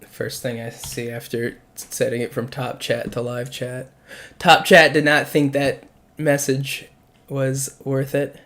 First thing I see after setting it from top chat to live chat. Top chat did not think that message was worth it.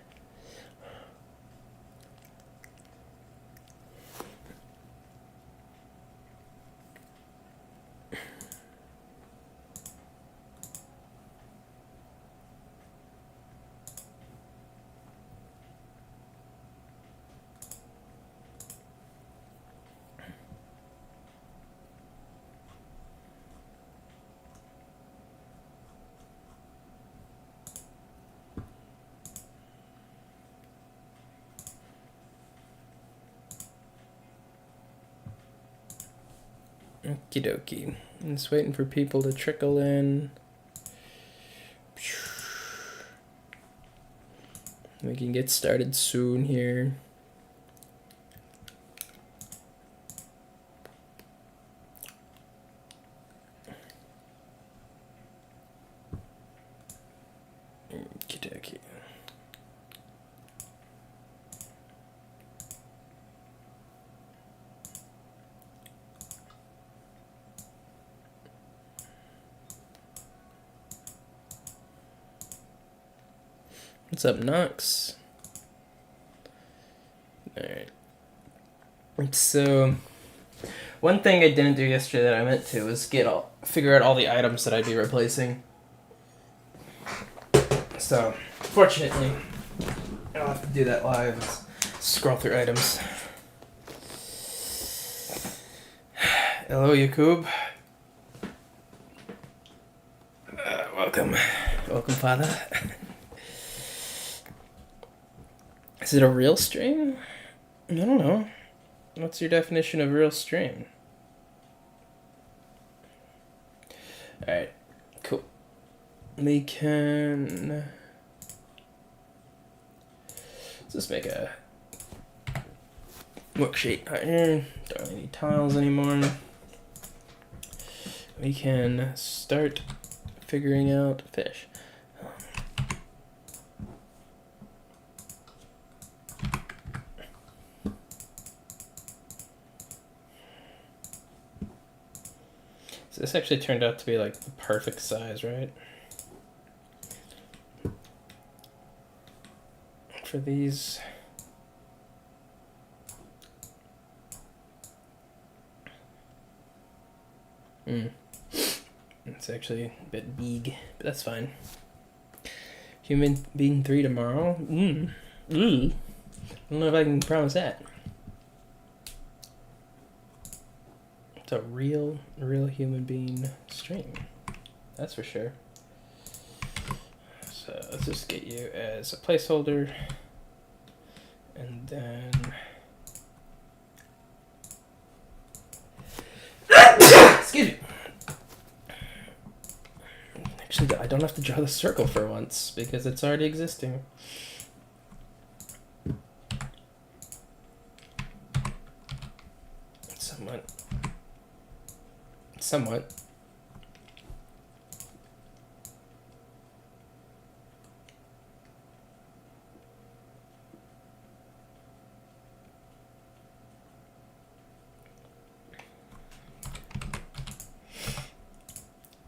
Okie dokie. I'm just waiting for people to trickle in. We can get started soon here. Okie dokie. What's up, Nox? Alright. So, one thing I didn't do yesterday that I meant to was figure out all the items that I'd be replacing. So, fortunately, I'll have to do that live and scroll through items. Hello, Yakub. Welcome. Welcome, Father. Is it a real stream? I don't know. What's your definition of real stream? Alright, cool. We can... Let's just make a worksheet right here. Don't really need tiles anymore. We can start figuring out fish. So this actually turned out to be like the perfect size, right? For these. It's actually a bit big, but that's fine. Human being 3 tomorrow? I don't know if I can promise that. It's a real human being stream. That's for sure. So let's just get you as a placeholder. And then... Excuse me. Actually, I don't have to draw the circle for once because it's already existing. Somewhat.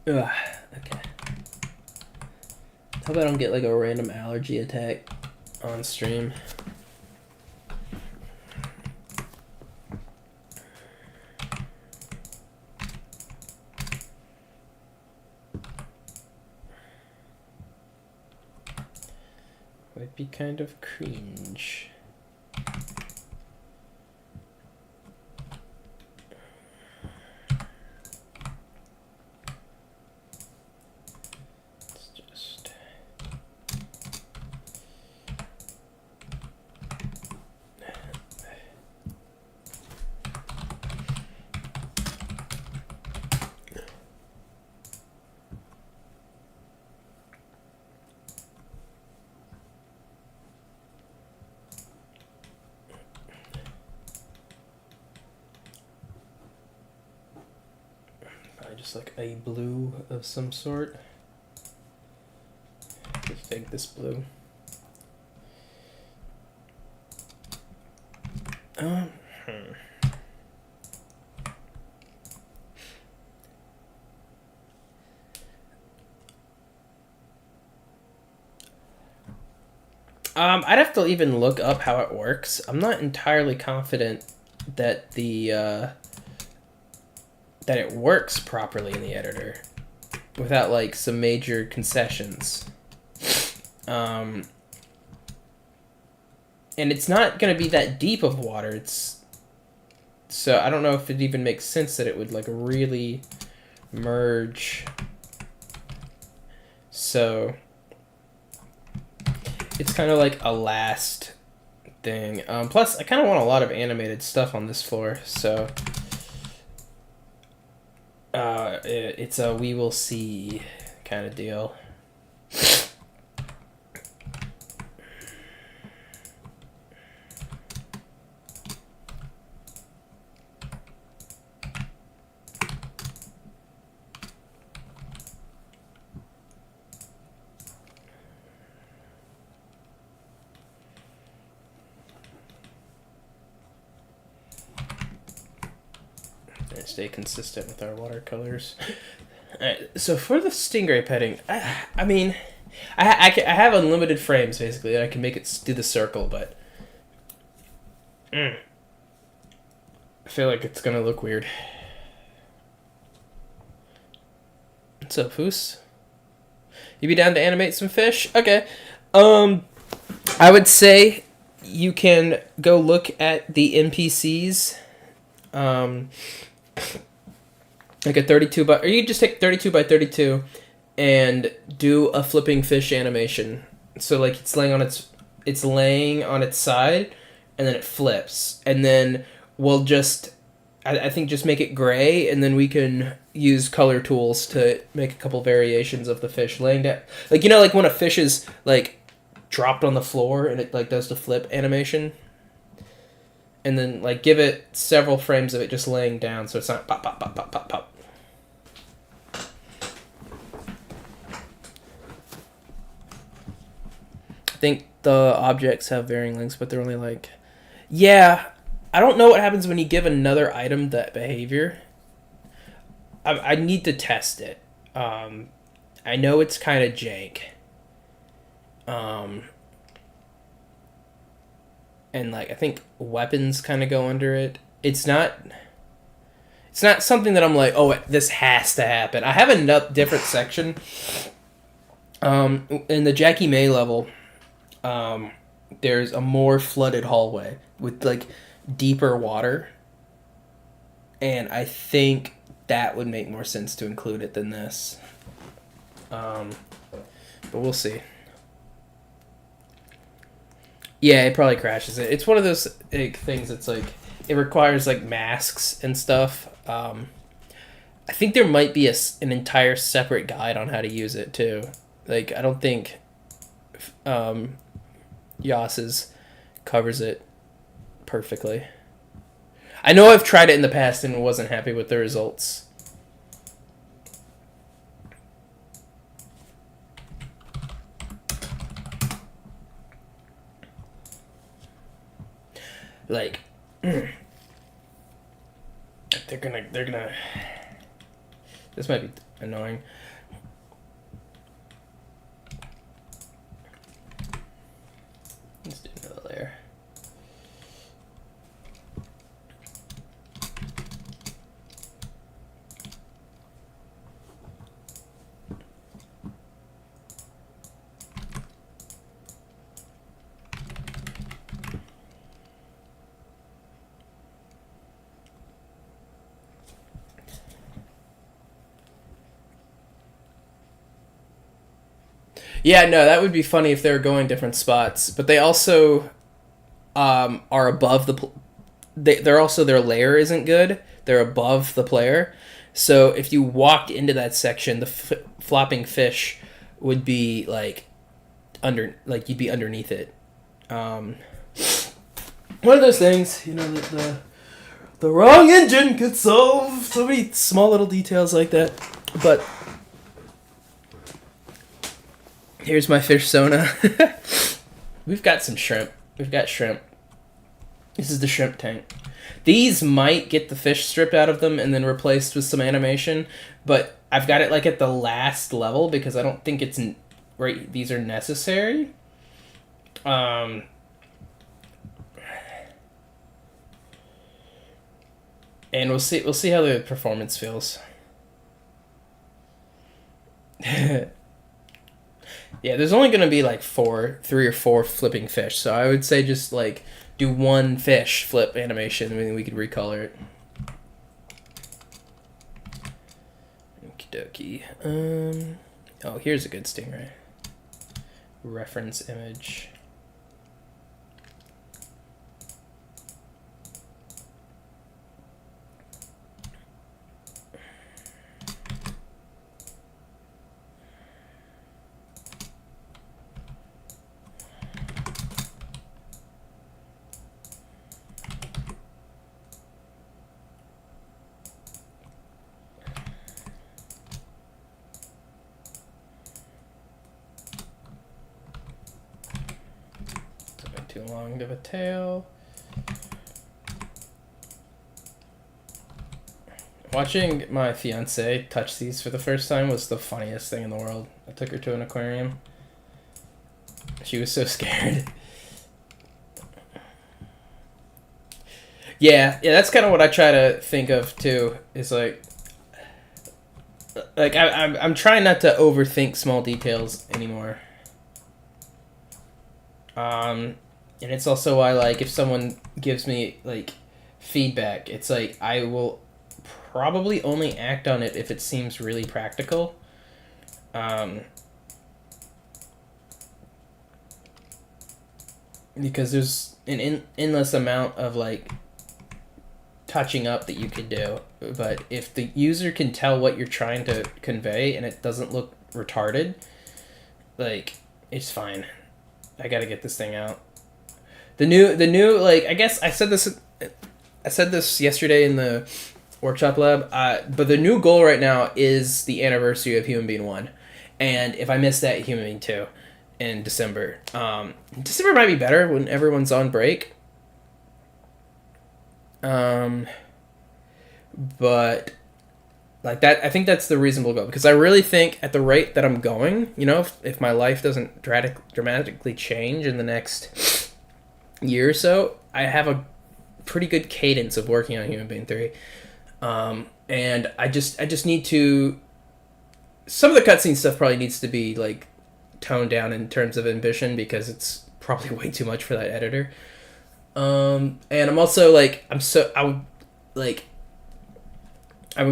Ugh, okay. Hope I don't get like a random allergy attack on stream. Would be kind of cringe. Just like a blue of some sort. Just take this blue. Hmm. I'd have to even look up how it works. I'm not entirely confident that that it works properly in the editor without like some major concessions. And it's not going to be that deep of water. So I don't know if it even makes sense that it would like really merge. So it's kind of like a last thing. Plus, I kind of want a lot of animated stuff on this floor, so it's a we will see kind of deal. Stay consistent with our watercolors. Alright, so for the stingray petting, I mean, I have unlimited frames basically. I can make it do the circle, but I feel like it's gonna look weird. What's up, Foos? You be down to animate some fish? Okay. I would say you can go look at the NPCs. Like a 32 by, or you just take 32 by 32 and do a flipping fish animation. So like it's laying on its side, and then it flips, and then we'll just, I think just make it gray, and then we can use color tools to make a couple variations of the fish laying down. Like, you know, like when a fish is like dropped on the floor and it like does the flip animation. And then, like, give it several frames of it just laying down so it's not pop, pop, pop, pop, pop, pop. I think the objects have varying lengths, but they're only like... Yeah, I don't know what happens when you give another item that behavior. I need to test it. I know it's kind of jank. And like I think weapons kind of go under it. It's not something that I'm like, oh, this has to happen. I have a different section. In the Jackie May level, there's a more flooded hallway with like deeper water, and I think that would make more sense to include it than this. But we'll see. Yeah, it probably crashes it. It's one of those things that's like, it requires like masks and stuff. I think there might be an entire separate guide on how to use it too. Like, I don't think Yas's covers it perfectly. I know I've tried it in the past and wasn't happy with the results. Like, they're gonna, this might be annoying. Let's do another layer. Yeah, no, that would be funny if they were going different spots, but they also are above the... They're also, their layer isn't good. They're above the player. So if you walked into that section, the flopping fish would be like you'd be underneath it. One of those things, you know, that the wrong engine could solve so many small little details like that. But here's my fish sona. We've got some shrimp. We've got shrimp. This is the shrimp tank. These might get the fish stripped out of them and then replaced with some animation, but I've got it like at the last level because I don't think it's right. These are necessary. And we'll see how the performance feels. Yeah, there's only gonna be like 3 or 4 flipping fish, so I would say just like do one fish flip animation, and then we could recolor it. Okie dokie. Oh, here's a good stingray. Reference image. Too long of a tail. Watching my fiance touch these for the first time was the funniest thing in the world. I took her to an aquarium. She was so scared. Yeah, that's kind of what I try to think of too. Is like I'm trying not to overthink small details anymore. And it's also why, like, if someone gives me, like, feedback, it's like, I will probably only act on it if it seems really practical. Because there's an endless amount of, like, touching up that you could do. But if the user can tell what you're trying to convey and it doesn't look retarded, like, it's fine. I gotta get this thing out. The new like, I guess I said this yesterday in the workshop lab, but the new goal right now is the anniversary of Human Being 1. And if I miss that, Human Being 2 in December. December might be better when everyone's on break. But like that, I think that's the reasonable goal, because I really think at the rate that I'm going, you know, if my life doesn't dramatically change in the next year or so, I have a pretty good cadence of working on Human Being 3. And I just need to, some of the cutscene stuff probably needs to be like toned down in terms of ambition, because it's probably way too much for that editor. And I'm also like, I'm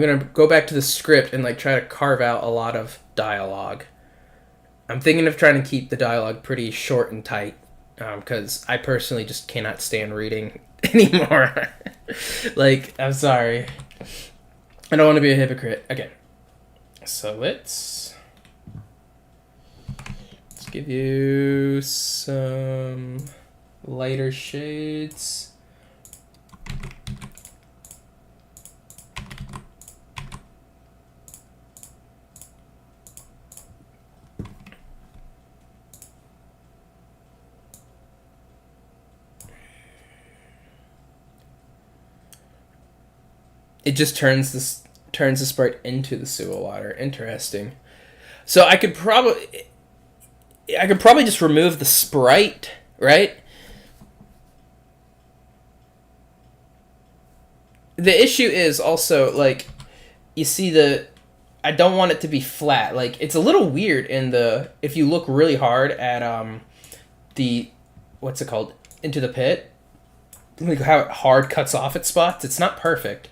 gonna go back to the script and like try to carve out a lot of dialogue. I'm thinking of trying to keep the dialogue pretty short and tight, because I personally just cannot stand reading anymore. Like, I'm sorry. I don't want to be a hypocrite. Okay. So let's give you some lighter shades. It just turns the sprite into the sewer water. Interesting. So I could probably just remove the sprite, right? The issue is also, like, you see I don't want it to be flat. Like, it's a little weird if you look really hard at the, what's it called, Into the Pit, like how it hard cuts off at spots. It's not perfect.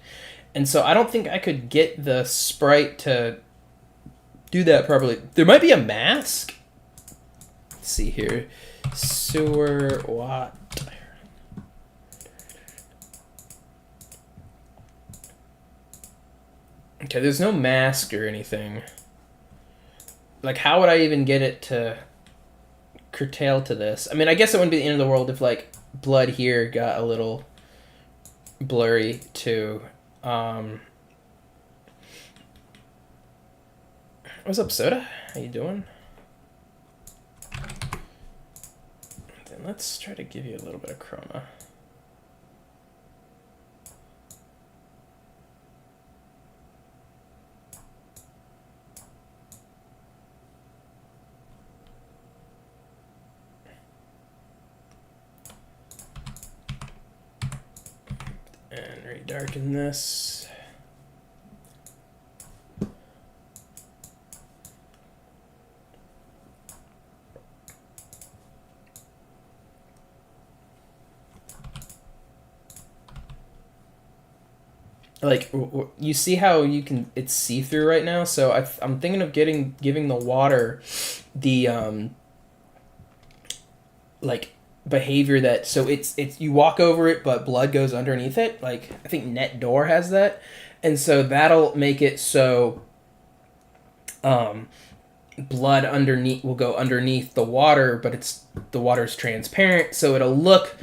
And so I don't think I could get the sprite to do that properly. There might be a mask. Let's see here. Sewer water. Okay, there's no mask or anything. Like, how would I even get it to curtail to this? I mean, I guess it wouldn't be the end of the world if, like, blood here got a little blurry too. What's up, Soda? How you doing? Then let's try to give you a little bit of chroma. darken this. Like, you see how you can, it's see-through right now, so I'm thinking of giving the water the like behavior that, so it's you walk over it but blood goes underneath it. Like, I think Net Door has that, and so that'll make it so blood underneath will go underneath the water, but the water's transparent, so it'll look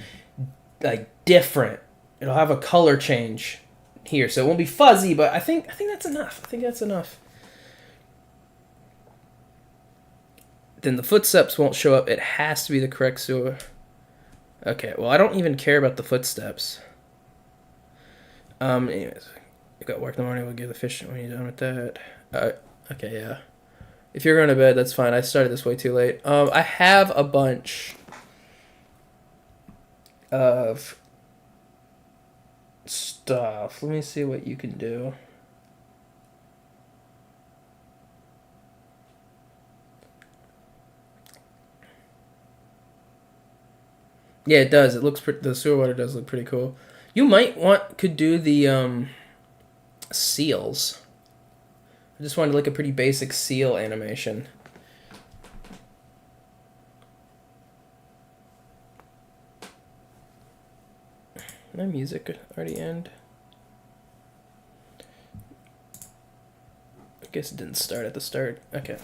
like different. It'll have a color change here, so it won't be fuzzy, but I think that's enough. I think that's enough. Then the footsteps won't show up. It has to be the correct sewer. Okay, well, I don't even care about the footsteps. Anyways, you got work in the morning. We'll give the fish when you're done with that. Okay, yeah. If you're going to bed, that's fine. I started this way too late. I have a bunch of stuff. Let me see what you can do. Yeah, it does. It looks the sewer water does look pretty cool. You could do the seals. I just wanted like a pretty basic seal animation. Did my music already end? I guess it didn't start at the start. Okay.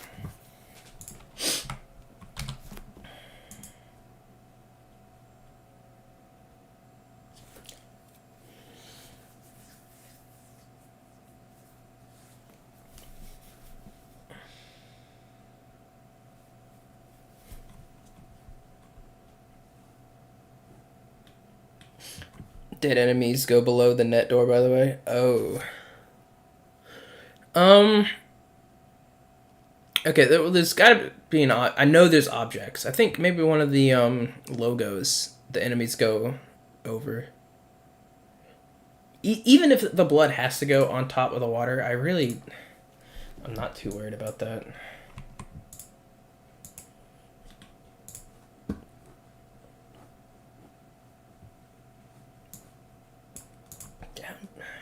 Dead enemies go below the net door, by the way. Oh. Okay, there's gotta be an... I know there's objects. I think maybe one of the logos the enemies go over. Even if the blood has to go on top of the water, I'm not too worried about that.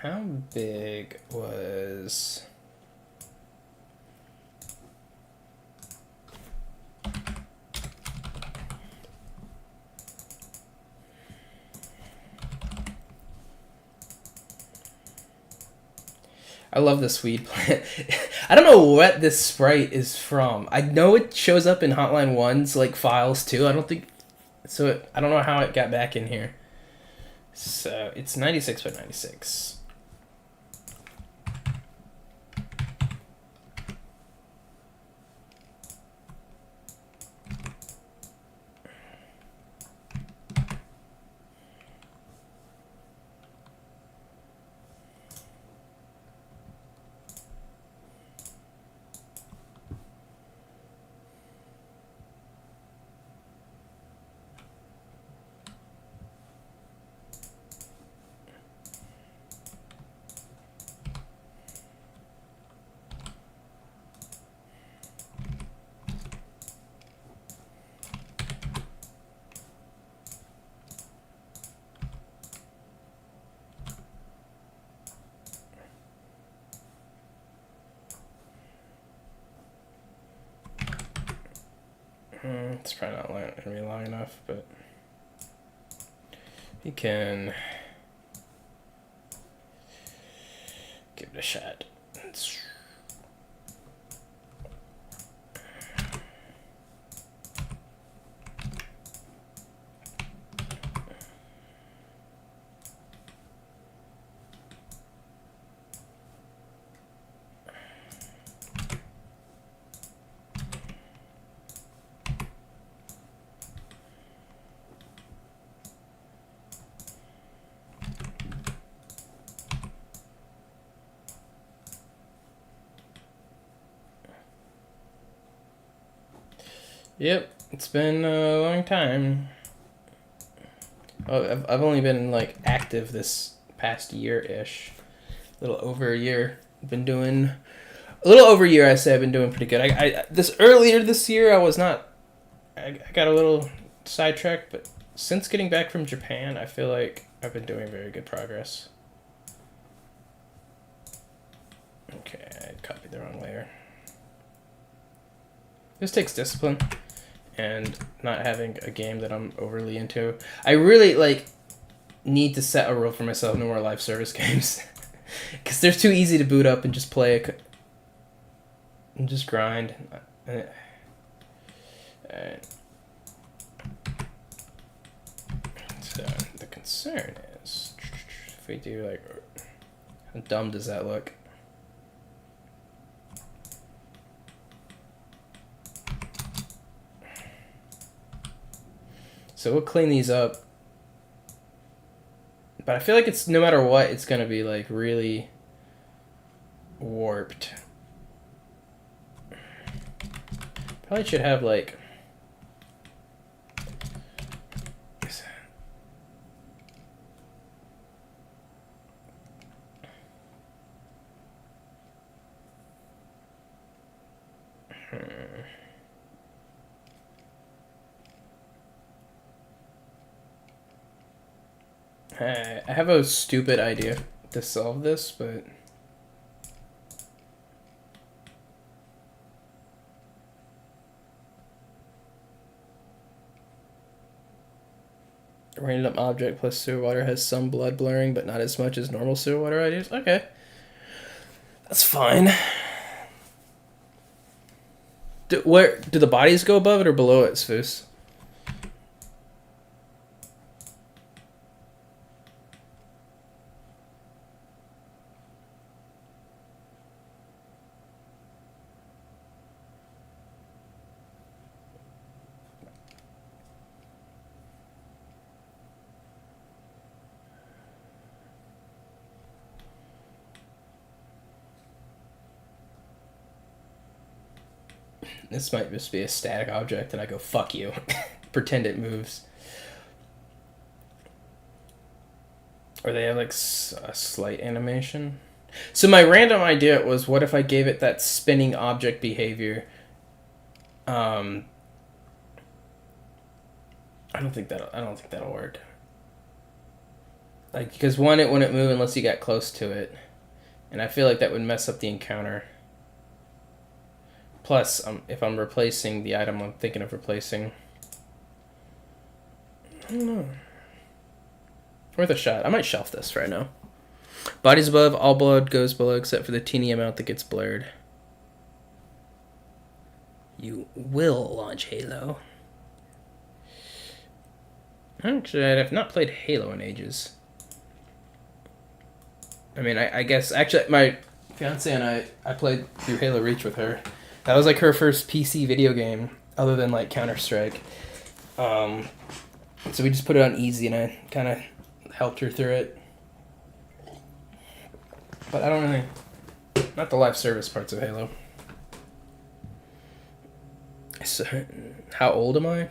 How big was... I love this weed plant. I don't know what this sprite is from. I know it shows up in Hotline 1's like files too. I don't know how it got back in here. So it's 96 by 96. It's probably not going to be long enough, but you can give it a shot. Yep, it's been a long time. Oh, I've only been like active this past year-ish. A little over a year. Been doing a little over a year. I say I've been doing pretty good. I this earlier this year I was not. I got a little sidetracked, but since getting back from Japan, I feel like I've been doing very good progress. Okay, I copied the wrong layer. This takes discipline and not having a game that I'm overly into. I really need to set a rule for myself: no more live service games, because they're too easy to boot up and just play and just grind. Alright. So the concern is if we do how dumb does that look? So we'll clean these up. But I feel like it's, no matter what, it's going to be really warped. Probably should have I have a stupid idea to solve this, but random object plus sewer water has some blood blurring, but not as much as normal sewer water ideas. Okay, that's fine. Do the bodies go above it or below it, Sfoos? This might just be a static object and I go, fuck you. Pretend it moves. Or they have a slight animation. So my random idea was, what if I gave it that spinning object behavior? I don't think that'll work. Because one, it wouldn't move unless you got close to it. And I feel like that would mess up the encounter. Plus, if I'm replacing the item I'm thinking of replacing, I don't know. Worth a shot. I might shelf this right now. Bodies above, all blood goes below except for the teeny amount that gets blurred. You will launch Halo. Actually, I have not played Halo in ages. I mean, I guess, actually, my fiance and I played through Halo Reach with her. That was her first PC video game, other than Counter-Strike. So we just put it on easy, and I kind of helped her through it. But I don't really, not the live service parts of Halo. So, how old am I?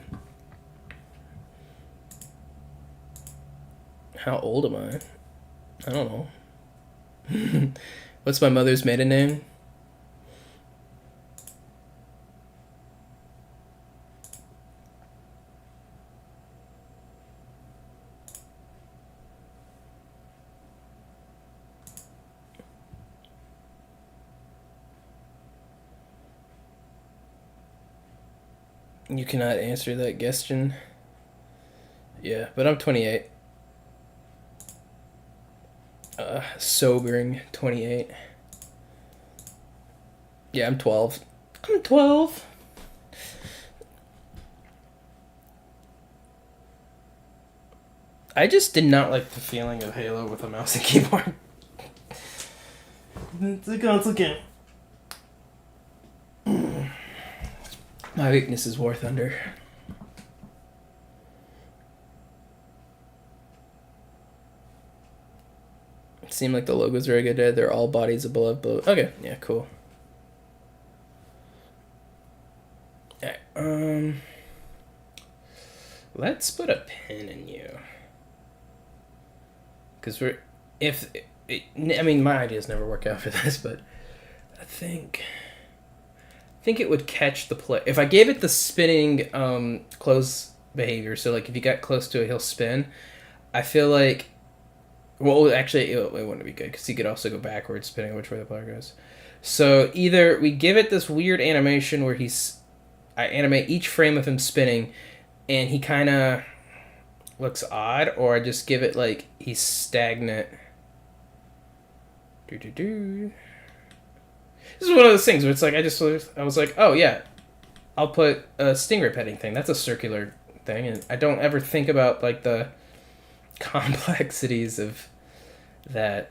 How old am I? I don't know. What's my mother's maiden name? You cannot answer that question. Yeah, but I'm 28. Sobering 28. Yeah, I'm 12. I'm 12. I just did not like the feeling of Halo with a mouse and keyboard. It's a console game. My weakness is War Thunder. It seemed like the logo's very good there. They're all bodies above below. Okay, yeah, cool. Alright, let's put a pin in you. Because if I mean, my ideas never work out for this, but I think it would catch the play if I gave it the spinning close behavior. So like if you got close to it, he'll spin. I feel like, well, actually, it wouldn't be good because he could also go backwards depending on which way the player goes. So either we give it this weird animation where I animate each frame of him spinning, and he kind of looks odd, or I just give it like he's stagnant. This is one of those things where it's like I was like, oh yeah, I'll put a stingray petting thing. That's a circular thing, and I don't ever think about like the complexities of that.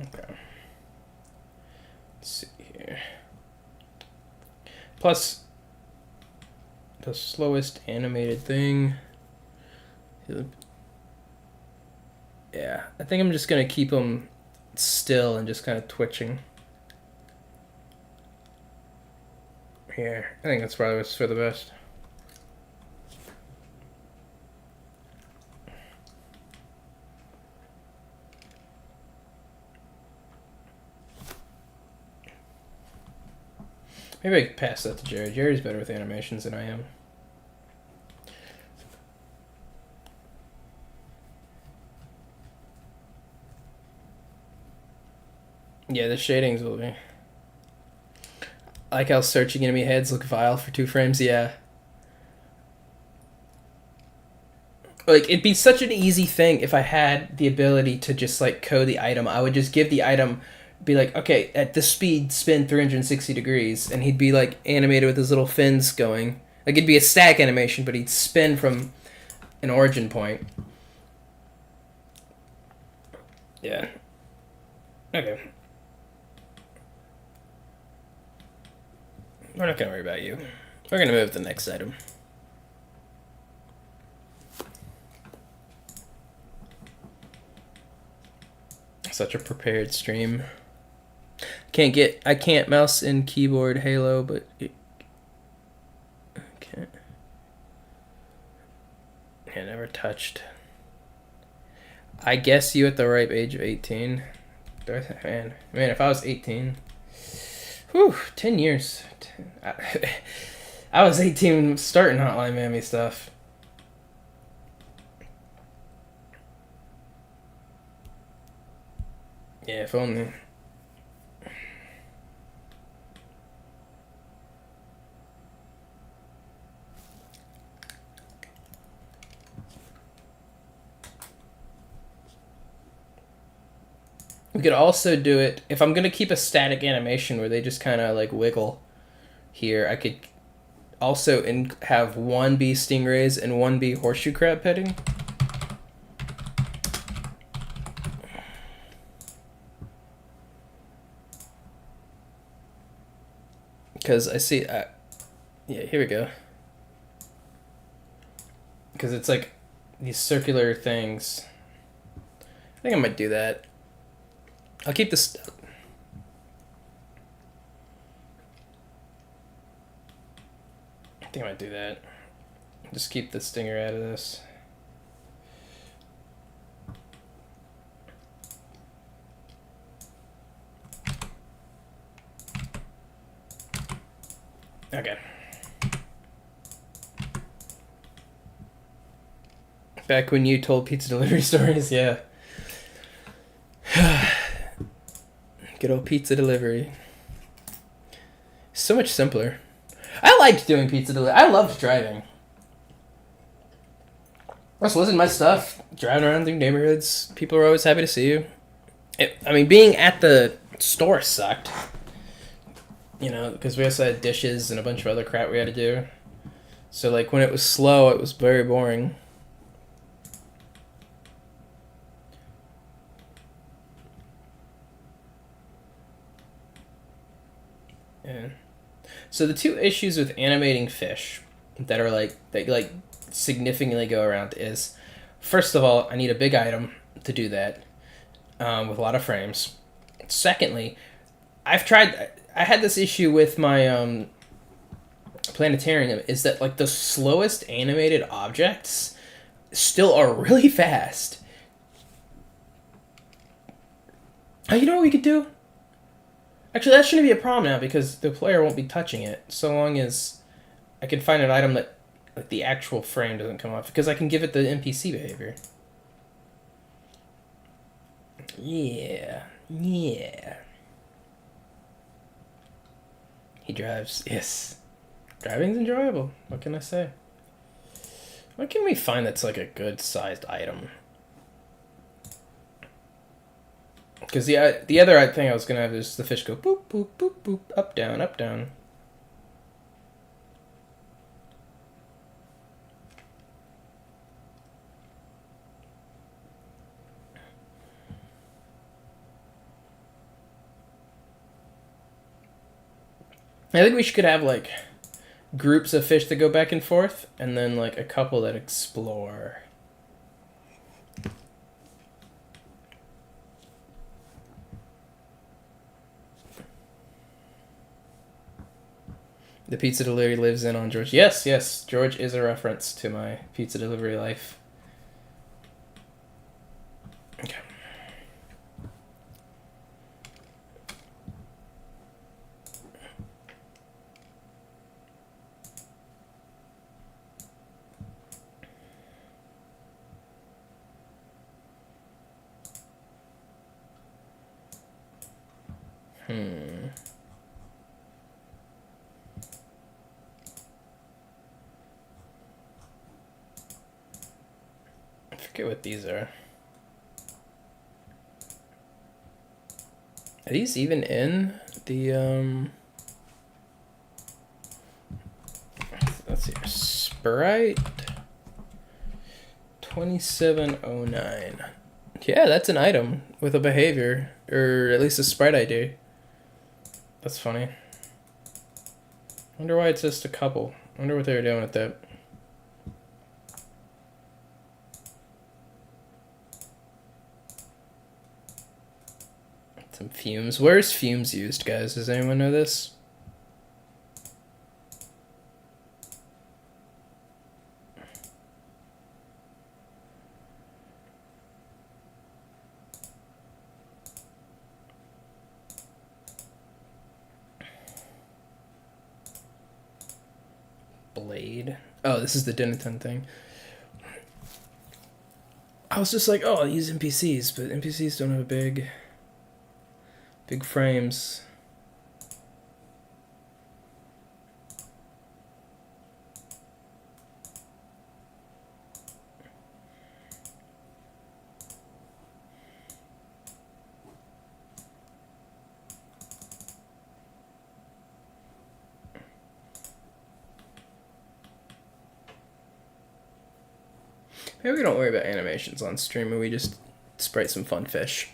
Okay. Let's see here. Plus, the slowest animated thing. Yeah, I think I'm just gonna keep him still and just kind of twitching. Here, I think that's probably what's for the best. Maybe I could pass that to Jerry. Jerry's better with animations than I am. Yeah, the shadings will be. I like how searching enemy heads look vile for 2 frames, yeah. Like, it'd be such an easy thing if I had the ability to just, like, code the item. I would just give the item, be like, okay, at this speed, spin 360 degrees, and he'd be, like, animated with his little fins going. Like, it'd be a static animation, but he'd spin from an origin point. Yeah. Okay. We're not going to worry about you. We're going to move to the next item. Such a prepared stream. I can't mouse and keyboard Halo, but I can't. I never touched. I guess you at the ripe age of 18. Man, if I was 18. Whew, 10 years. I was 18 starting Hotline Miami stuff. Yeah, if only. We could also do it, if I'm going to keep a static animation where they just kind of like wiggle here, I could also have 1 be stingrays and 1 be horseshoe crab petting. Because I see, yeah, here we go. Because it's like these circular things. I think I might do that. I'll keep this. I think I might do that. Just keep the stinger out of this. Okay. Back when you told pizza delivery stories, yeah. Good old pizza delivery. So much simpler. I liked doing pizza delivery. I loved driving. Just listening to my stuff, driving around through neighborhoods. People were always happy to see you. I mean, being at the store sucked. You know, because we also had dishes and a bunch of other crap we had to do. So, like, when it was slow, it was very boring. Yeah. So the 2 issues with animating fish that are like that like significantly go around is, first of all, I need a big item to do that, with a lot of frames. Secondly, I had this issue with my planetarium, is that like the slowest animated objects still are really fast. You know what we could do? Actually, that shouldn't be a problem now because the player won't be touching it so long as I can find an item that like the actual frame doesn't come off, because I can give it the NPC behavior. Yeah. He drives. Yes. Driving's enjoyable. What can I say? What can we find that's like a good sized item? Because the other thing I was gonna have is the fish go boop boop boop boop, up down up down. I think we could have like groups of fish that go back and forth, and then like a couple that explore. The pizza delivery lives in on George. Yes, George is a reference to my pizza delivery life. Okay. I forget what these are. Are these even in the let's see, sprite 2709. Yeah, that's an item with a behavior, or at least a sprite ID. That's funny. Wonder why it's just a couple. Wonder what they were doing with that. Some fumes. Where's fumes used, guys? Does anyone know this? Blade. Oh, this is the Denton thing. I was just like, oh, I'll use NPCs, but NPCs don't have big frames. Maybe we don't worry about animations on stream and we just sprite some fun fish.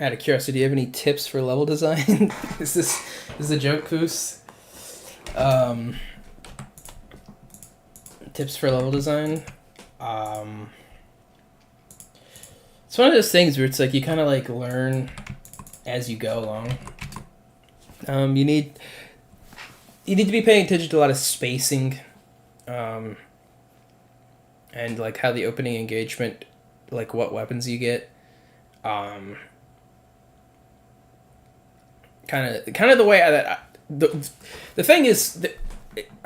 Out of curiosity, do you have any tips for level design? Is this a joke, Foos? Tips for level design? It's one of those things where it's like you kind of like learn as you go along. You need to be paying attention to a lot of spacing, and like how the opening engagement, like what weapons you get. Kind of the way the thing is that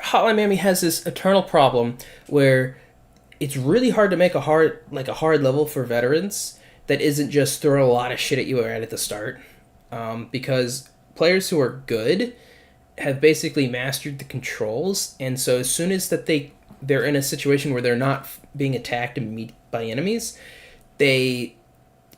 Hotline Miami has this eternal problem where it's really hard to make a hard level for veterans that isn't just throw a lot of shit at you right at the start, because players who are good have basically mastered the controls, and so as soon as they're in a situation where they're not being attacked by enemies, they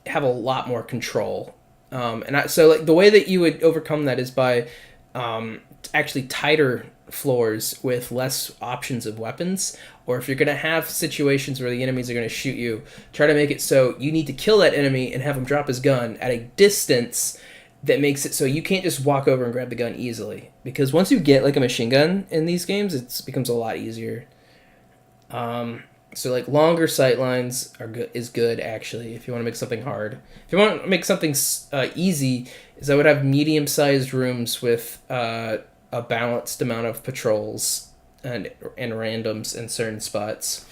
have a lot more control. So like the way that you would overcome that is by actually tighter floors with less options of weapons, or if you're going to have situations where the enemies are going to shoot you, try to make it so you need to kill that enemy and have him drop his gun at a distance that makes it so you can't just walk over and grab the gun easily, because once you get like a machine gun in these games, it becomes a lot easier. So like longer sight lines is good actually if you want to make something hard. If you want to make something easy, is I would have medium-sized rooms with a balanced amount of patrols and randoms in certain spots.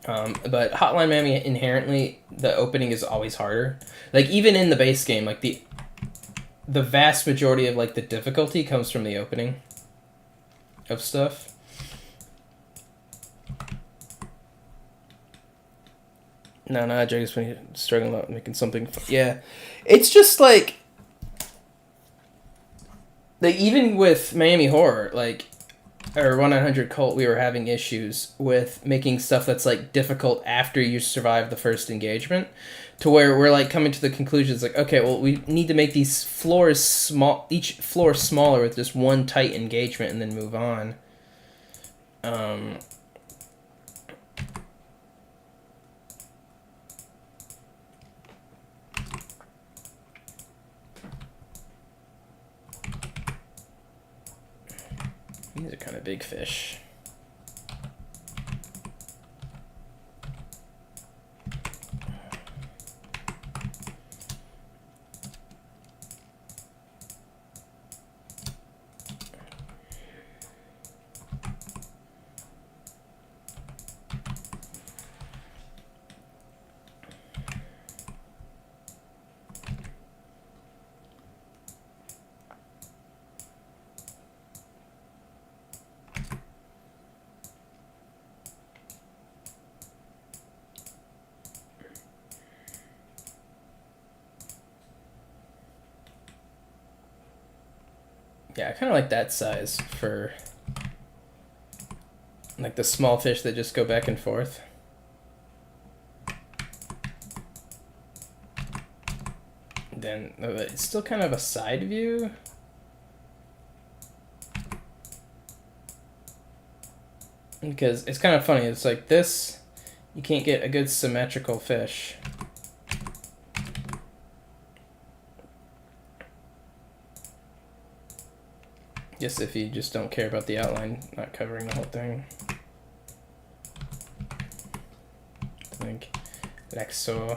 But Hotline Miami inherently, the opening is always harder. Like even in the base game, like the vast majority of like the difficulty comes from the opening of stuff. No, Jake's been struggling out making something. Yeah, it's just like even with Miami Horror, like, or 1-900 Cult, we were having issues with making stuff that's like difficult after you survive the first engagement, to where we're like coming to the conclusions like, okay, well we need to make these floors small, each floor smaller with just one tight engagement, and then move on. These are kind of big fish. Yeah, I kind of like that size for like the small fish that just go back and forth. Then it's still kind of a side view. Because it's kind of funny. It's like this, you can't get a good symmetrical fish. Just if you just don't care about the outline not covering the whole thing. Like so.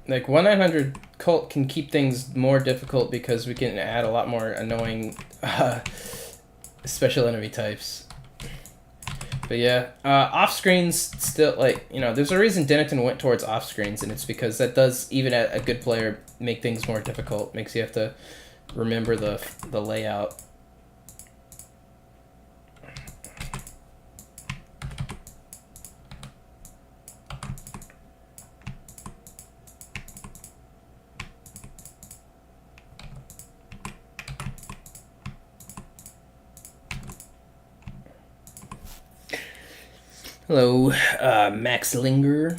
Like 1-900 Cult can keep things more difficult because we can add a lot more annoying special enemy types. But yeah, off-screens still, like, you know, there's a reason Denington went towards off-screens, and it's because that does, even at a good player, make things more difficult. Makes you have to remember the layout. Hello, Max Linger.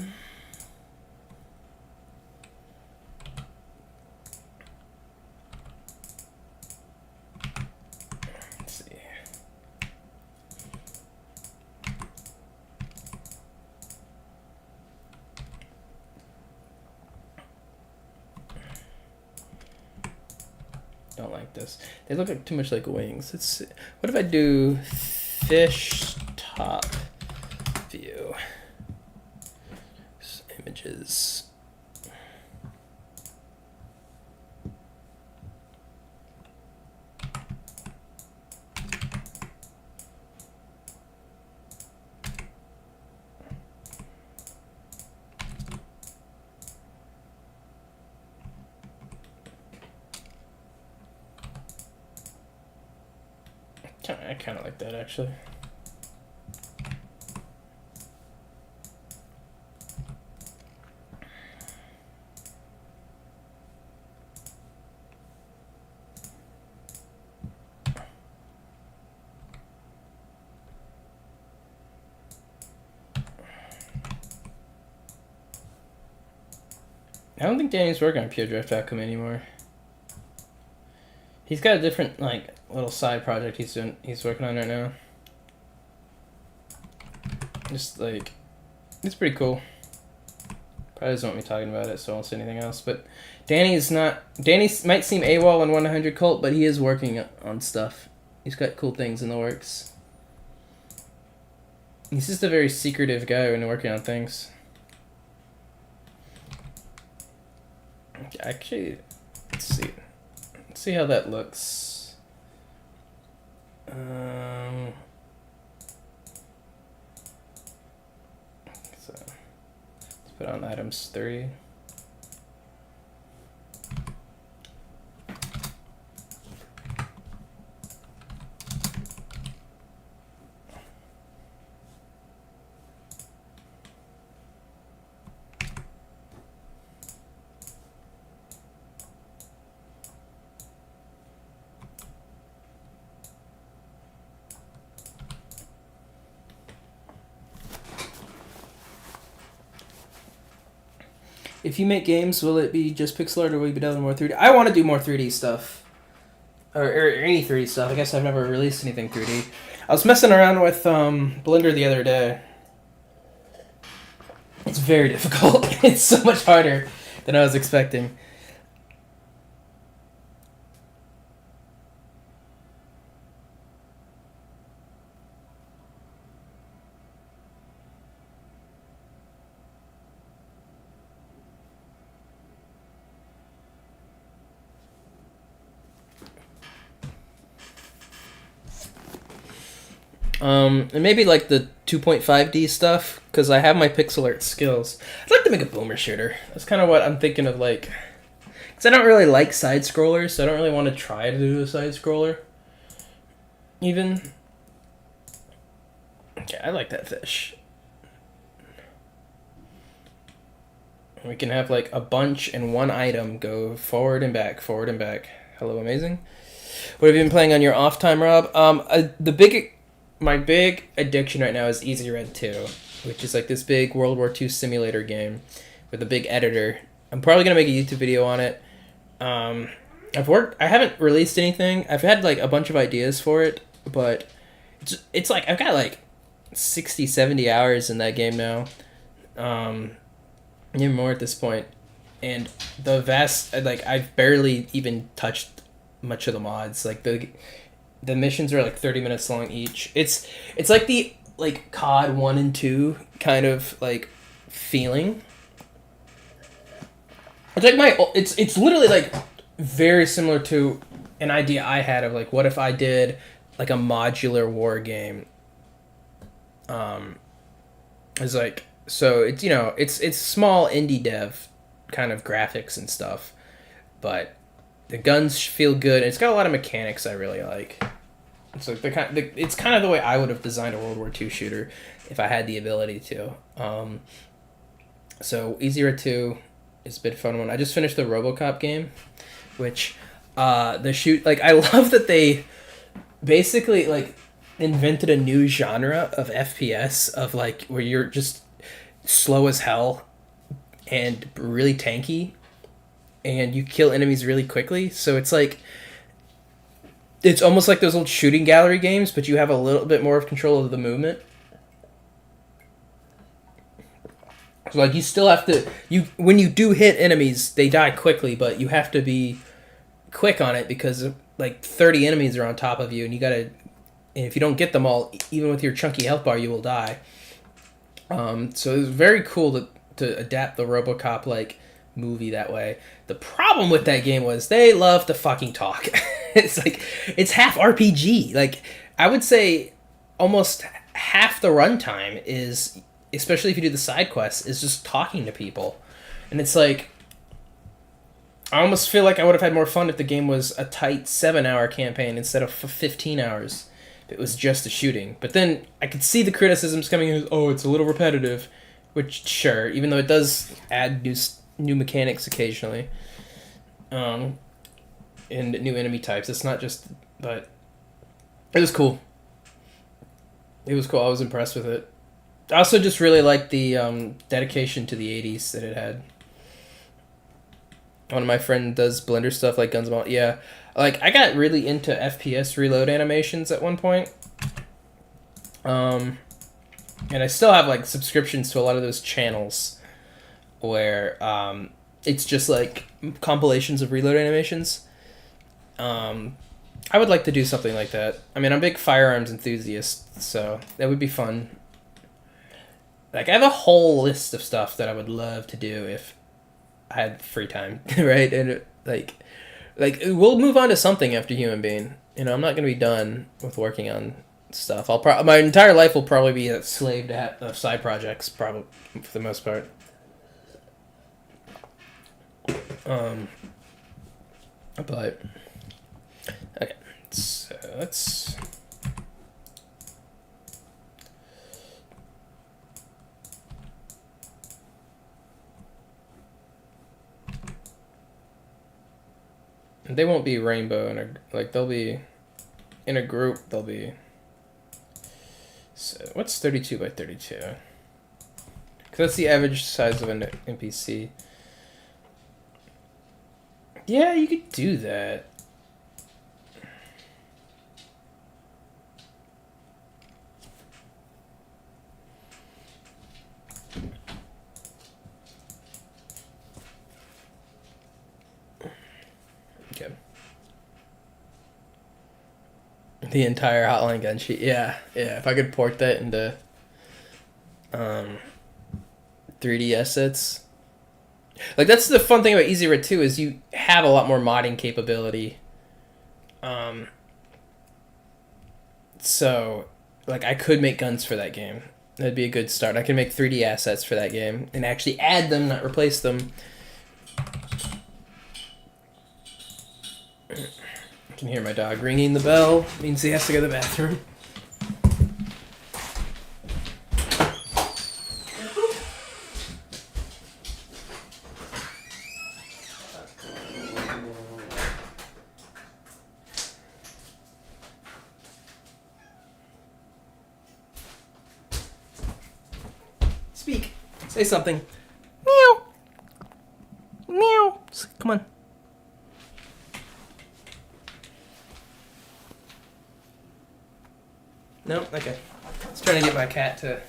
Let's see. Don't like this. They look like too much like wings. Let's see. What if I do fish top view? Images. I kind of like that, actually. I don't think Danny's working on Pure Drift Vacuum anymore. He's got a different, like, little side project he's working on right now. Just, like, it's pretty cool. Probably doesn't want me talking about it, so I won't say anything else. But Danny might seem AWOL in 100 Cult, but he is working on stuff. He's got cool things in the works. He's just a very secretive guy when working on things. Actually, let's see how that looks. So let's put on items 3. If you make games, will it be just pixel art or will you be doing more 3D? I want to do more 3D stuff. Or any 3D stuff. I guess I've never released anything 3D. I was messing around with Blender the other day. It's very difficult. It's so much harder than I was expecting. And maybe like the 2.5D stuff, because I have my pixel art skills. I'd like to make a boomer shooter. That's kind of what I'm thinking of, like, because I don't really like side scrollers, so I don't really want to try to do a side scroller. Even. Okay, I like that fish. We can have like a bunch and one item go forward and back, forward and back. Hello, amazing. What have you been playing on your off time, Rob? My big addiction right now is Easy Red 2, which is like this big World War II simulator game with a big editor. I'm probably gonna make a YouTube video on it. I haven't released anything. I've had like a bunch of ideas for it, but it's like I've got like 60, 70 hours in that game now. Even more at this point. And I've barely even touched much of the mods. Like the missions are like 30 minutes long each. It's like the like COD 1 and 2 kind of like feeling. It's like it's literally like very similar to an idea I had of like what if I did like a modular war game. It's like, so it's, you know, it's small indie dev kind of graphics and stuff, but the guns feel good, and it's got a lot of mechanics I really like. It's like it's kind of the way I would have designed a World War II shooter if I had the ability to. So Easy Red 2 is a bit fun one. I just finished the RoboCop game, which I love that they basically like invented a new genre of FPS of like where you're just slow as hell and really tanky and you kill enemies really quickly. So it's like it's almost like those old shooting gallery games, but you have a little bit more of control of the movement. So like you still have to when you do hit enemies, they die quickly, but you have to be quick on it because like 30 enemies are on top of you, and if you don't get them all, even with your chunky health bar, you will die. So it was very cool to adapt the RoboCop like movie that way. The problem with that game was they love to fucking talk. It's like it's half RPG. Like I would say almost half the runtime is, especially if you do the side quests, is just talking to people. And it's like I almost feel like I would have had more fun if the game was a tight 7-hour campaign instead of 15 hours. if it was just the shooting. But then I could see the criticisms coming in. Oh, it's a little repetitive, which sure, even though it does add new mechanics occasionally, and new enemy types. It's not just, but it was cool. It was cool. I was impressed with it. I also just really liked the dedication to the 80s that it had. One of my friends does Blender stuff like Guns N' All. Yeah, like I got really into FPS reload animations at one point. And I still have like subscriptions to a lot of those channels where it's just like compilations of reload animations. I would like to do something like that. I mean, I'm a big firearms enthusiast, so that would be fun. Like, I have a whole list of stuff that I would love to do if I had free time, right? And like we'll move on to something after Human Being. You know, I'm not gonna be done with working on stuff. My entire life will probably be a slave to side projects, probably for the most part. But okay, so let's. They won't be rainbow in they'll be in a group. They'll be. So what's 32 by 32? Because that's the average size of an NPC. Yeah, you could do that. Okay. The entire Hotline gun sheet. Yeah, yeah. If I could port that into 3D assets. Like, that's the fun thing about EasyRed 2 is you have a lot more modding capability. So, like, I could make guns for that game. That'd be a good start. I could make 3D assets for that game and actually add them, not replace them. I can hear my dog ringing the bell. It means he has to go to the bathroom. Speak. Say something. Meow. Meow. Come on. No? Okay. I was trying to get my cat to...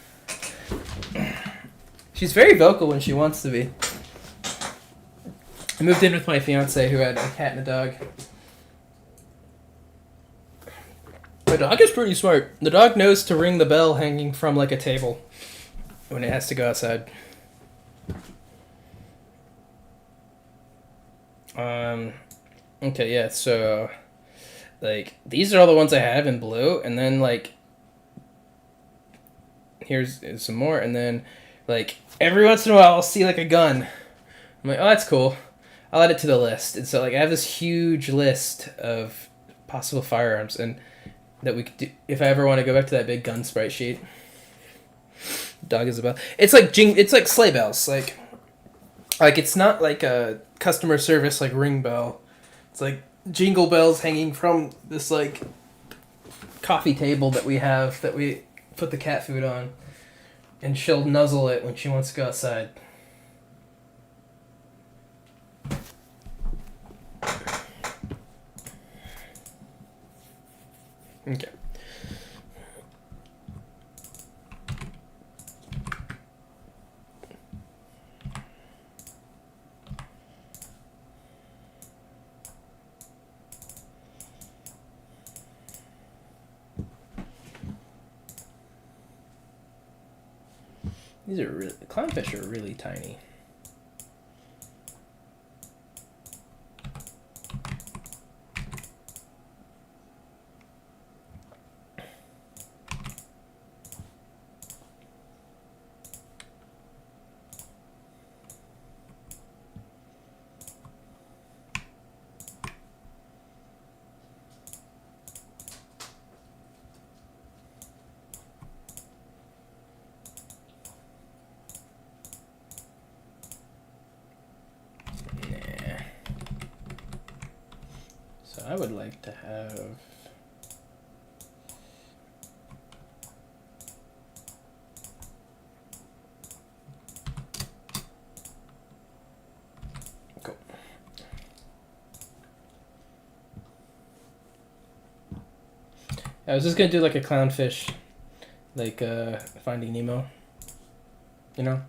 She's very vocal when she wants to be. I moved in with my fiance who had a cat and a dog. My dog is pretty smart. The dog knows to ring the bell hanging from like a table when it has to go outside. Okay, yeah, so like these are all the ones I have in blue, and then like here's some more, and then like every once in a while I'll see like a gun. I'm like, oh, that's cool. I'll add it to the list. And so like I have this huge list of possible firearms and that we could do if I ever want to go back to that big gun sprite sheet. Dog is a bell. It's like sleigh bells. Like it's not like a customer service like ring bell. It's like jingle bells hanging from this like coffee table that we have that we put the cat food on, and she'll nuzzle it when she wants to go outside. Okay. These are really, clownfish are really tiny. I would like to have... Cool. I was just gonna do like a clownfish, like Finding Nemo, you know?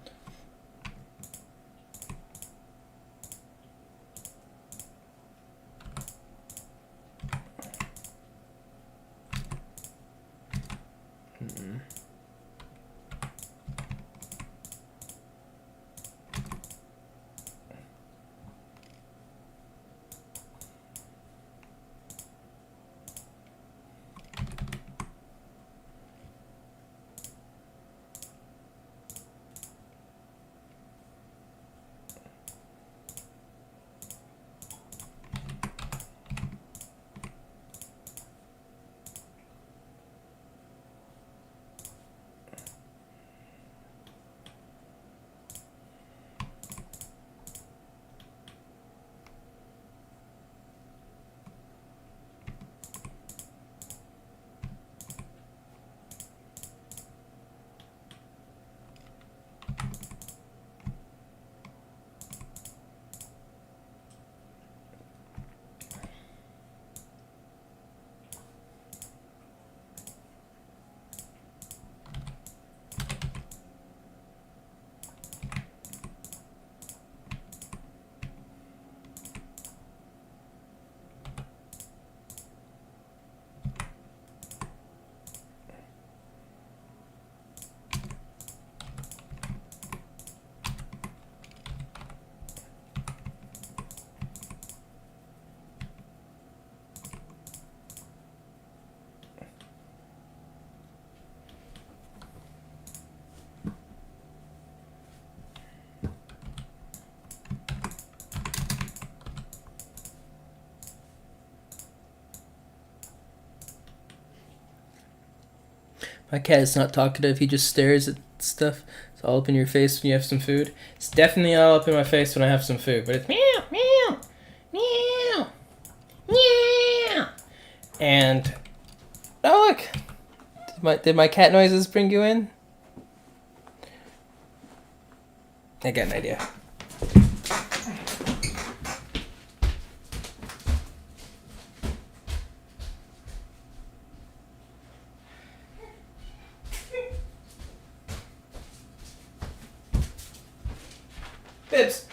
My cat is not talkative. He just stares at stuff. It's all up in your face when you have some food. It's definitely all up in my face when I have some food. But it's meow, meow, meow, meow. And, oh look! Did my cat noises bring you in? I got an idea. Bibs.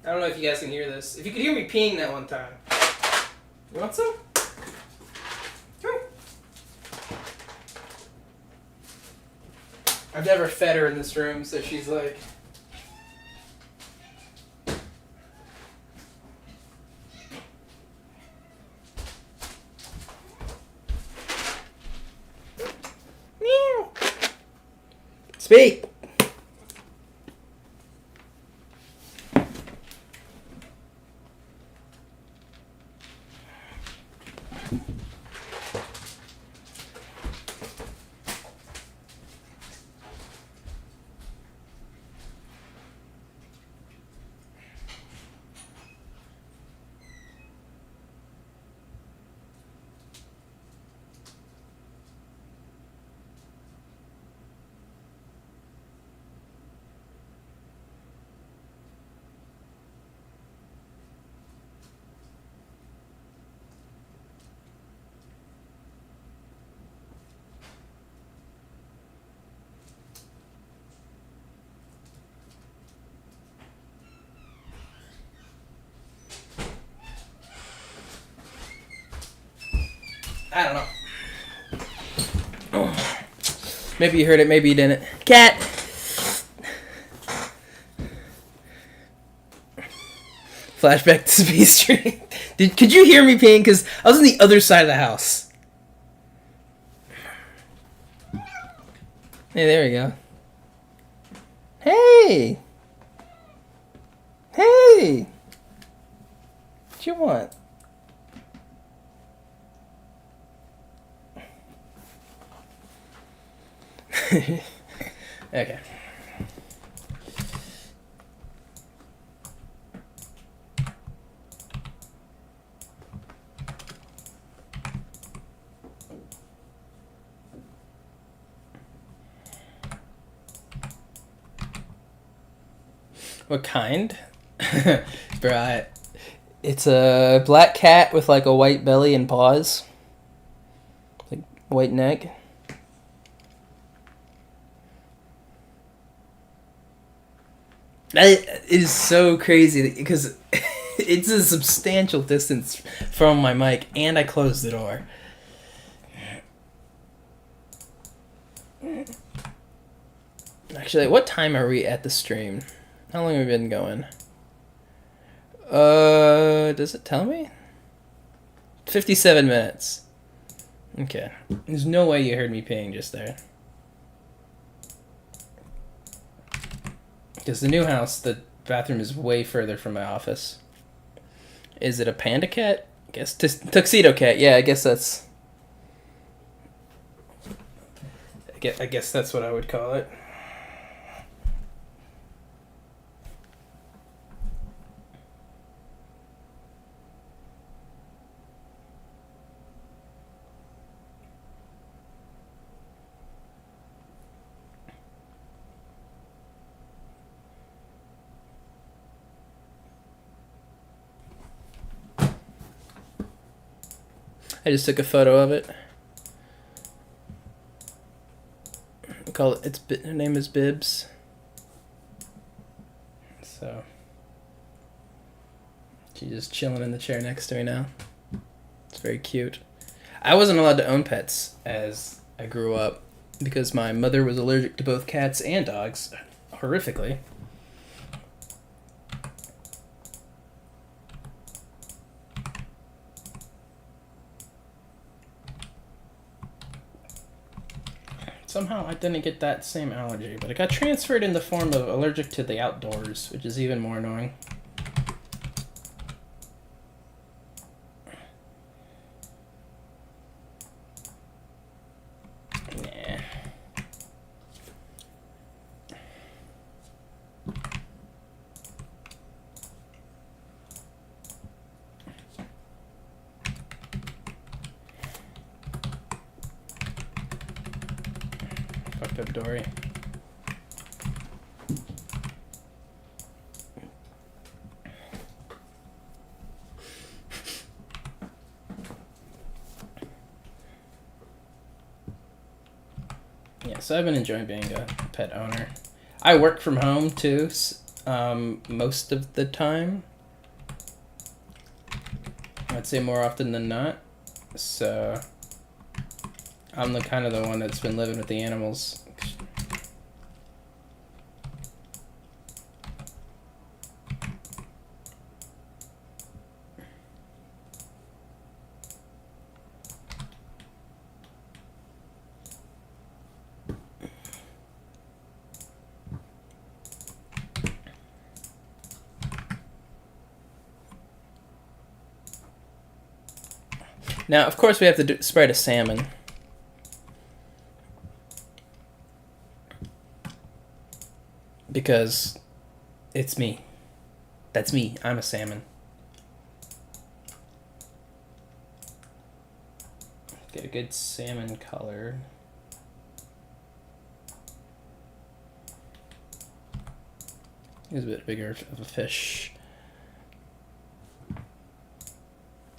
I don't know if you guys can hear this. If you could hear me peeing that one time. You want some? Come here. I've never fed her in this room, so she's like... Meow. Speak! I don't know. Oh. Maybe you heard it, maybe you didn't. Cat! Flashback to Speed Street. Could you hear me peeing? Because I was on the other side of the house. Hey, there we go. Hey! Hey! What you want? Okay. What kind? Right. It's a black cat with like a white belly and paws. Like white neck. That is so crazy because it's a substantial distance from my mic and I closed the door. Actually, what time are we at the stream? How long have we been going? Does it tell me? 57 minutes. Okay. There's no way you heard me peeing just there. Because the new house, the bathroom is way further from my office. Is it a panda cat? I guess tuxedo cat. Yeah, I guess that's... I guess that's what I would call it. I just took a photo of it. Call it. Her name is Bibs. So she's just chilling in the chair next to me now. It's very cute. I wasn't allowed to own pets as I grew up because my mother was allergic to both cats and dogs, horrifically. Somehow I didn't get that same allergy, but it got transferred in the form of allergic to the outdoors, which is even more annoying. Nah. Fucked up Dory. Yeah, so I've been enjoying being a pet owner. I work from home too, most of the time. I'd say more often than not. So I'm the kind of the one that's been living with the animals. Now, of course, we have to sprite a salmon. Because it's me. That's me. I'm a salmon. Get a good salmon color. He's a bit bigger of a fish.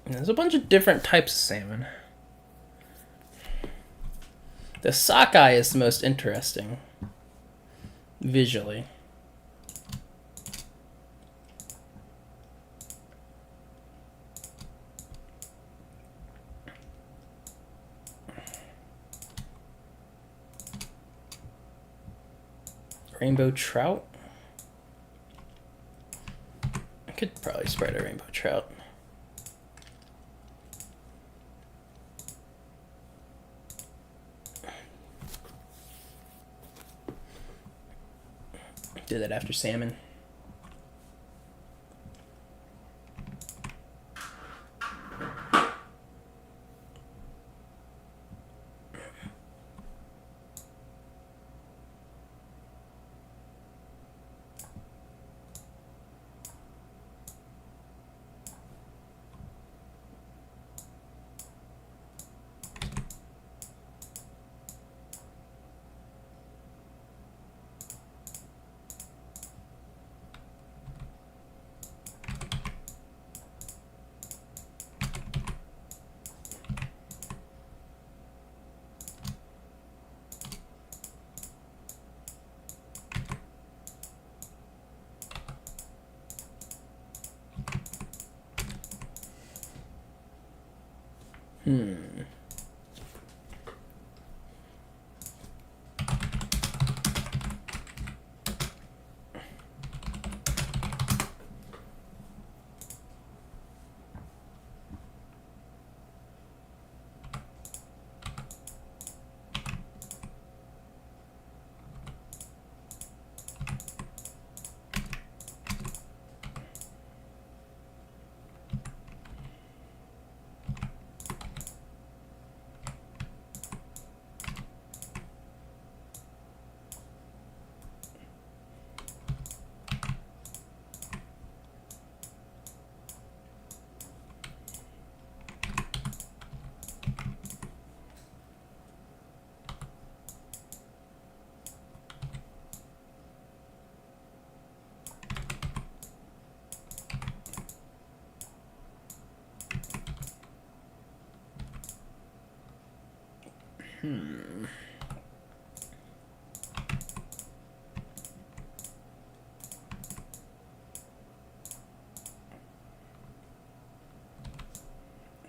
And there's a bunch of different types of salmon. The sockeye is the most interesting. Visually. Rainbow trout. I could probably spread a rainbow trout. Do that after salmon.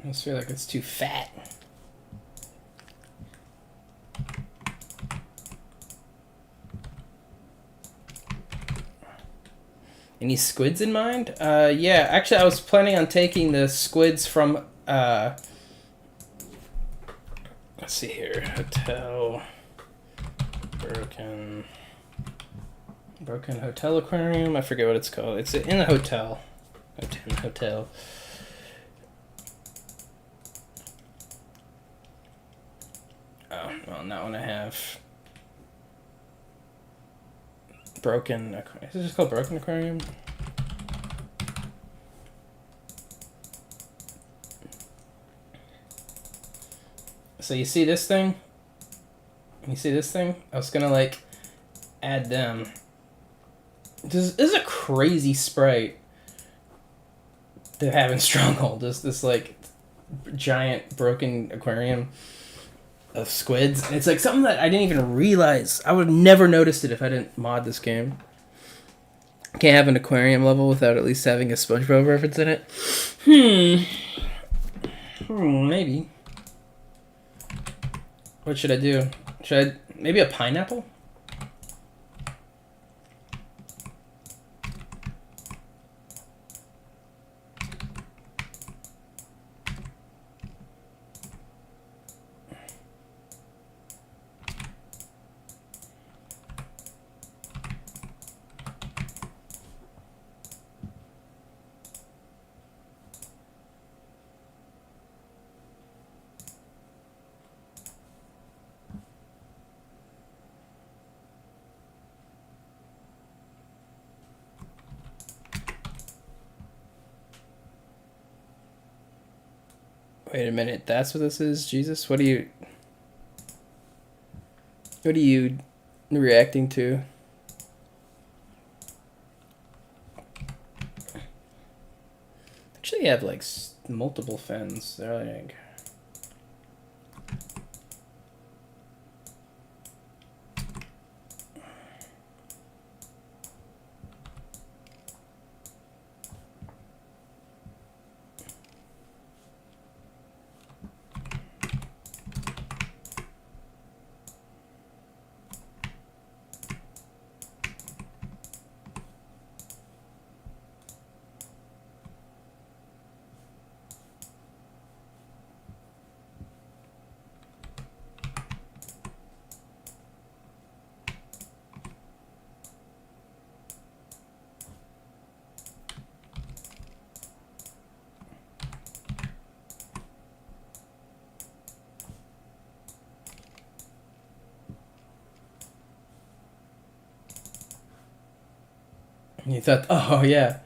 I just feel like it's too fat. Any squids in mind? Yeah, actually I was planning on taking the squids from, let's see here, hotel, broken hotel aquarium, I forget what it's called. It's in a hotel. Hotel. Oh, well, that one I have. Broken aquarium. Is it just called Broken Aquarium? So you see this thing? You see this thing? I was gonna like add them. This is a crazy sprite to have in Stronghold. This like giant broken aquarium of squids. And it's like something that I didn't even realize. I would have never noticed it if I didn't mod this game. Can't have an aquarium level without at least having a SpongeBob reference in it. Maybe. What should I do? Should I... maybe a pineapple? Wait a minute, that's what this is? Jesus, what are you reacting to? Actually, you have like multiple fins. They're like... You thought, oh yeah.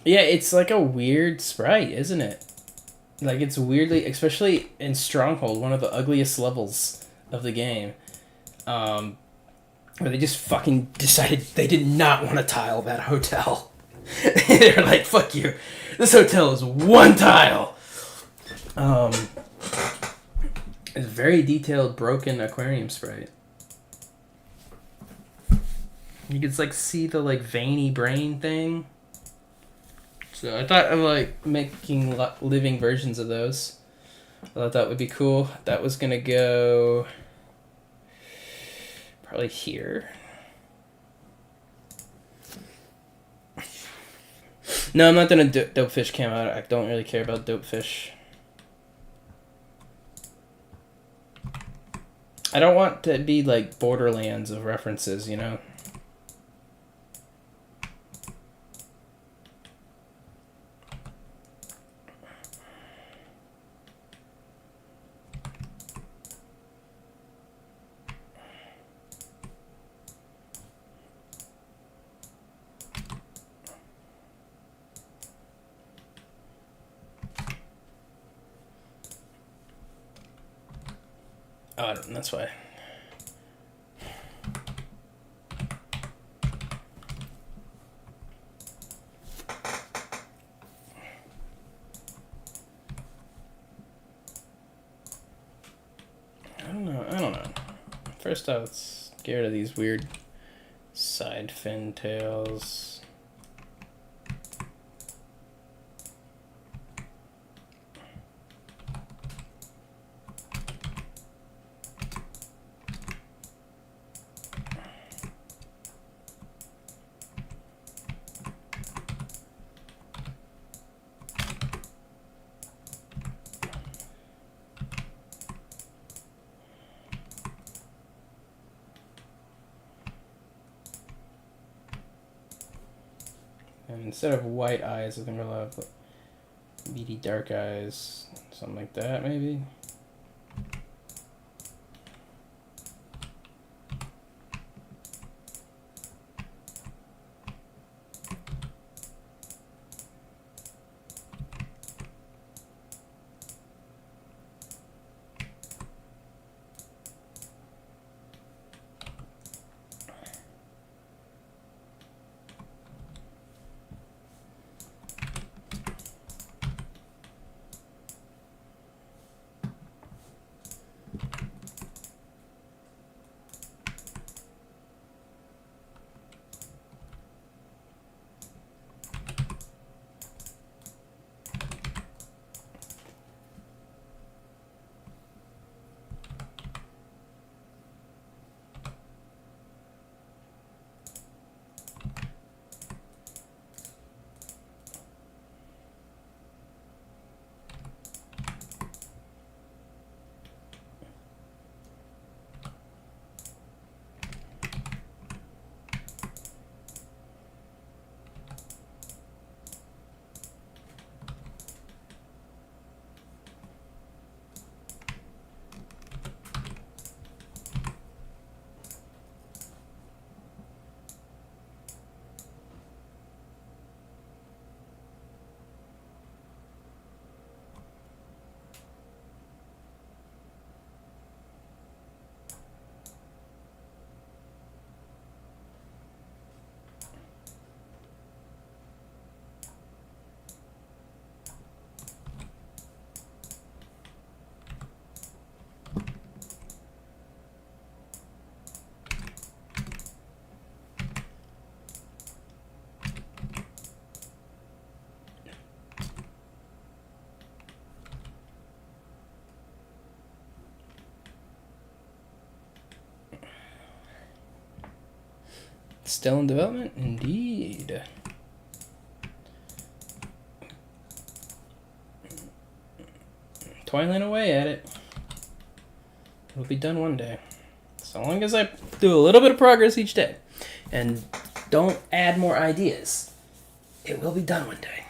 Yeah, it's like a weird sprite, isn't it? Like, it's weirdly, especially in Stronghold, one of the ugliest levels of the game. Where they just fucking decided they did not want to tile that hotel. They're like, fuck you. This hotel is one tile. It's very detailed, broken aquarium sprite. You can like see the like veiny brain thing. It's So I thought of like making living versions of those. I thought that would be cool. That was gonna go probably here. No, I'm not doing a dope fish cam. I don't really care about dope fish. I don't want to be like Borderlands of references, you know? Oh, that's why. I don't know. First I was scared of these weird side fin tails. And instead of white eyes, I think we'll have beady dark eyes, something like that, maybe. Still in development? Indeed. Toiling away at it. It'll be done one day. So long as I do a little bit of progress each day and don't add more ideas, it will be done one day.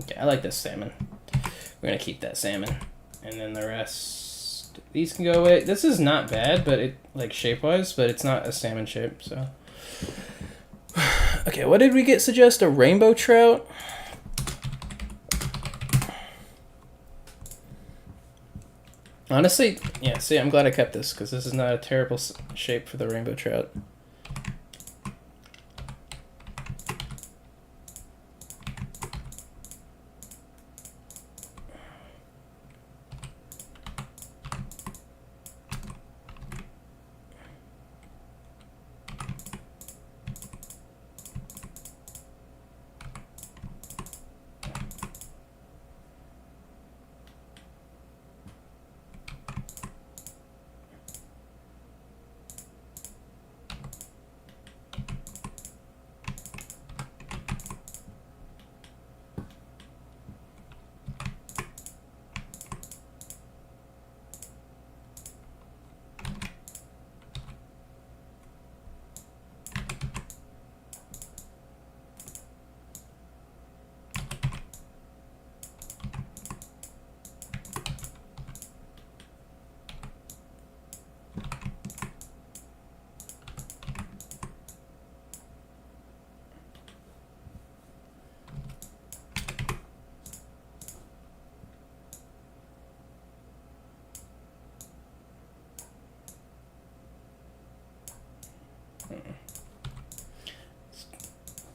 Okay, I like this salmon. We're going to keep that salmon. And then the rest, these can go away. This is not bad, but it, like shape-wise, but it's not a salmon shape, so. Okay, what did we get suggest? A rainbow trout? Honestly, yeah, see, I'm glad I kept this, because this is not a terrible shape for the rainbow trout.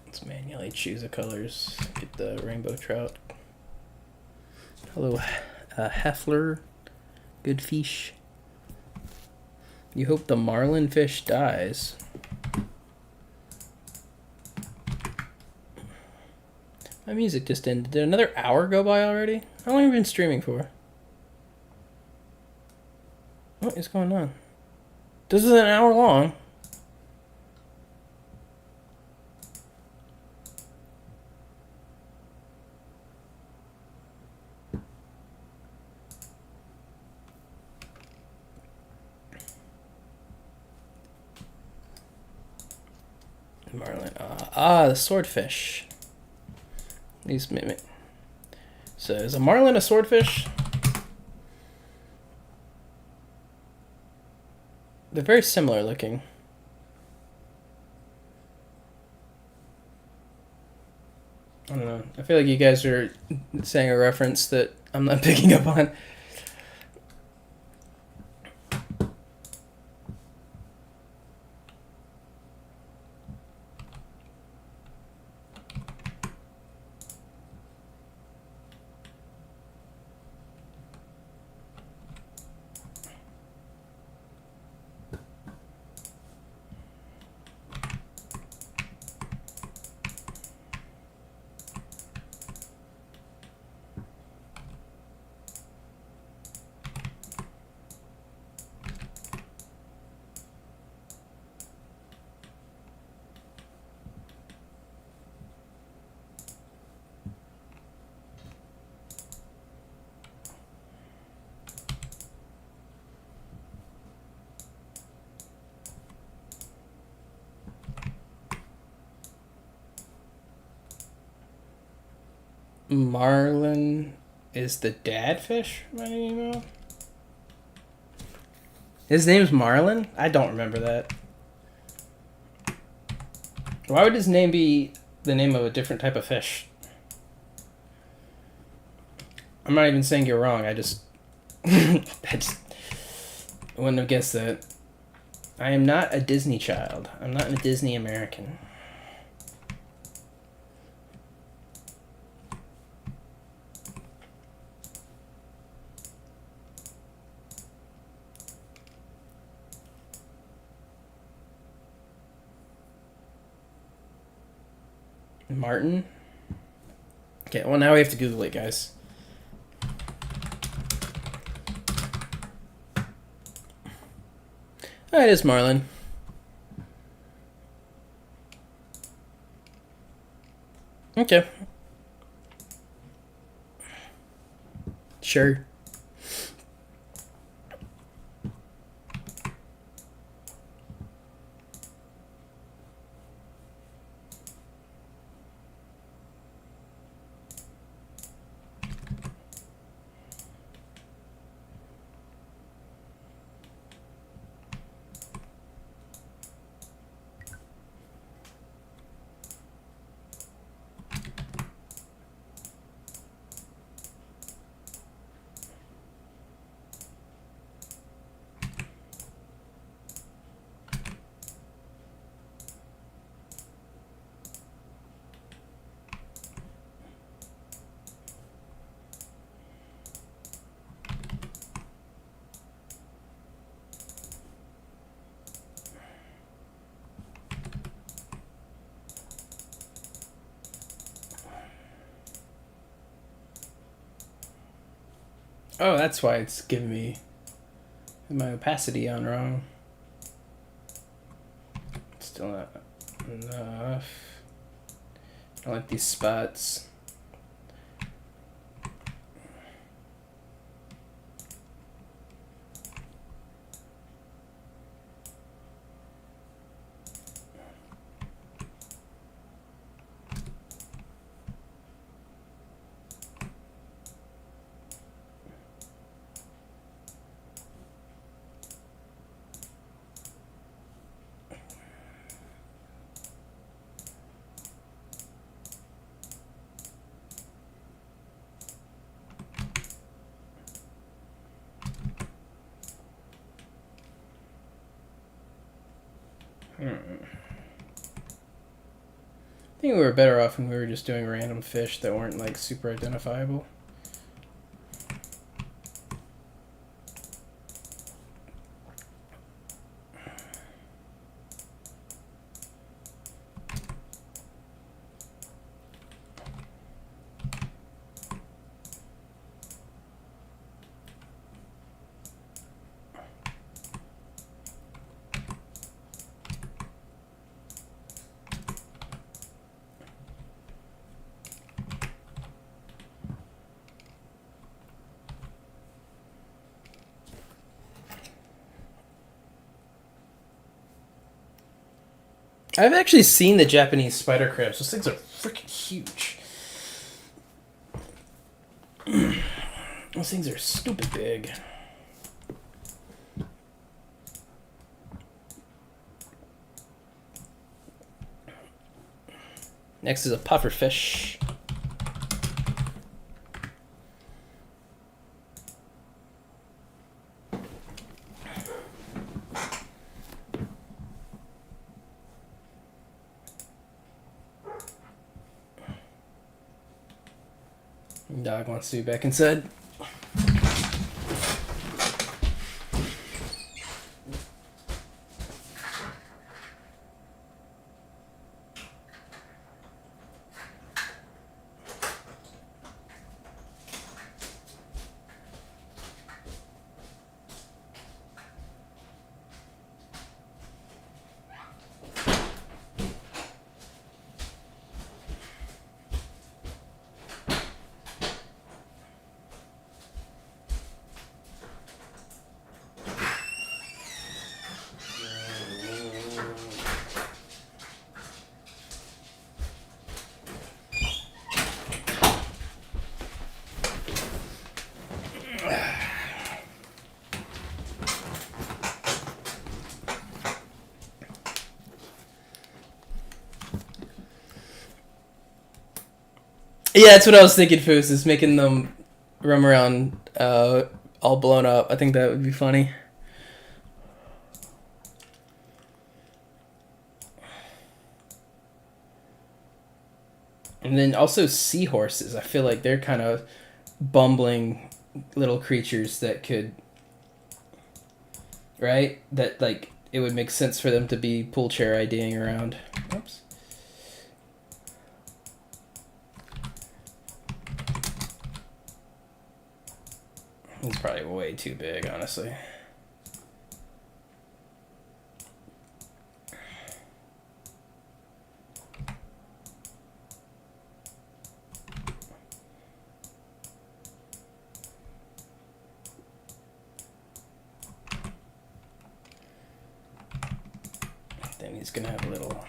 Let's manually choose the colors. Get the rainbow trout. Hello, Heffler. Good fish. You hope the marlin fish dies. My music just ended. Did another hour go by already? How long have you been streaming for? What is going on? This is an hour long. Marlin. The swordfish. These mimic. So is a marlin a swordfish? They're very similar looking. I don't know. I feel like you guys are saying a reference that I'm not picking up on. Marlin is the dad fish? His name's Marlin? I don't remember that. Why would his name be the name of a different type of fish? I'm not even saying you're wrong. I just wouldn't have guessed that. I am not a Disney child. I'm not a Disney American. Martin? Okay, well now we have to Google it, guys. Oh, it is Marlin. Okay. Sure. Oh, that's why it's giving me my opacity on wrong. Still not enough. I like these spots. I think we were better off when we were just doing random fish that weren't like super identifiable. I've actually seen the Japanese spider crabs. Those things are freaking huge. Those things are stupid big. Next is a pufferfish. Dog wants to be back inside. Yeah, that's what I was thinking, Foos, is making them roam around all blown up. I think that would be funny. And then also seahorses. I feel like they're kind of bumbling little creatures that could... Right? That, like, it would make sense for them to be pool chair IDing around. Oops. It's probably way too big, honestly. Then he's gonna have a little...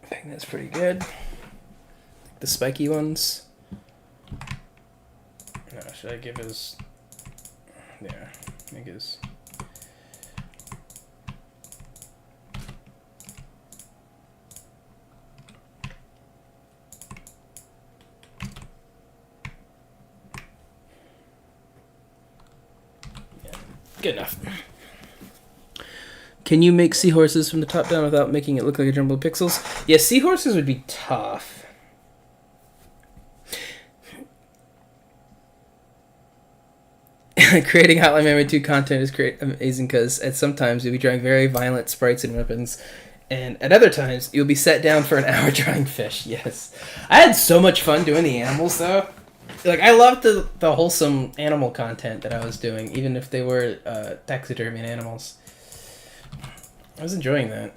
I think that's pretty good. The spiky ones. No, should I give his... There. I think his... Yeah, good enough. Can you make seahorses from the top down without making it look like a jumble of pixels? Yeah, seahorses would be tough. Creating Hotline Miami 2 content is amazing because at sometimes you'll be drawing very violent sprites and weapons, and at other times you'll be set down for an hour drawing fish. Yes. I had so much fun doing the animals though. Like, I loved the wholesome animal content that I was doing, even if they were taxidermy and animals. I was enjoying that.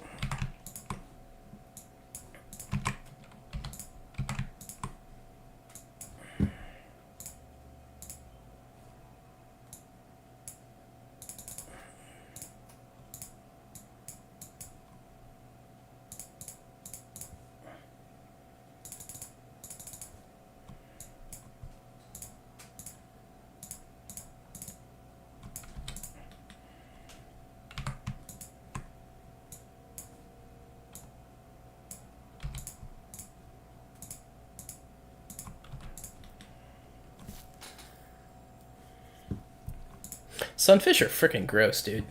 Sunfish are freaking gross, dude.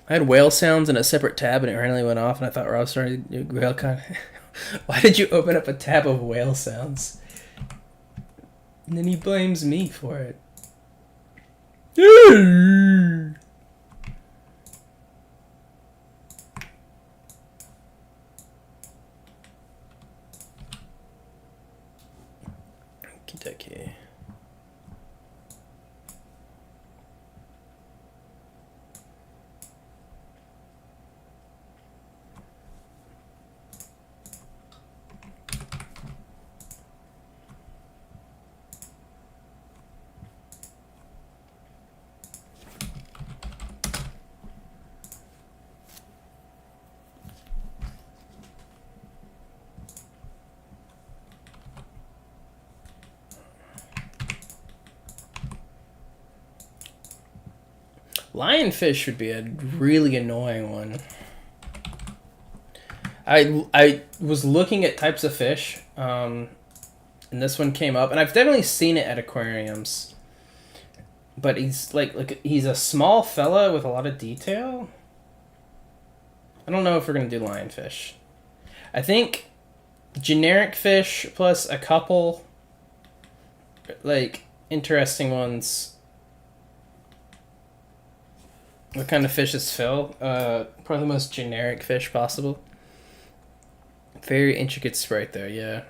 I had whale sounds in a separate tab and it randomly went off and I thought Rob started to do whale content. Why did you open up a tab of whale sounds? And then he blames me for it. Kentucky. Lionfish would be a really annoying one. I was looking at types of fish, and this one came up, and I've definitely seen it at aquariums. But he's like he's a small fella with a lot of detail. I don't know if we're gonna do lionfish. I think generic fish plus a couple like interesting ones. What kind of fish is Phil? Probably the most generic fish possible. Very intricate sprite there, yeah.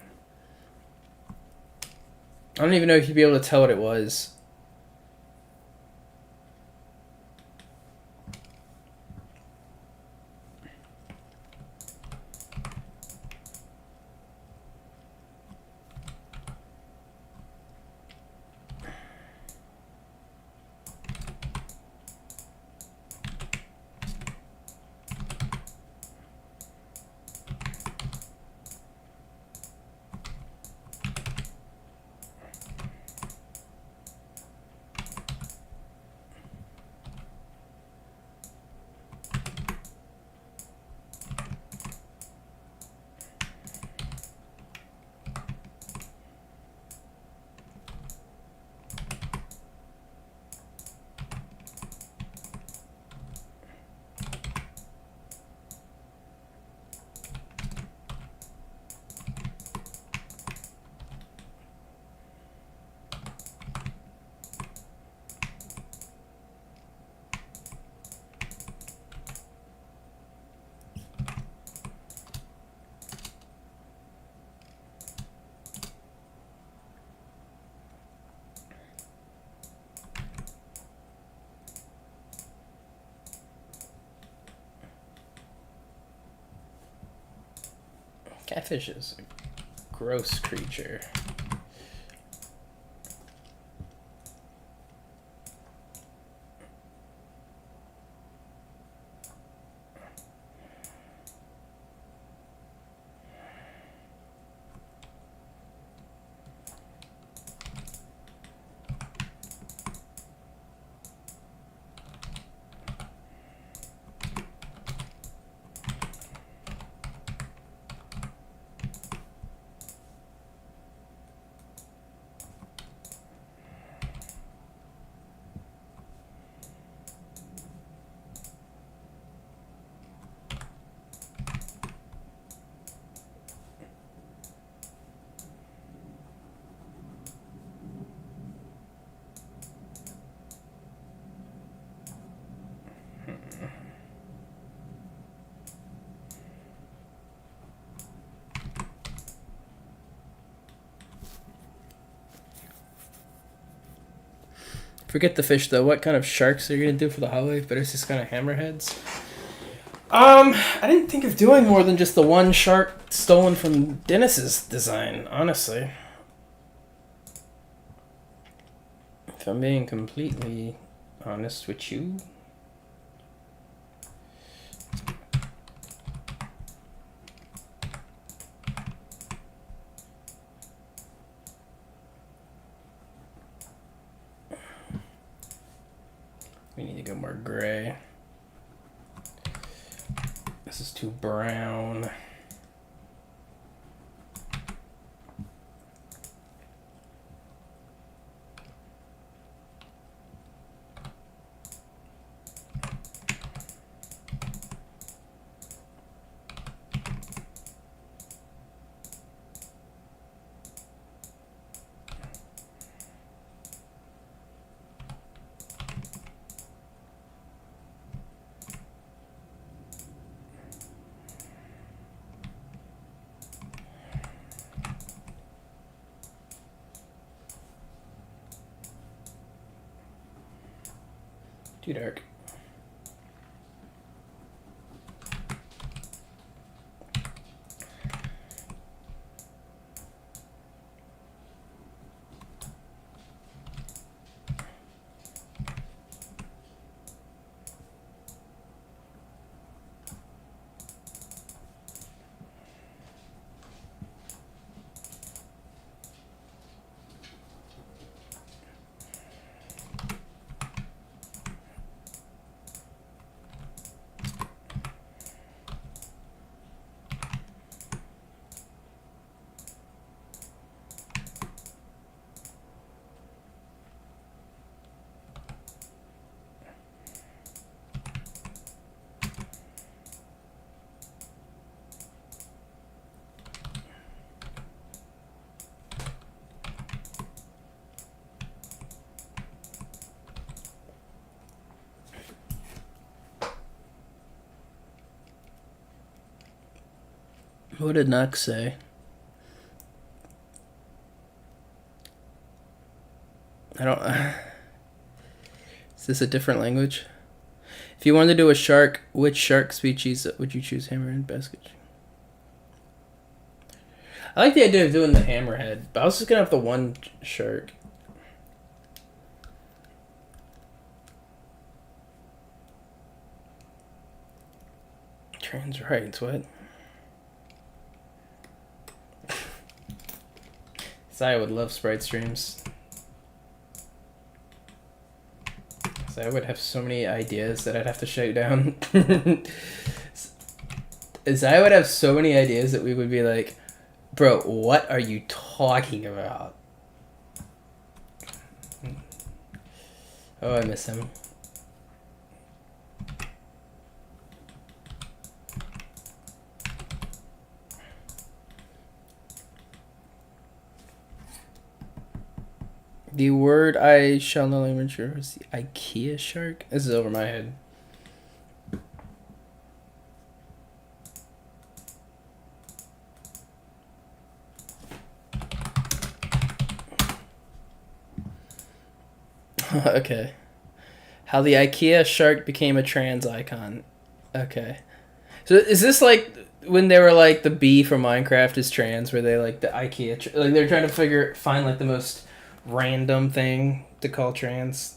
I don't even know if you'd be able to tell what it was. Catfish is a gross creature. Forget the fish though. What kind of sharks are you gonna do for the holiday? But it's just kind of hammerheads. I didn't think of doing more than just the one shark stolen from Dennis's design, honestly. If I'm being completely honest with you. We need to go more gray. This is too brown. Too dark. What did Knox say? I don't... Is this a different language? If you wanted to do a shark, which shark species would you choose? Hammer and basket? I like the idea of doing the hammerhead, but I was just gonna have the one shark. Trans rights, what? I would love sprite streams. So I would have so many ideas that I'd have to shut down. I would have so many ideas that we would be like, bro, what are you talking about? Oh, I miss him. The word I shall no longer mature is the IKEA shark. This is over my head. Okay. How the IKEA shark became a trans icon. Okay. So is this like when they were like the bee from Minecraft is trans, where they like the IKEA, like they're trying to find like the most random thing to call trans.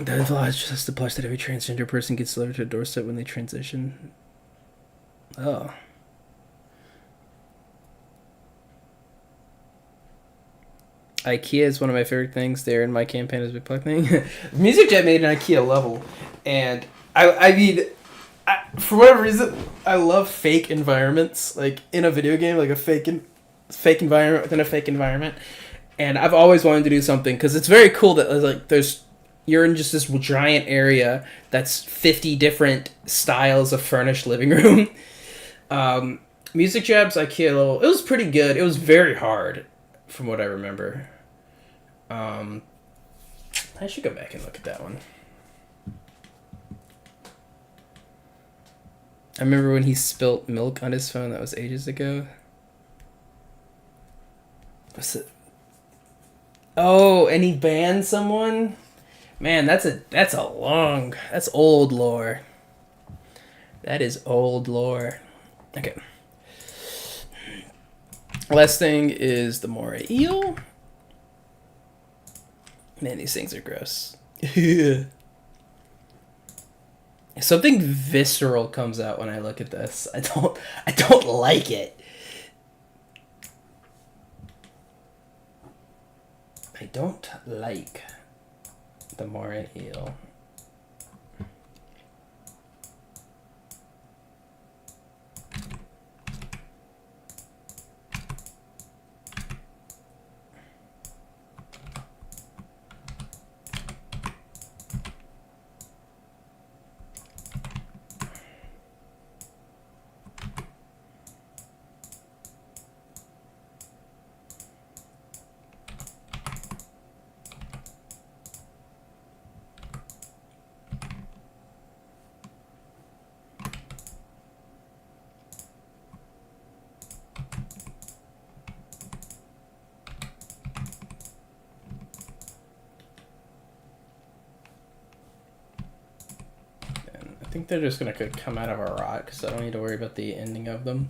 The law is just the plush that every transgender person gets delivered to a doorstep when they transition. Oh. IKEA is one of my favorite things. They're in my campaign as a big plug thing. MusicJet made an IKEA level, and I mean, for whatever reason, I love fake environments. Like in a video game, like a fake environment within a fake environment. And I've always wanted to do something because it's very cool that like you're in just this giant area that's 50 different styles of furnished living room. Music Jab's IKEA level, it was pretty good. It was very hard, from what I remember. I should go back and look at that one. I remember when he spilt milk on his phone. That was ages ago. What's it? Oh, and he banned someone? Man, that's old lore. That is old lore. Okay. Last thing is the moray eel. Man, these things are gross. Something visceral comes out when I look at this. I don't like it. I don't like the moray eel. I think they're just going to come out of a rot because I don't need to worry about the ending of them.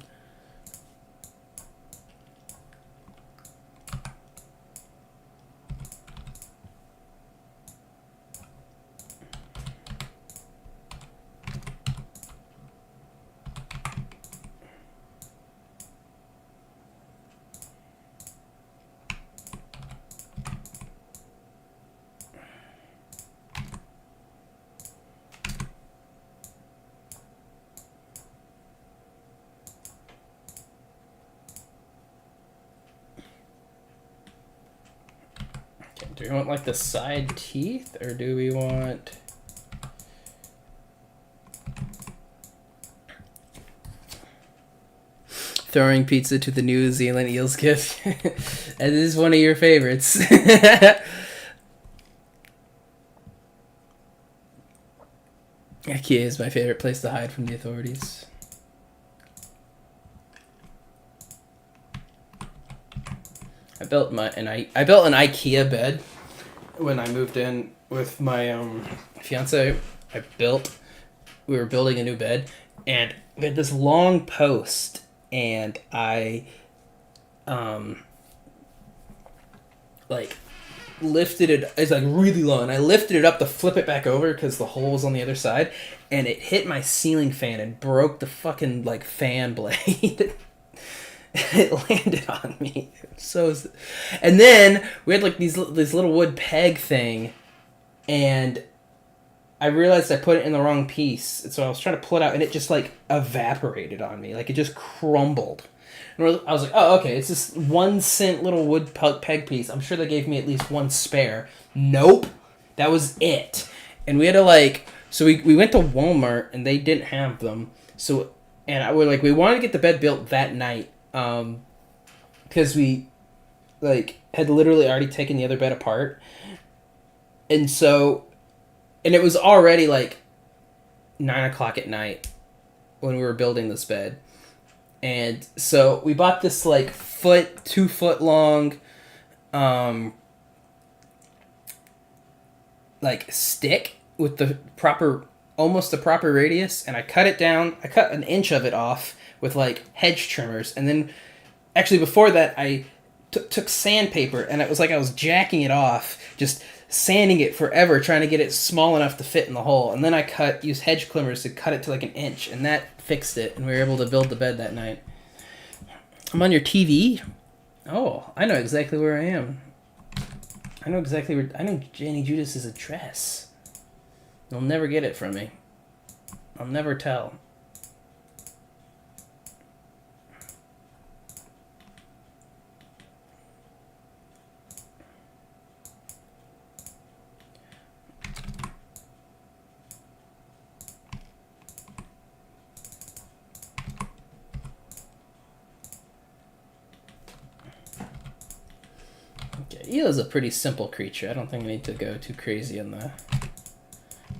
Do we want like the side teeth, or do we want... Throwing pizza to the New Zealand eels gift? And this is one of your favorites. IKEA is my favorite place to hide from the authorities. I built an IKEA bed when I moved in with my fiance. We were building a new bed, and we had this long post, and I like lifted it. It's like really long, and I lifted it up to flip it back over because the hole was on the other side, and it hit my ceiling fan and broke the fucking like fan blade. It landed on me. And then we had like this little wood peg thing, and I realized I put it in the wrong piece, and so I was trying to pull it out, and it just like evaporated on me, like it just crumbled. And I was like, oh, okay, it's this 1 cent little wood peg piece. I'm sure they gave me at least one spare. Nope, that was it. And we had to so we went to Walmart, and they didn't have them. So, and we wanted to get the bed built that night. Because we had literally already taken the other bed apart, and so And it was already like 9 o'clock at night when we were building this bed. And so we bought this like 2 foot long like stick with the proper, almost the proper radius, and I cut it down. I cut an inch of it off with like hedge trimmers, and then actually before that I took sandpaper, and it was like I was jacking it off, just sanding it forever, trying to get it small enough to fit in the hole. And then I used hedge clippers to cut it to like an inch, and that fixed it, and we were able to build the bed that night. I'm on your TV? Oh, I know exactly where I am. I know exactly where... I know Jenny Judas's address. You'll never get it from me. I'll never tell. Eel's a pretty simple creature. I don't think I need to go too crazy on the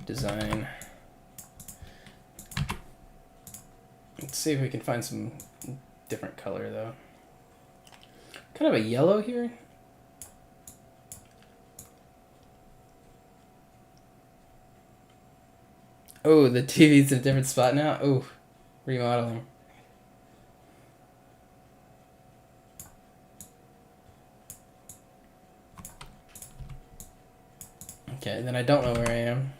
design. Let's see if we can find some different color, though. Kind of a yellow here. Oh, the TV's in a different spot now? Oh, remodeling. Okay, then I don't know where I am.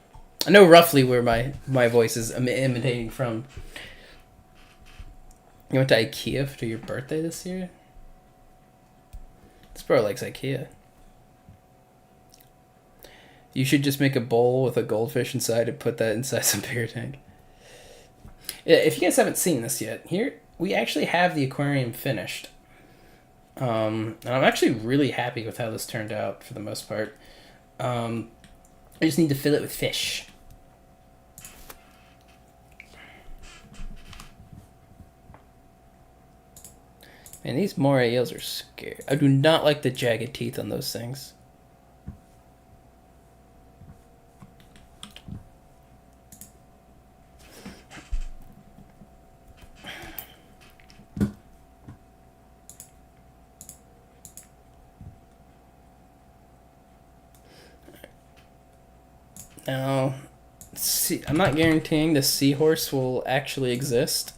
I know roughly where my voice is imitating from. You went to IKEA for your birthday this year? This bro likes IKEA. You should just make a bowl with a goldfish inside and put that inside some beer tank. Yeah, if you guys haven't seen this yet, here we actually have the aquarium finished. And I'm actually really happy with how this turned out for the most part. I just need to fill it with fish. Man, these moray eels are scary. I do not like the jagged teeth on those things. Now, see, I'm not guaranteeing the seahorse will actually exist.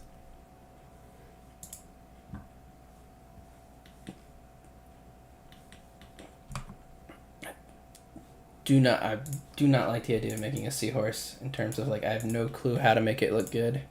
I do not like the idea of making a seahorse in terms of like I have no clue how to make it look good.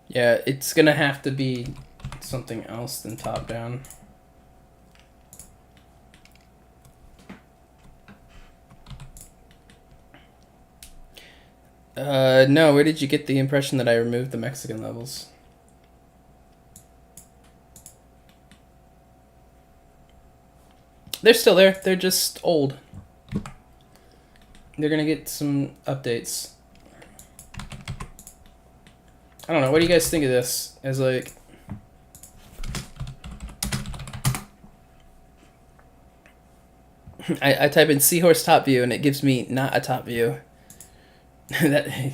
Yeah, it's gonna have to be something else than top down. No, where did you get the impression that I removed the Mexican levels? They're still there, they're just old. They're gonna get some updates. I don't know, what do you guys think of this? As like... I type in seahorse top view and it gives me not a top view. that...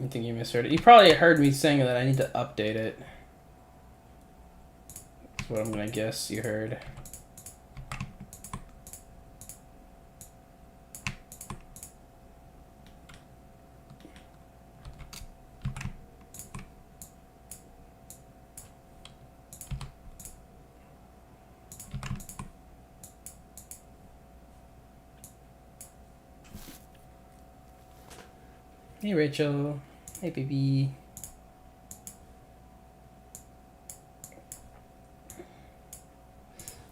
I think you misheard it. You probably heard me saying that I need to update it. That's what I'm gonna guess you heard. Hey Rachel. Hey baby.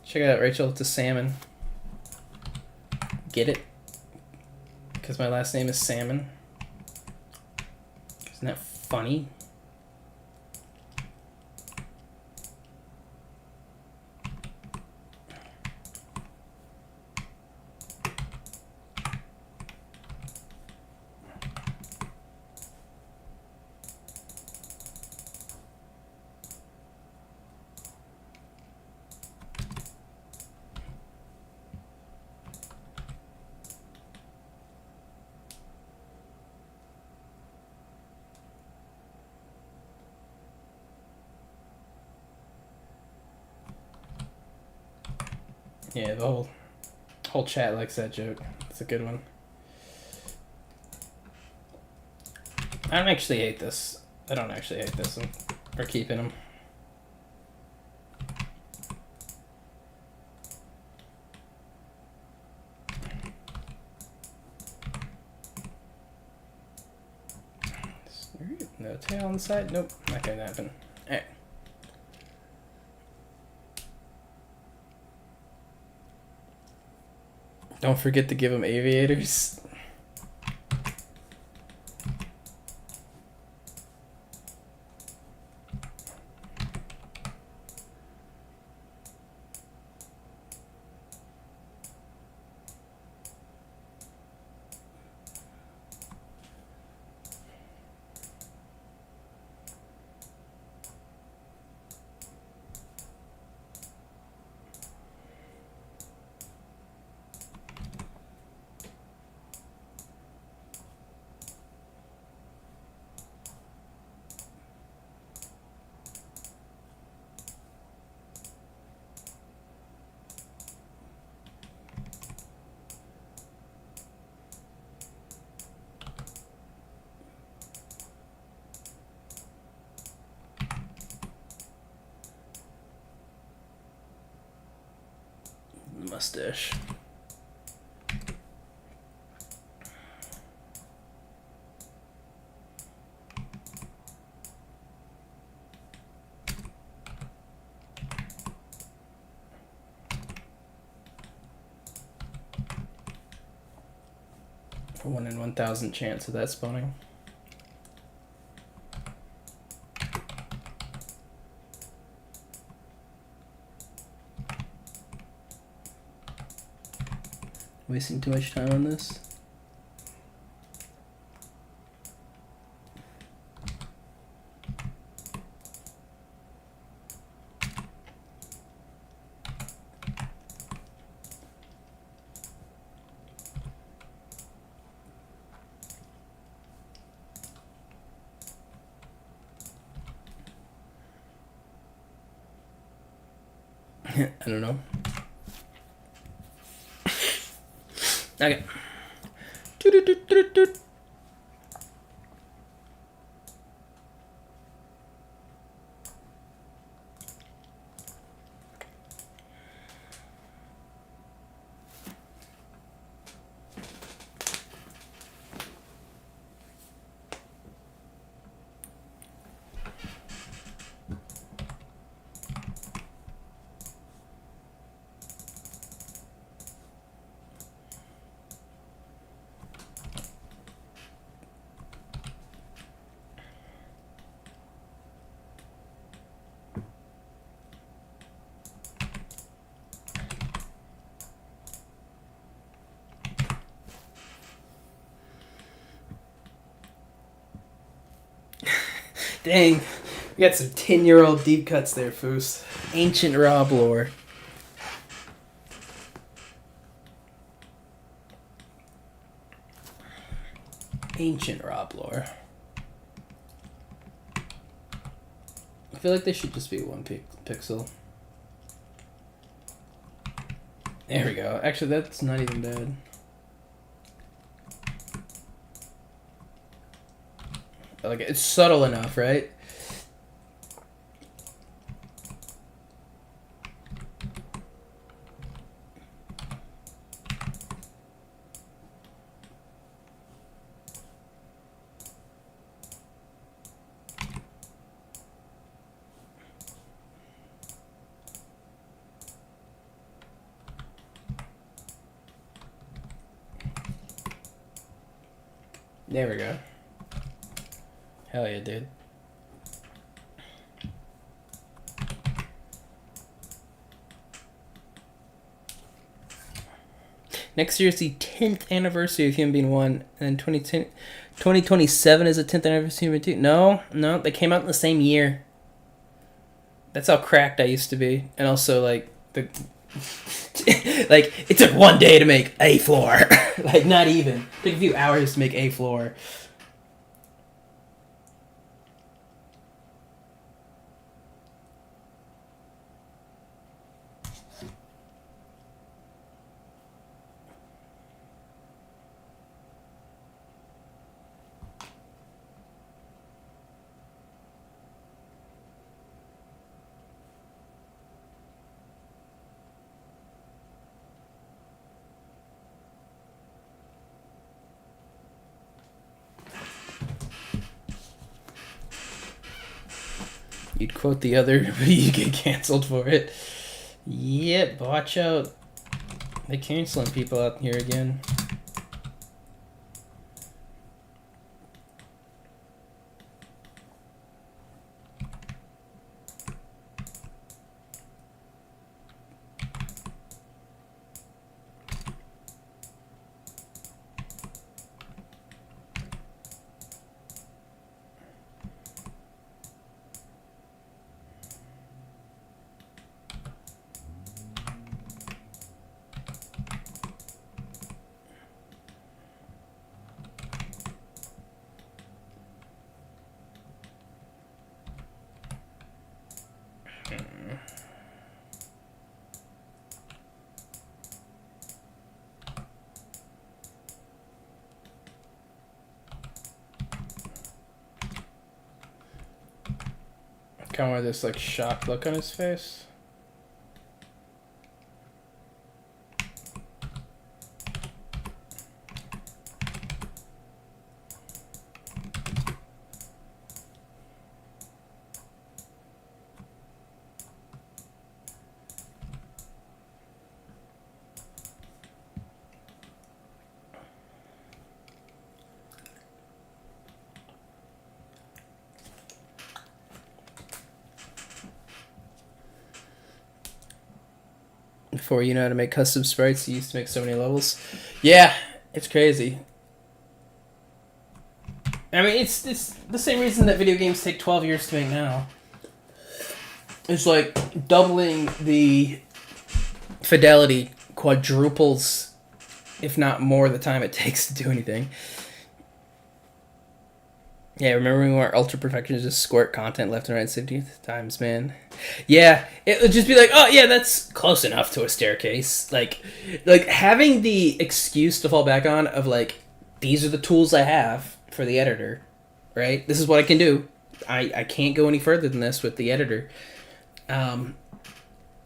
Check it out, Rachel. It's a salmon. Get it? Because my last name is Salmon. Isn't that funny? Yeah, the whole chat likes that joke. It's a good one. I don't actually hate this. I don't actually hate this. We're keeping them. No tail on the side? Nope, not gonna happen. Alright. Don't forget to give them aviators. Mustache. A 1 in 1,000 chance of that spawning. Wasting too much time on this. I don't know. Okay. Dang, we got some 10-year-old deep cuts there, Foos. Ancient Rob lore. Ancient Rob lore. feel like they should just be one pixel. There we go. Actually, that's not even bad. Like, it's subtle enough, right? There we go. Hell yeah, dude. Next year is the 10th anniversary of Human Being 1, and 2027 is the 10th anniversary of Human Being 2. No, they came out in the same year. That's how cracked I used to be. And also, like, like, it took one day to make a floor. Like, not even. It took a few hours to make a floor. You'd quote the other, but you get canceled for it. Yep, watch out. They're canceling people out here again. Kind of this like shocked look on his face. Before you know how to make custom sprites, you used to make so many levels. Yeah, it's crazy. I mean, it's the same reason that video games take 12 years to make now. It's like doubling the fidelity quadruples, if not more, the time it takes to do anything. Yeah, remember when we were ultra perfectionists, just squirt content left and right 70 times, man. Yeah, it would just be like, oh yeah, that's close enough to a staircase. Like having the excuse to fall back on of like, these are the tools I have for the editor, right? This is what I can do. I can't go any further than this with the editor. And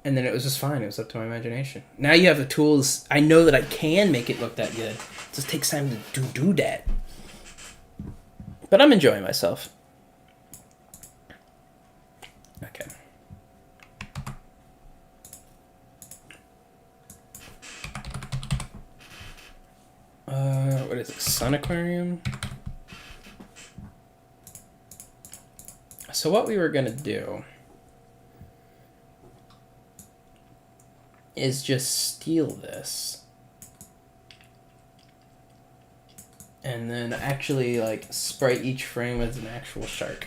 then it was just fine. It was up to my imagination. Now you have the tools. I know that I can make it look that good. It just takes time to do that. But I'm enjoying myself. Okay. What is it? Sun aquarium? So what we were gonna do is just steal this. And then actually, like, sprite each frame as an actual shark.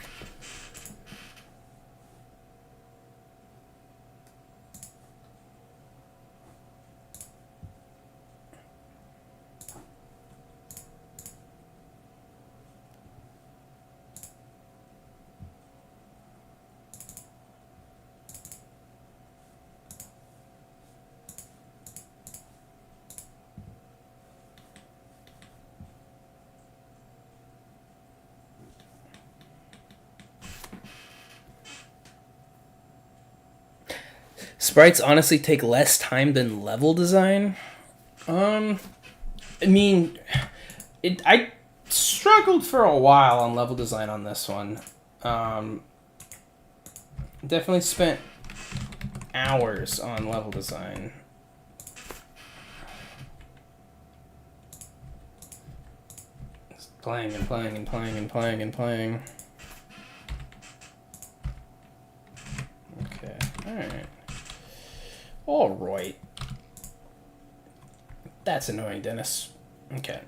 Sprites honestly take less time than level design. I mean, I struggled for a while on level design on this one. Definitely spent hours on level design. Just playing and playing and playing and playing and playing. Okay, alright. Alright. That's annoying, Dennis. Okay.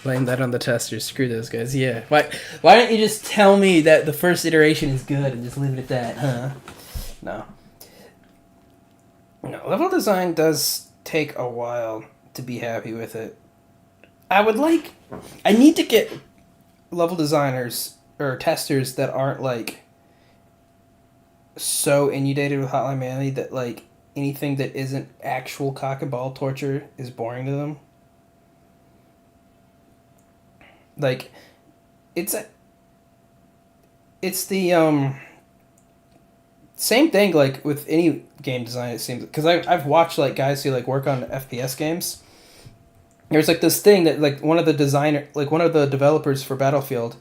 Blame that on the testers. Screw those guys. Yeah. Why don't you just tell me that the first iteration is good and just leave it at that, huh? No. No, level design does take a while to be happy with it. I need to get level designers or testers that aren't like so inundated with Hotline Miami that like anything that isn't actual cock and ball torture is boring to them. Like, it's the same thing like with any game design, it seems, because I've watched like guys who like work on FPS games. There's like this thing that like one of the developers for Battlefield,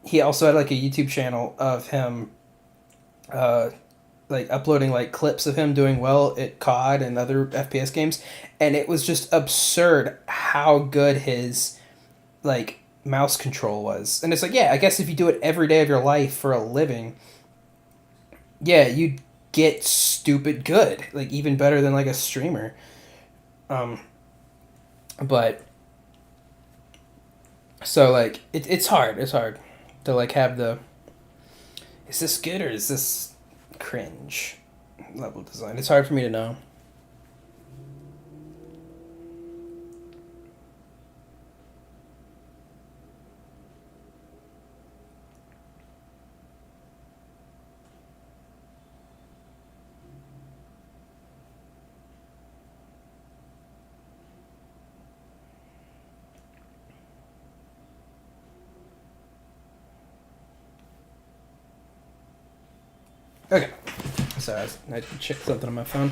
he also had like a YouTube channel of him like uploading like clips of him doing well at COD and other FPS games, and it was just absurd how good his like mouse control was. And it's like, yeah, I guess if you do it every day of your life for a living, yeah, you'd get stupid good, like even better than like a streamer. But so like it's hard to like have the, is this good or is this cringe level design? It's hard for me to know. Okay. Sorry, I checked something on my phone.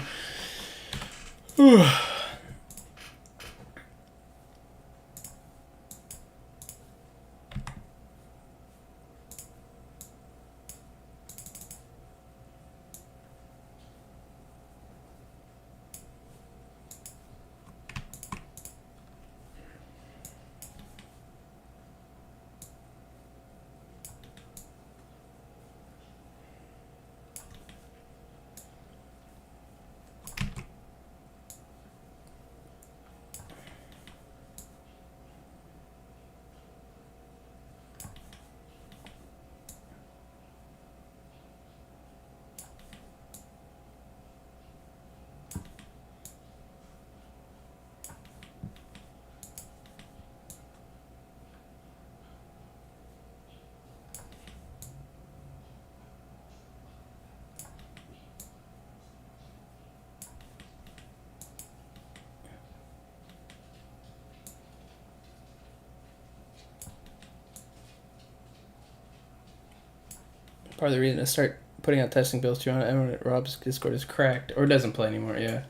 Part of the reason to start putting out testing builds too on everyone at Rob's Discord is cracked or doesn't play anymore. Yeah,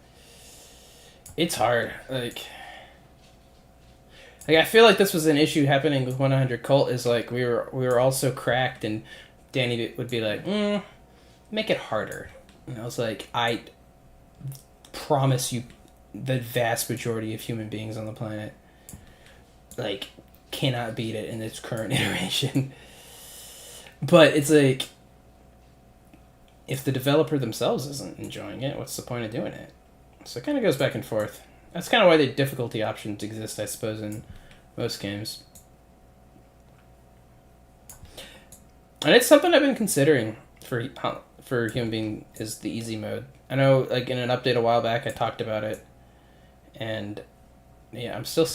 it's hard. Like I feel like this was an issue happening with 100 Cult. Is like we were all so cracked, and Danny would be like, make it harder. And I was like, I promise you, the vast majority of human beings on the planet like cannot beat it in its current iteration. But it's like, if the developer themselves isn't enjoying it, what's the point of doing it? So it kind of goes back and forth. That's kind of why the difficulty options exist, I suppose, in most games. And it's something I've been considering for human being is the easy mode. I know, like in an update a while back, I talked about it, and yeah, I'm still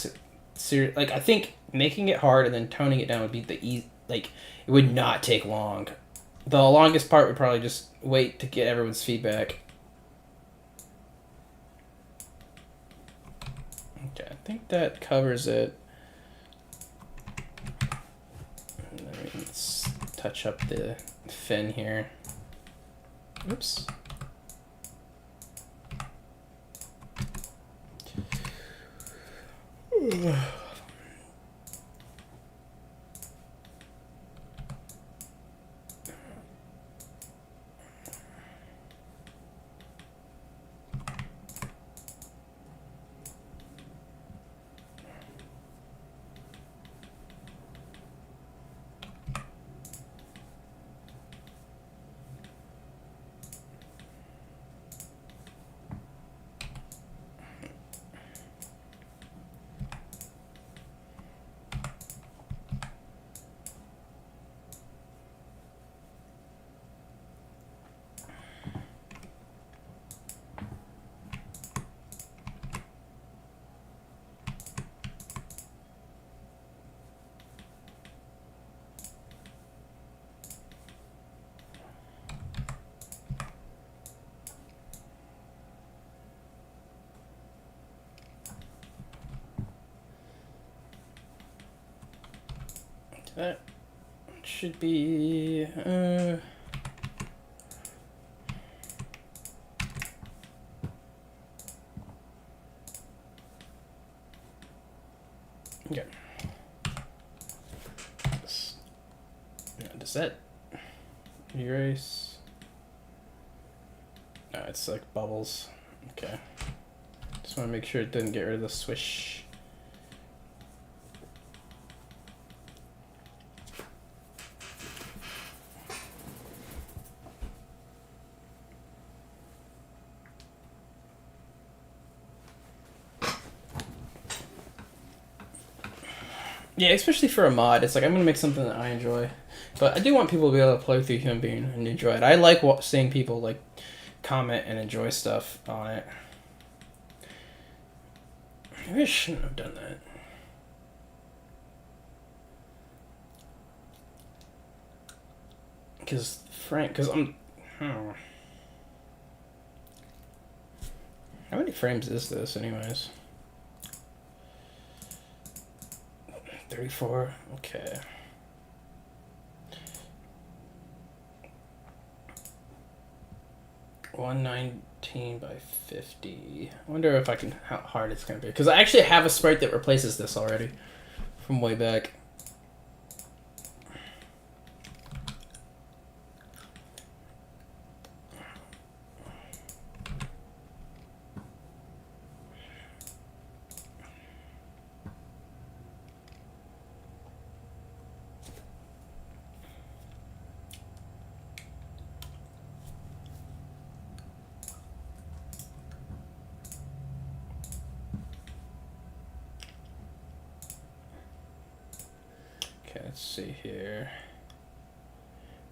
serious. Like I think making it hard and then toning it down would be the easy. Like it would not take long. The longest part would probably just wait to get everyone's feedback. Okay, I think that covers it. Let's touch up the fin here. Oops. That should be okay. Does that erase? No, it's like bubbles. Okay. Just want to make sure it didn't get rid of the swish. Yeah, especially for a mod, it's like I'm gonna make something that I enjoy, but I do want people to be able to play through Human Being and enjoy it. I like seeing people like comment and enjoy stuff on it. Maybe I shouldn't have done that. Because I'm. How many frames is this, anyways? 34. Okay. $119 by 50. I wonder if I can how hard it's gonna be, because I actually have a sprite that replaces this already from way back. Let's see here.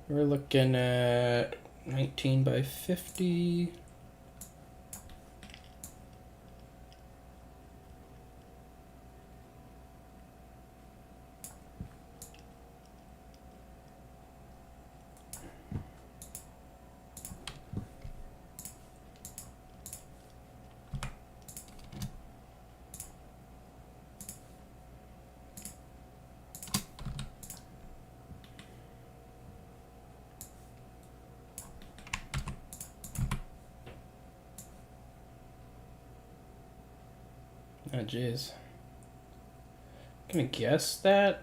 We're looking at 19 by 50. Oh, jeez. I'm gonna guess that.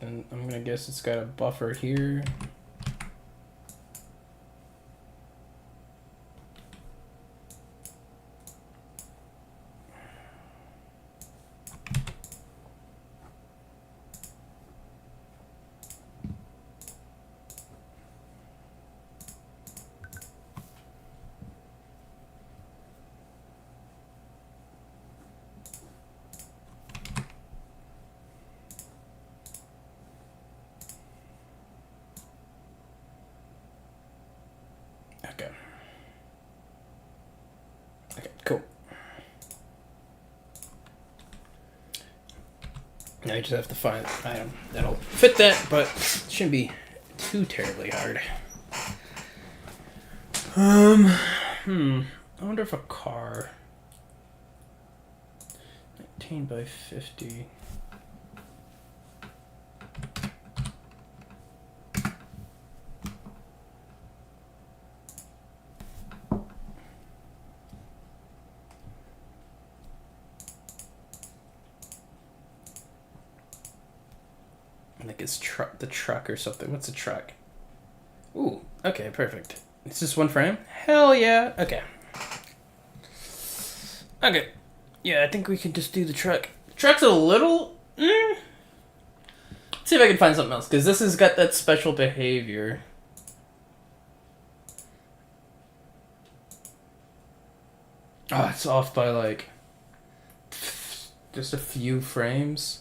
And I'm gonna guess it's got a buffer here. Okay. Okay, cool. Now you just have to find an item that'll fit that, but it shouldn't be too terribly hard. I wonder if a car 19 by 50. Like it's the truck or something. What's a truck? Ooh, okay, perfect. It's just one frame? Hell yeah. Okay. Okay. Yeah, I think we can just do the truck. The truck's a little... Let's see if I can find something else, because this has got that special behavior. Oh, it's off by like... just a few frames.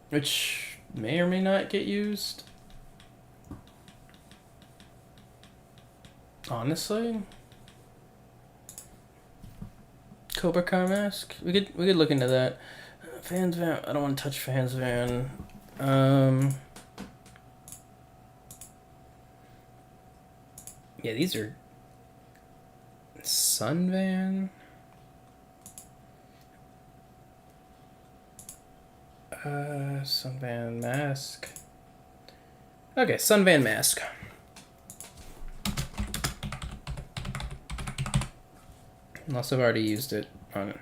Which may or may not get used. Honestly, Cobra car mask. We could look into that. Fans van. I don't want to touch fans van. Yeah, these are sun van. Sun van mask. Okay, sun van mask. Unless I've already used it on it.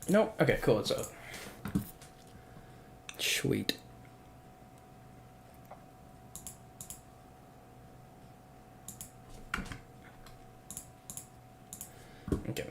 Nope. Okay, cool. It's out. Sweet. Okay.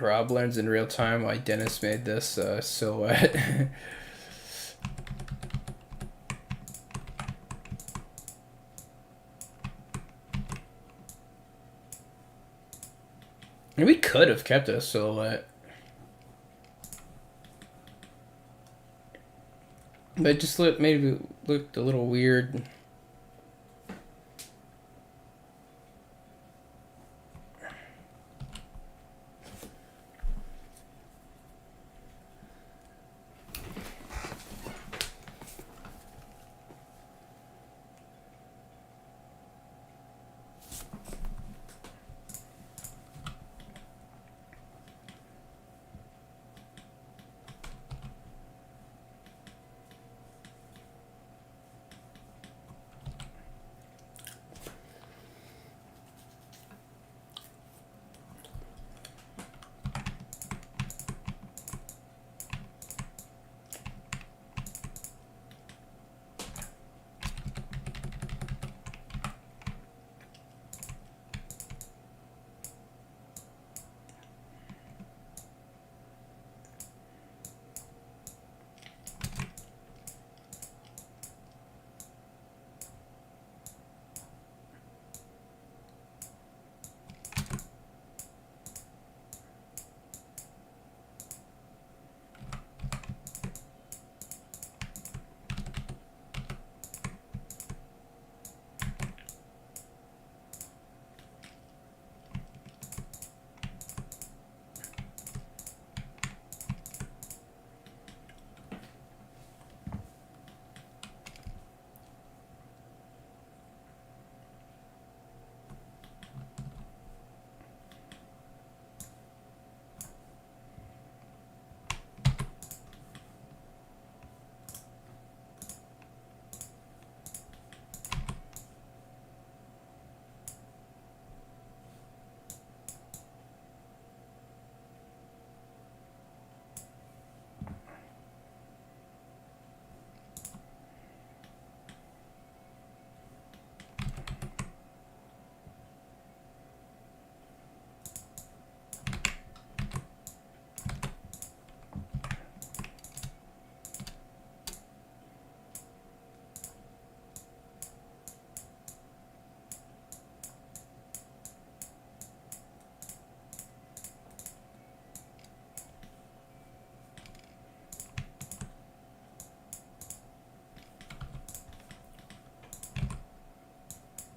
Rob learns in real time why Dennis made this silhouette. And we could have kept a silhouette. But it just maybe looked a little weird.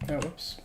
Oh, whoops.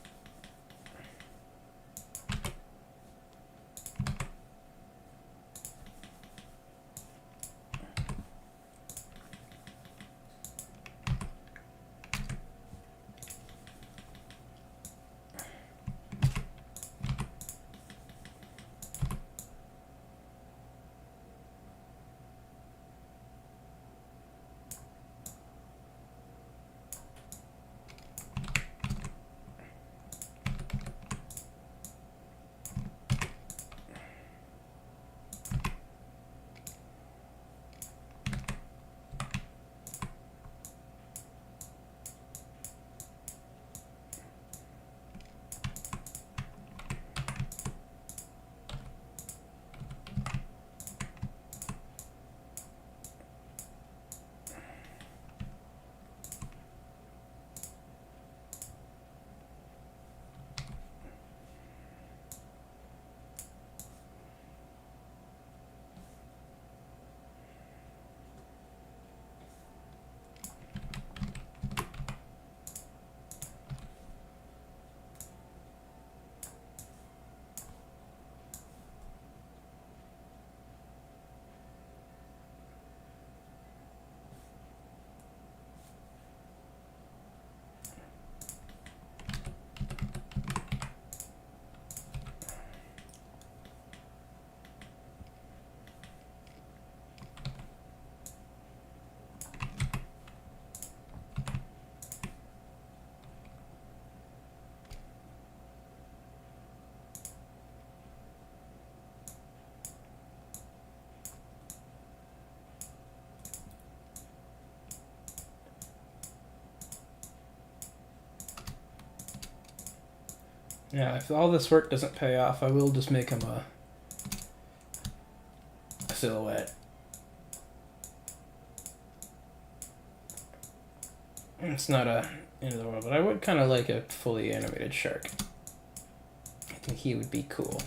Yeah, if all this work doesn't pay off, I will just make him a silhouette. It's not a end of the world, but I would kind of like a fully animated shark. I think he would be cool.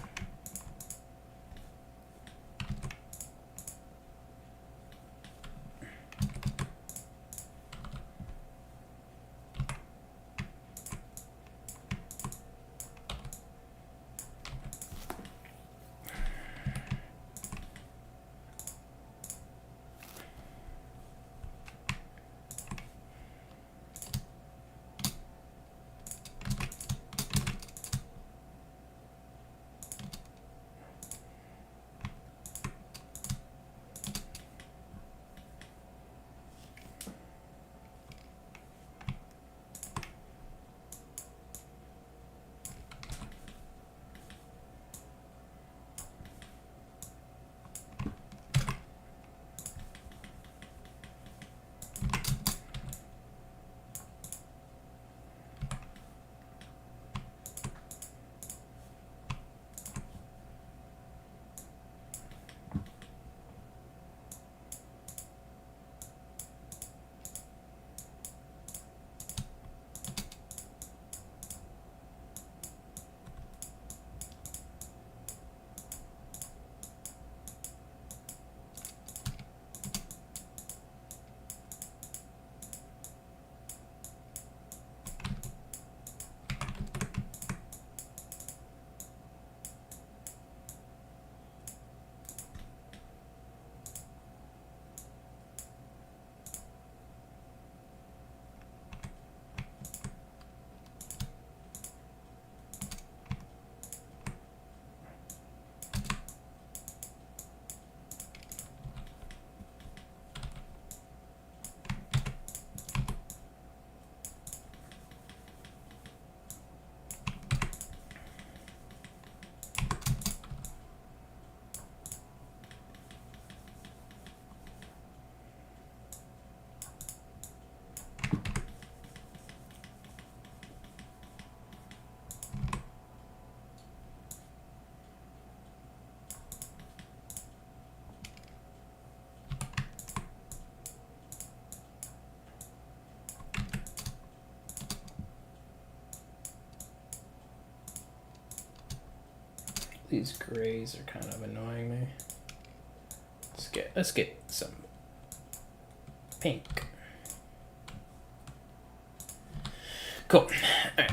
These grays are kind of annoying me. Let's get some pink. Cool. All right.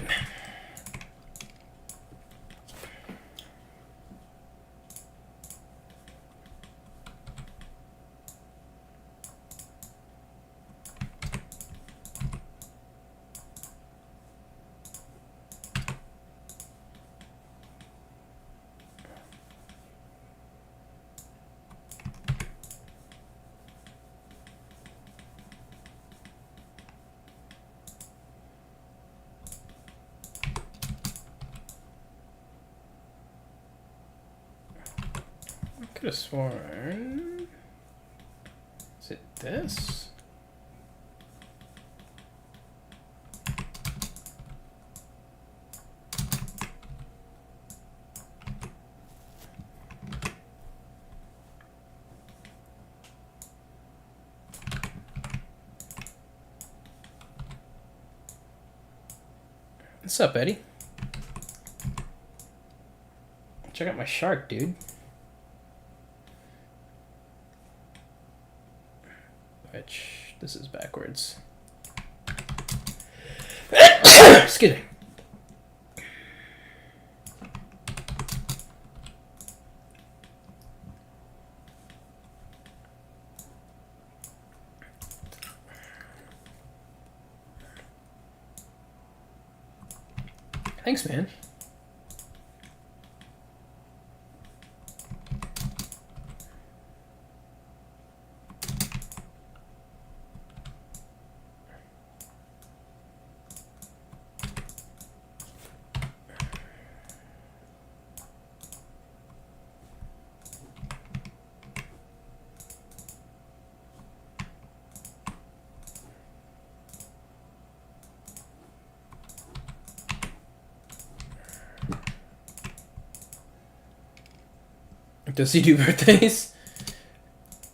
Could have sworn. Is it this? What's up, Eddie? Check out my shark, dude. Which, this is backwards. Excuse me. Thanks, man. Does he do birthdays?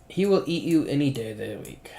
He will eat you any day of the week.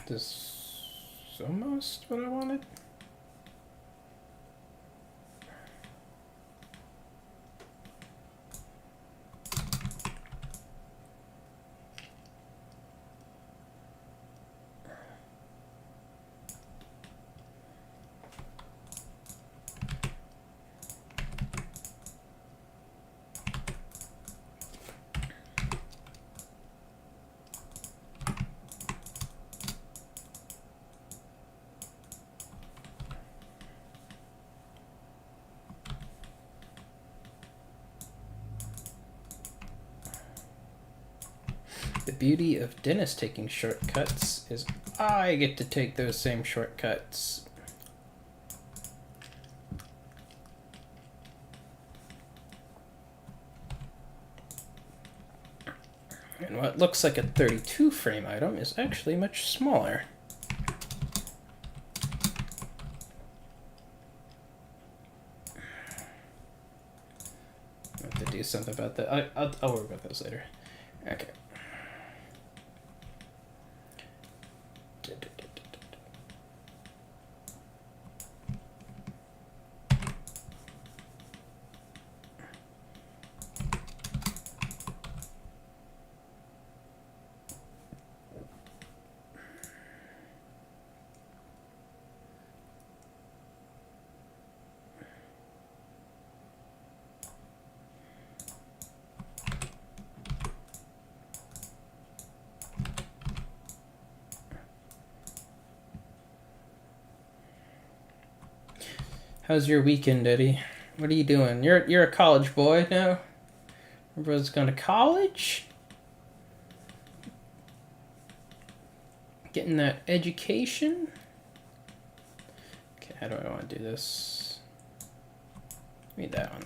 This is almost what I wanted. The beauty of Dennis taking shortcuts is I get to take those same shortcuts. And what looks like a 32 frame item is actually much smaller. I have to do something about that. I'll worry about those later. Okay. How's your weekend, Eddie? What are you doing? You're a college boy now? Your brother's going to college? Getting that education. Okay, how do I want to do this? Read that one.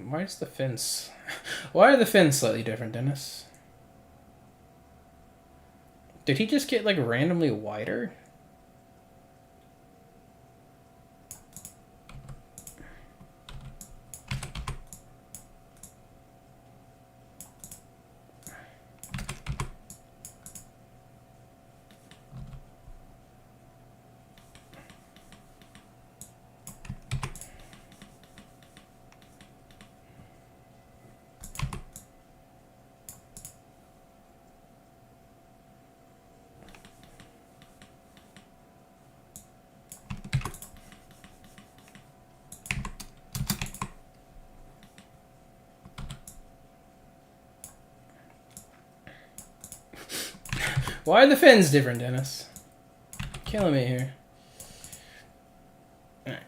Why is the fins? Why are the fins slightly different, Dennis? Did he just get like randomly wider? Why are the fins different, Dennis? Killing me here. Alright.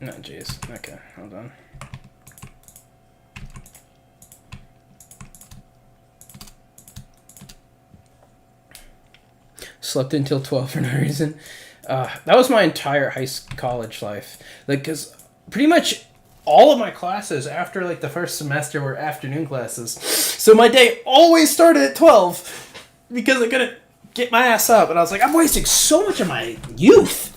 No, jeez. Okay, hold on. Slept until 12 for no reason. That was my entire college life. Like, because pretty much all of my classes after, like, the first semester were afternoon classes. So my day always started at 12 because I couldn't get my ass up. And I was like, I'm wasting so much of my youth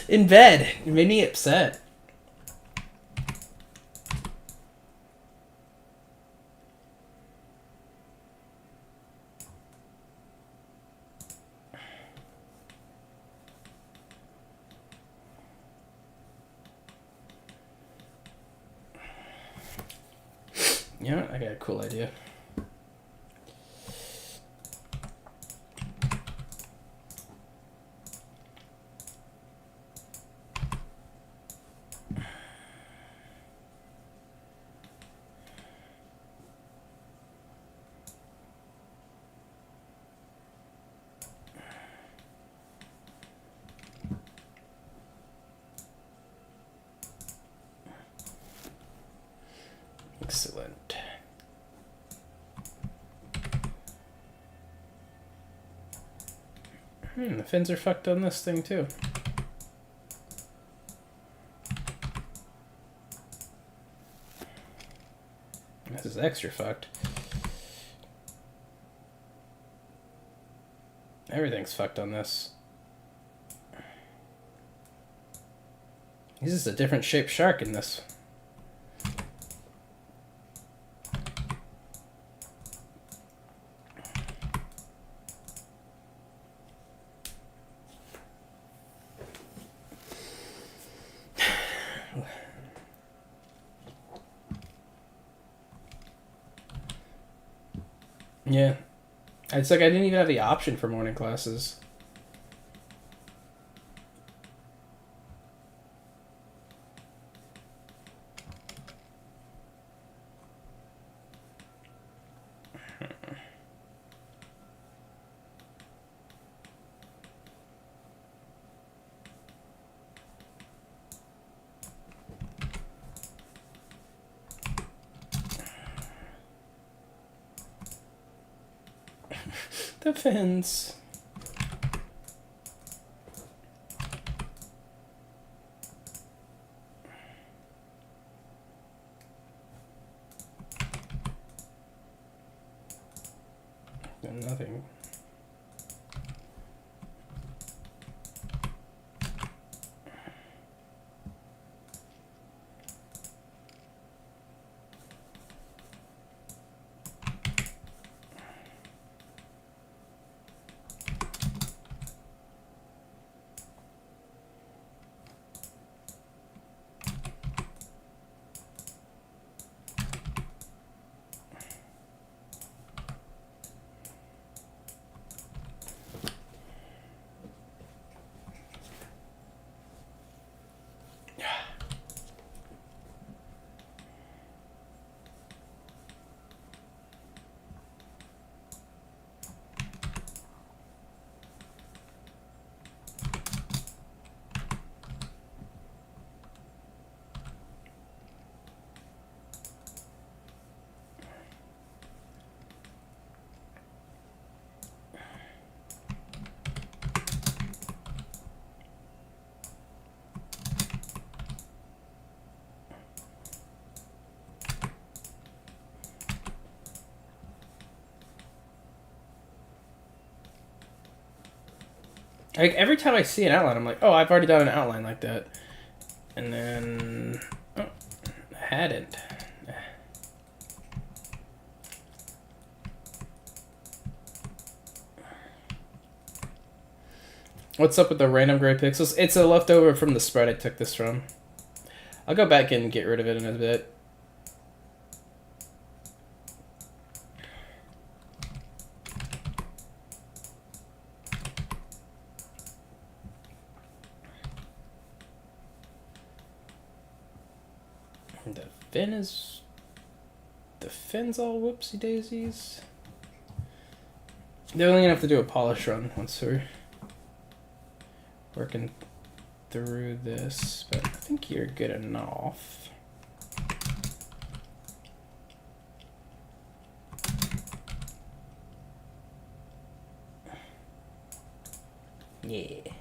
in bed. It made me upset. You know what? I got a cool idea. Excellent. The fins are fucked on this thing too. This is extra fucked. Everything's fucked on this. This is a different shaped shark in this. Yeah. It's like I didn't even have the option for morning classes. The fins. Nothing. Like, every time I see an outline, I'm like, oh, I've already done an outline like that. And then... Oh, I hadn't. What's up with the random gray pixels? It's a leftover from the sprite I took this from. I'll go back and get rid of it in a bit. The fin is... The fin's all whoopsie daisies. They're only gonna have to do a polish run once we're working through this, but I think you're good enough. Yeah.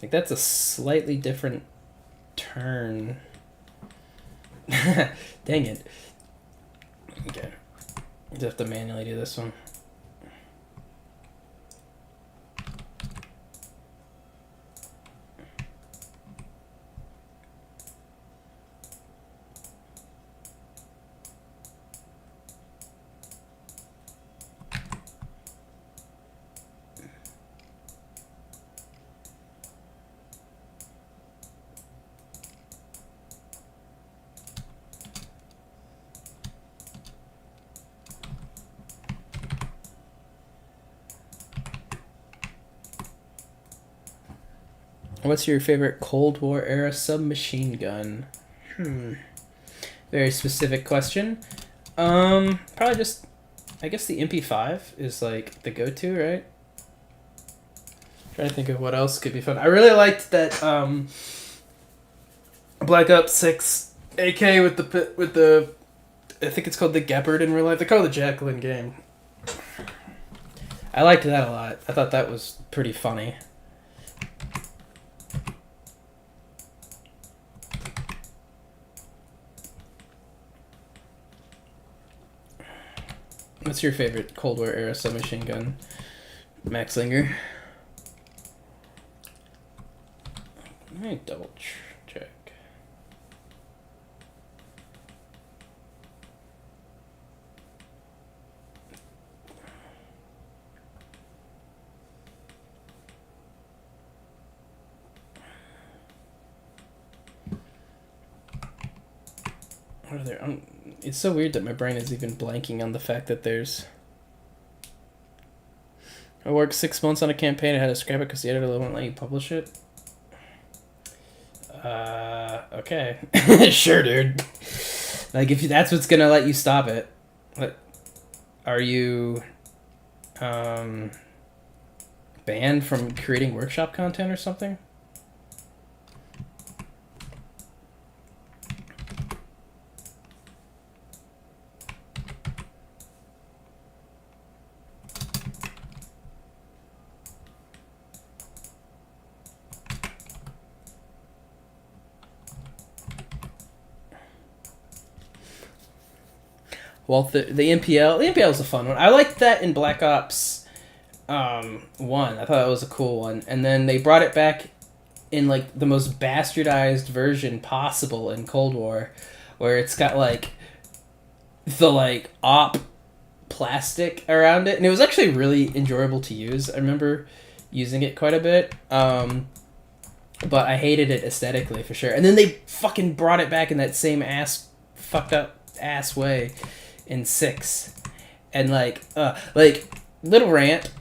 Like, that's a slightly different turn. Dang it. Okay. Just have to manually do this one. What's your favorite Cold War era submachine gun? Very specific question. Probably just, I guess the MP5 is like the go-to, right? Trying to think of what else could be fun. I really liked that Black Ops 6 AK with the I think it's called the Gepard in real life. They call it the Jacqueline game. I liked that a lot. I thought that was pretty funny. What's your favorite Cold War era submachine gun, Max Linger? Let me double check. What are there? It's so weird that my brain is even blanking on the fact that there's... I worked 6 months on a campaign and had to scrap it because the editor won't let you publish it. Okay. Sure, dude. Like, if that's what's gonna let you stop it. What? Are you... banned from creating workshop content or something? Well, the MPL is a fun one. I liked that in Black Ops 1. I thought that was a cool one. And then they brought it back in, like, the most bastardized version possible in Cold War, where it's got, like, the, like, op plastic around it. And it was actually really enjoyable to use. I remember using it quite a bit. But I hated it aesthetically, for sure. And then they fucking brought it back in that same fucked up ass way in 6. And like little rant,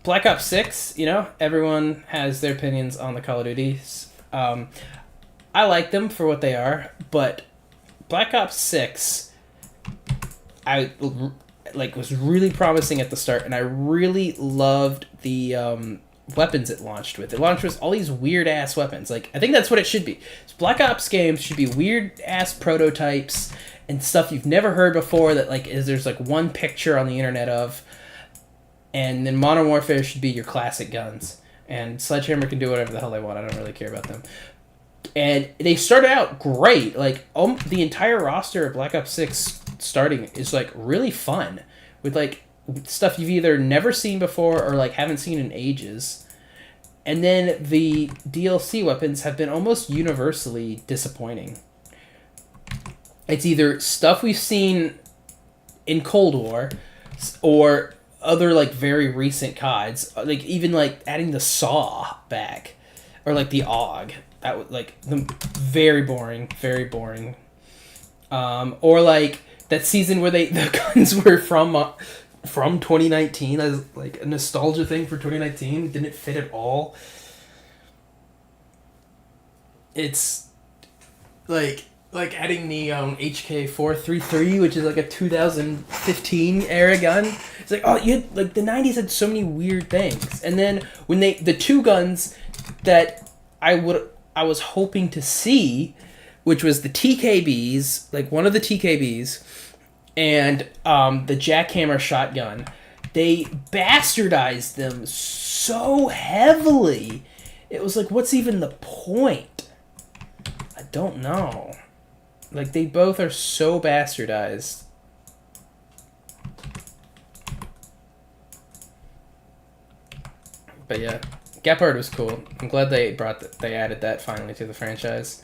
Black Ops 6, you know, everyone has their opinions on the Call of Duties. I like them for what they are, but Black Ops 6 I was really promising at the start, and I really loved the weapons it launched with. It launched with all these weird ass weapons. Like, I think that's what it should be. Black Ops games should be weird ass prototypes and stuff you've never heard before that, like, there's like one picture on the internet of. And then Modern Warfare should be your classic guns. And Sledgehammer can do whatever the hell they want. I don't really care about them. And they started out great. Like, the entire roster of Black Ops 6 starting is, like, really fun. With, like, stuff you've either never seen before or, like, haven't seen in ages. And then the DLC weapons have been almost universally disappointing. It's either stuff we've seen in Cold War or other, like, very recent CODs. Like, even, like, adding the SAW back. Or, like, the AUG. That was, like, very boring. Very boring. Or, like, that season where the guns were from 2019 as, like, a nostalgia thing for 2019. Didn't fit at all. It's, like adding the HK433, which is, like, a 2015 era gun. It's like, oh, you had, like, the 90s had so many weird things. And then when the two guns that I was hoping to see, which was the TKBs, like one of the TKBs, and the jackhammer shotgun, they bastardized them so heavily. It was like, what's even the point? I don't know. Like, they both are so bastardized. But yeah, Gepard was cool. I'm glad they added that finally to the franchise.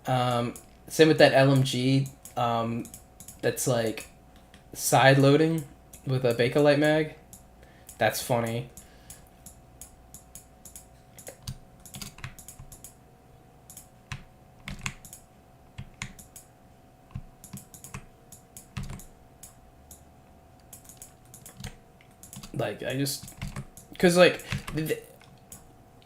Same with that LMG that's like side loading with a Bakelite mag. That's funny. Like, because, like,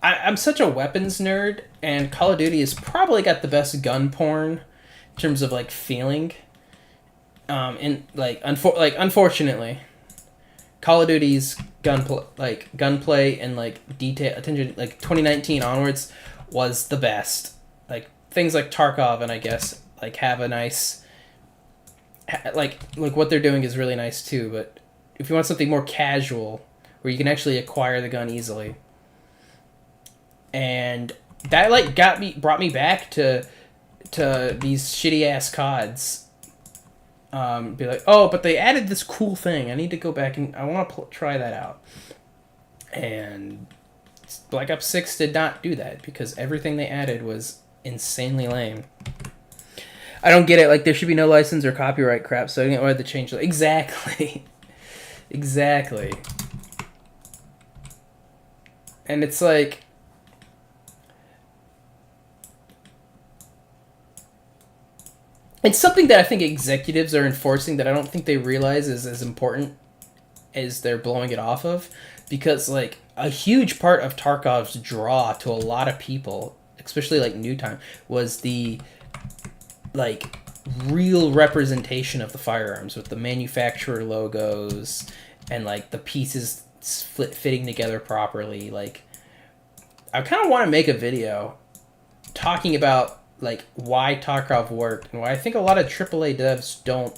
I'm such a weapons nerd, and Call of Duty has probably got the best gun porn in terms of, like, feeling. And, like, unfortunately, Call of Duty's gunplay and, like, detail attention, like, 2019 onwards was the best. Like, things like Tarkov and, I guess, like, have a nice, like what they're doing is really nice too, but if you want something more casual, where you can actually acquire the gun easily, and that, like, brought me back to these shitty ass CODs. Be like, oh, but they added this cool thing. I need to go back and I want to try that out. And Black Ops 6 did not do that because everything they added was insanely lame. I don't get it. Like, there should be no license or copyright crap, so I didn't want to change. Exactly. Exactly. And it's like, it's something that I think executives are enforcing that I don't think they realize is as important as they're blowing it off of. Because, like, a huge part of Tarkov's draw to a lot of people, especially, like, New Time, was the, like, real representation of the firearms with the manufacturer logos and, like, the pieces fitting together properly. Like, I kind of want to make a video talking about, like, why Tarkov worked and why I think a lot of AAA devs don't,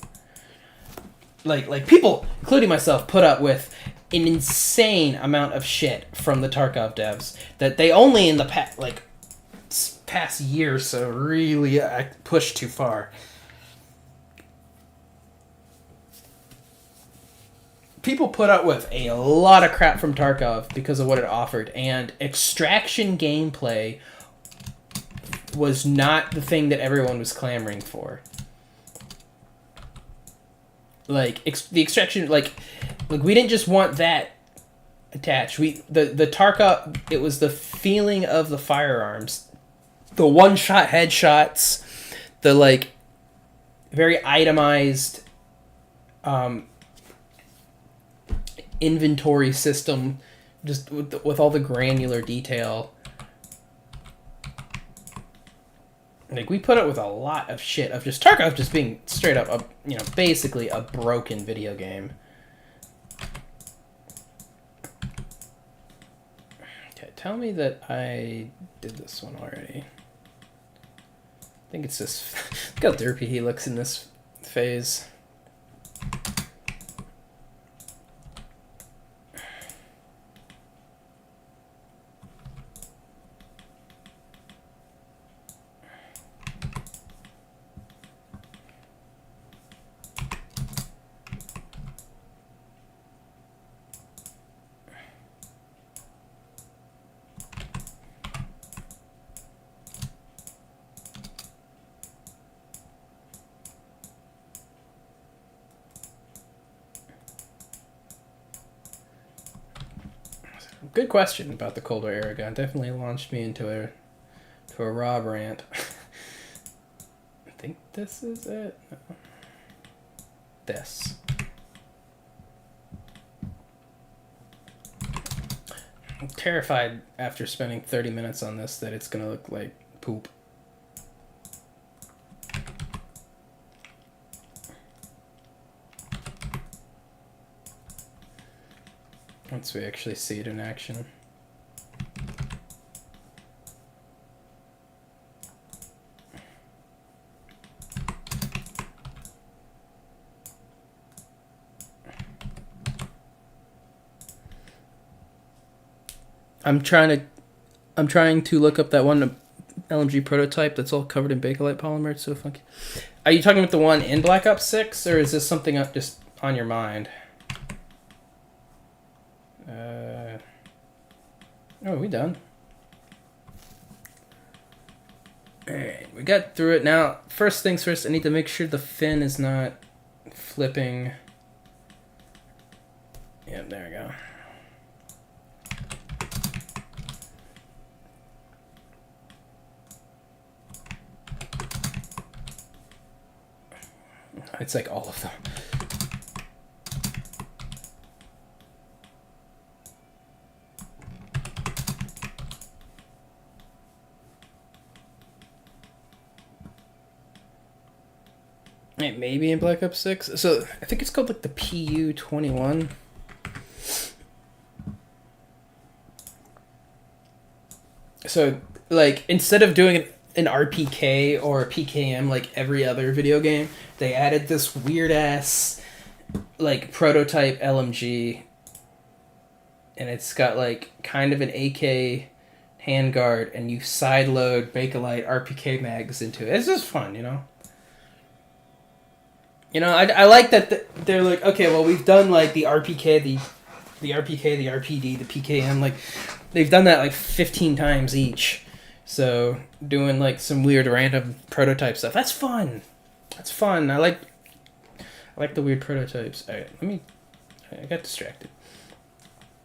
like people, including myself, put up with an insane amount of shit from the Tarkov devs that they only in the past year or so really pushed too far. People put up with a lot of crap from Tarkov because of what it offered, and extraction gameplay was not the thing that everyone was clamoring for. Like, the extraction, like we didn't just want that attached. The Tarkov, it was the feeling of the firearms, the one-shot headshots, the, like, very itemized inventory system, just with all the granular detail. Like, we put up with a lot of shit of just Tarkov just being straight up, basically a broken video game. Okay, tell me that I did this one already. I think it's this. Look how derpy he looks in this phase. Good question about the colder air gun. Definitely launched me into a Rob rant. I think this is it. No. This. I'm terrified after spending 30 minutes on this that it's gonna look like poop. Once we actually see it in action. I'm trying to look up that one LMG prototype that's all covered in Bakelite polymer. It's so funky. Are you talking about the one in Black Ops 6, or is this something up just on your mind? Oh, are we done? Alright, we got through it. Now, first things first, I need to make sure the fin is not flipping. Yep, there we go. It's like all of them. It may be in Black Ops 6. So I think it's called like the PU-21. So like instead of doing an RPK or a PKM like every other video game, they added this weird ass like prototype LMG, and it's got like kind of an AK handguard, and you side load Bakelite RPK mags into it. It's just fun, you know. You know, I like that they're like, okay, well, we've done like the RPK, the RPK, the RPD, the PKM, like they've done that like 15 times each. So doing like some weird random prototype stuff, that's fun. That's fun. I like the weird prototypes. All right, I got distracted.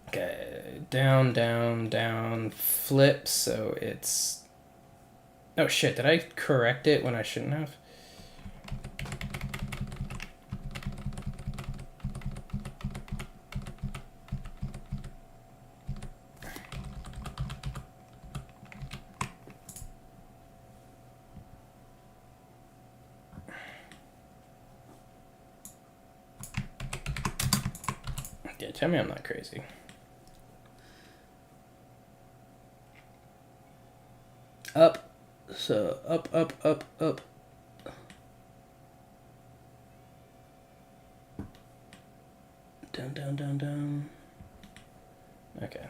Okay, down, down, down, flip. So it's, oh shit, did I correct it when I shouldn't have? Yeah, tell me I'm not crazy. Up, so up, up, up, up. Down, down, down, down. Okay.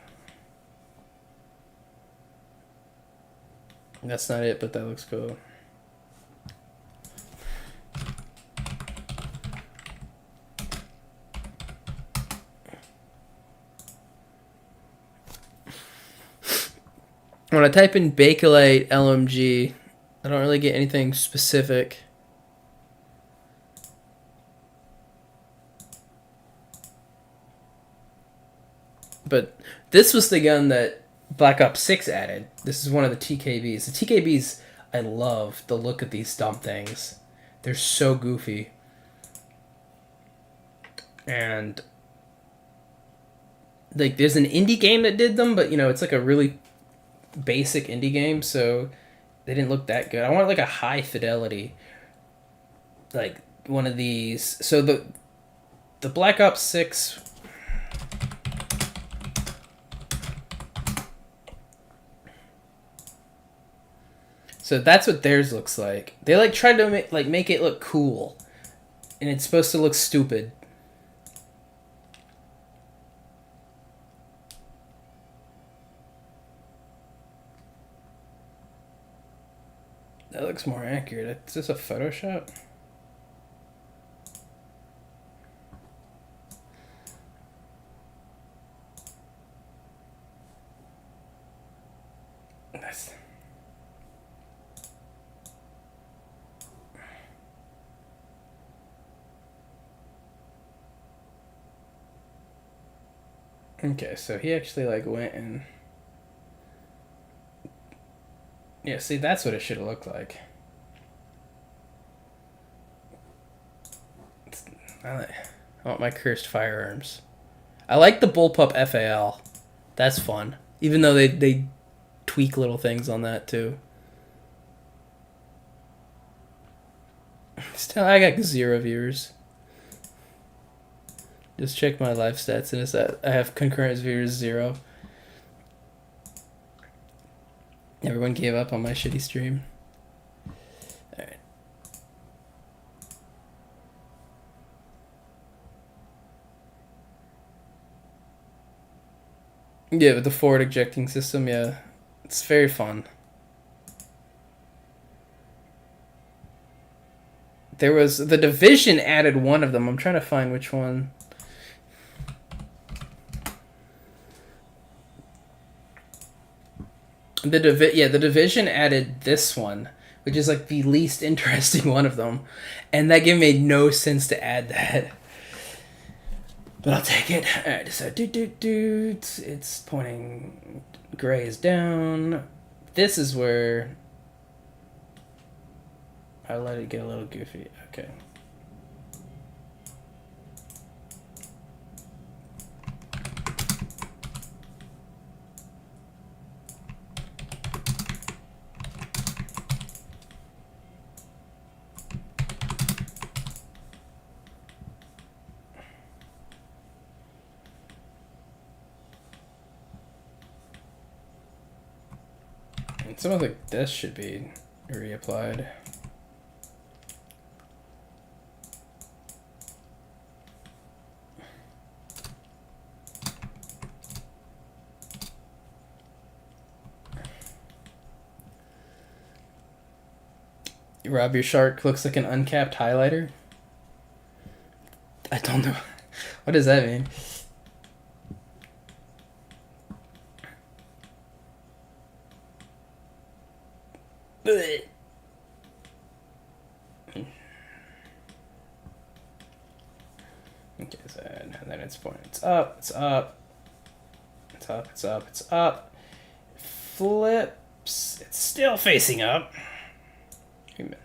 That's not it, but that looks cool. When I type in Bakelite LMG, I don't really get anything specific. But this was the gun that Black Ops 6 added. This is one of the TKBs. The TKBs, I love the look of these dumb things. They're so goofy. And like there's an indie game that did them, but you know, it's like a really basic indie game, so they didn't look that good. I want like a high fidelity, like one of these. So the Black Ops 6, so that's what theirs looks like. They like tried to make it look cool, and it's supposed to look stupid. That looks more accurate. Is this a Photoshop? That's... Okay, so he actually like went and yeah, see that's what it should have looked like. I want my cursed firearms. I like the bullpup FAL. That's fun. Even though they tweak little things on that too. Still, I got 0 viewers. Just check my live stats and it's that I have concurrent viewers 0. Everyone gave up on my shitty stream. Alright. Yeah, with the forward ejecting system, yeah. It's very fun. There was... The Division added one of them. I'm trying to find which one. The Division added this one, which is like the least interesting one of them. And that game made no sense to add that. But I'll take it. Alright, so it's pointing... Gray is down. This is where... I let it get a little goofy. Okay. It's almost like this should be reapplied. Rob, your shark looks like an uncapped highlighter? I don't know. What does that mean? Okay, so and then it's pointing. It's up, it's up. It's up, it's up, it's up. It flips. It's still facing up. Amen.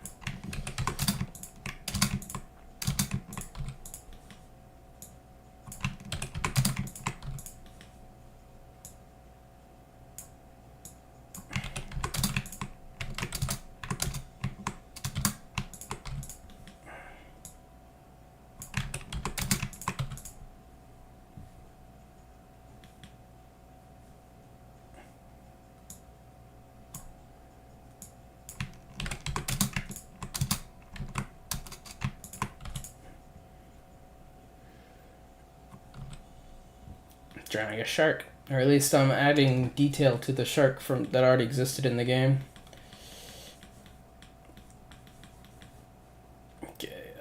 Drowning a shark, or at least I'm adding detail to the shark from that already existed in the game. Okay,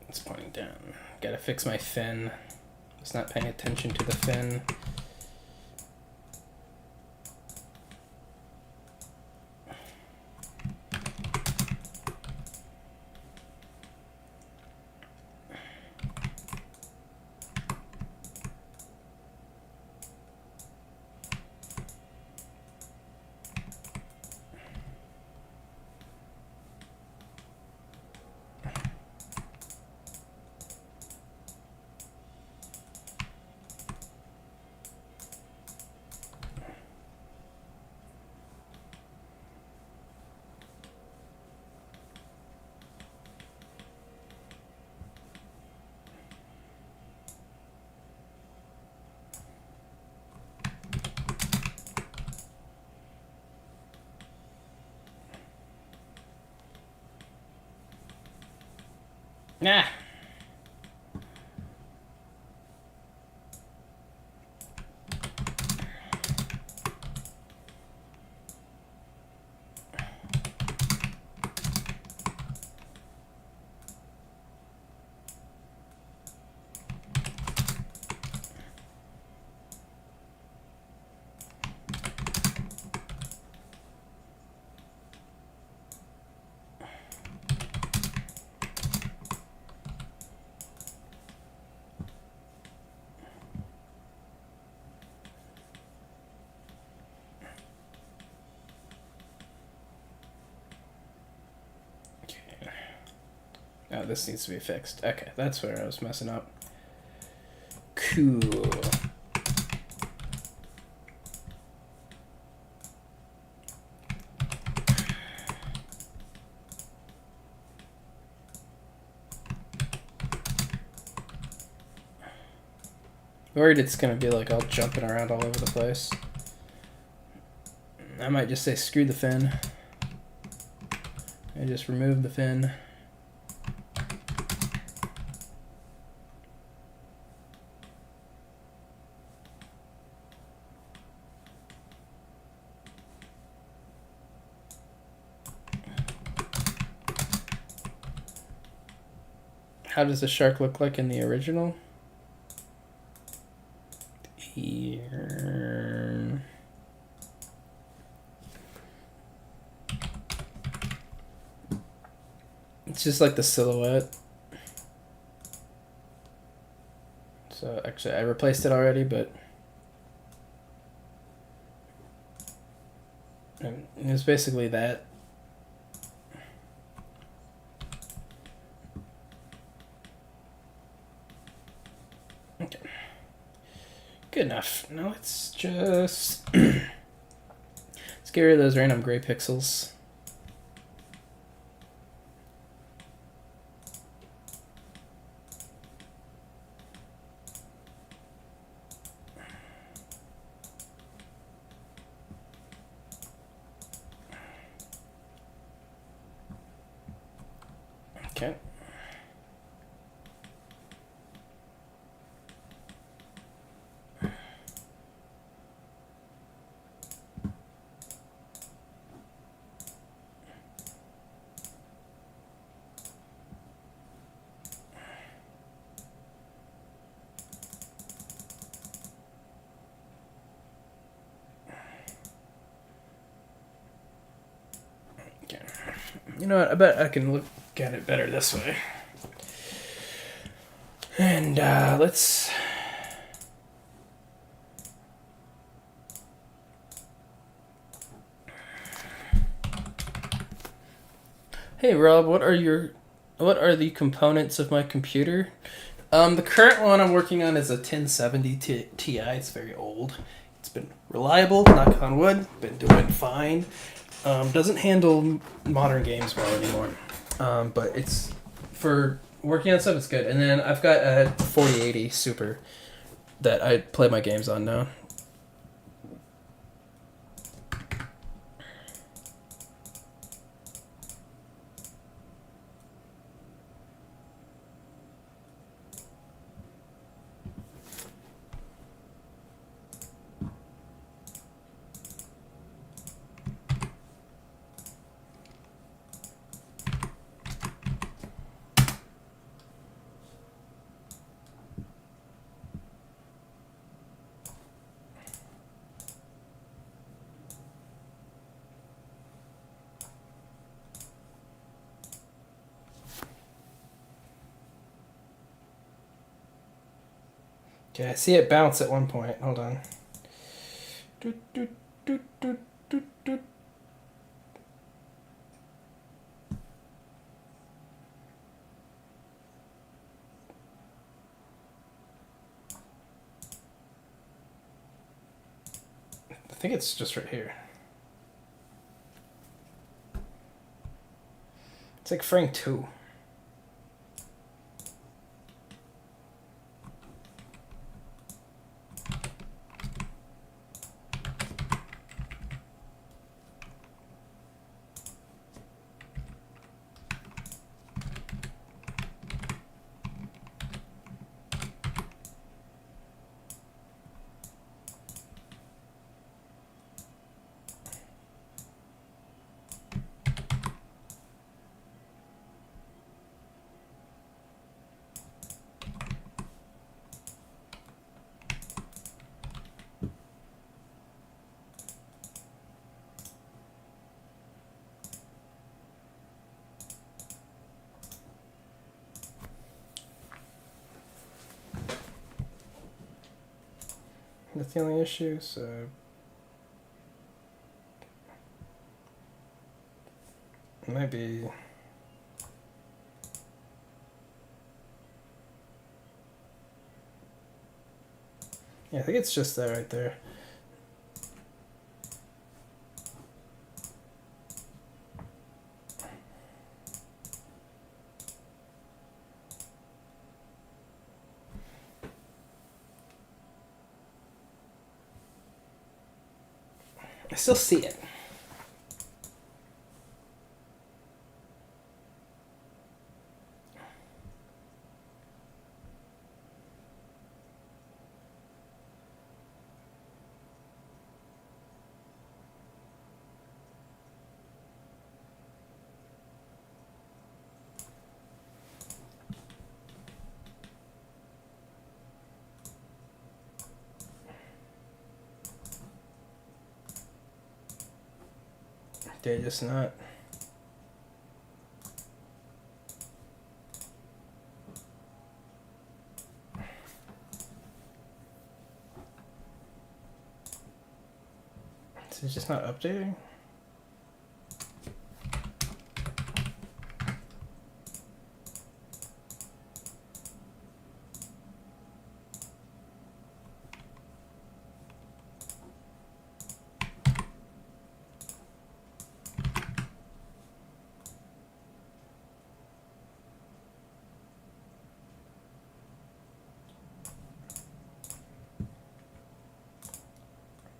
it's pointing down. Gotta fix my fin. It's not paying attention to the fin. Nah. Oh, this needs to be fixed. Okay, that's where I was messing up. Cool. Worried it's gonna be like all jumping around all over the place. I might just say screw the fin. I just remove the fin. How does the shark look like in the original? Here. It's just like the silhouette. So actually I replaced it already, but it was basically that. Okay. Good enough. Now let's just let's get rid of those random gray pixels. Okay. You know what? I bet I can look at it better this way. And let's. Hey Rob, what are the components of my computer? The current one I'm working on is a 1070 Ti. It's very old. It's been reliable, knock on wood, been doing fine. Doesn't handle modern games well anymore. But it's for working on stuff, it's good. And then I've got a 4080 Super that I play my games on now. Okay, I see it bounce at one point. Hold on. Doot, doot, doot, doot, doot, doot. I think it's just right here. It's like frame 2. That's the only issue, so it might be. Yeah, I think it's just that right there. I still see it. They're just not. It's just not updating.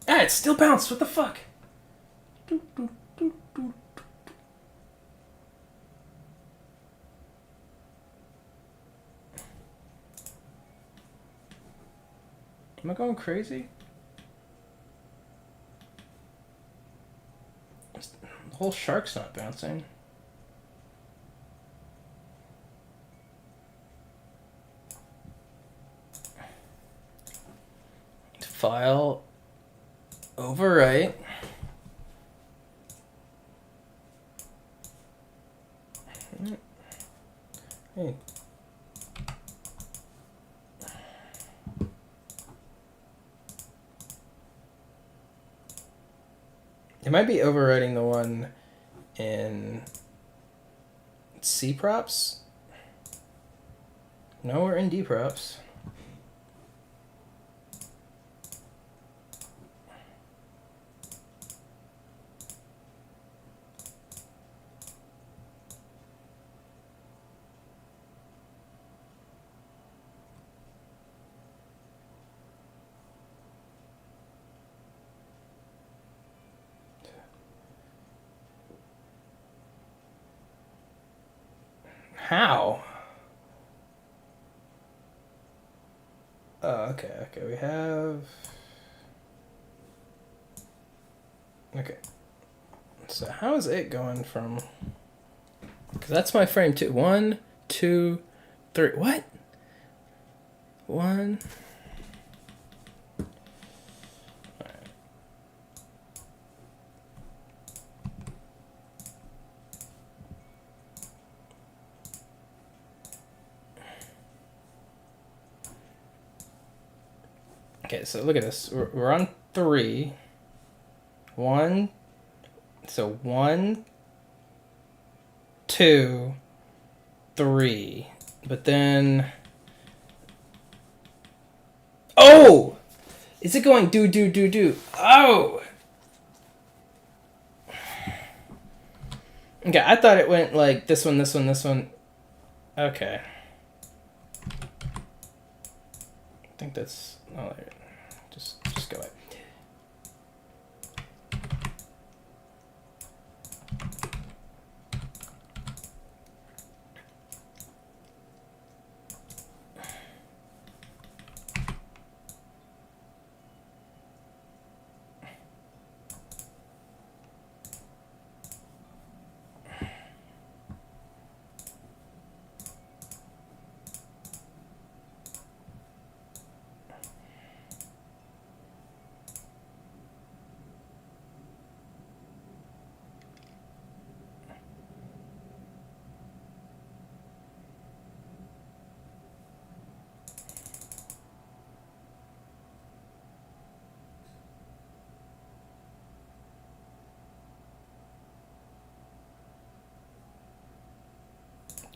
Ah, it still bounced. What the fuck? Am I going crazy? The whole shark's not bouncing. File, overwrite. Hey. It might be overwriting the one in C props. No, we're in D props. How? Oh, okay, we have... Okay. So how is it going from... Because that's my frame too. 1, 2, 3... What? 1... Okay, so look at this. We're on 3. 1. So 1, 2, 3. But then... Oh! Is it going do? Oh! Okay, I thought it went like this one. Okay. I think that's... Oh, just go away.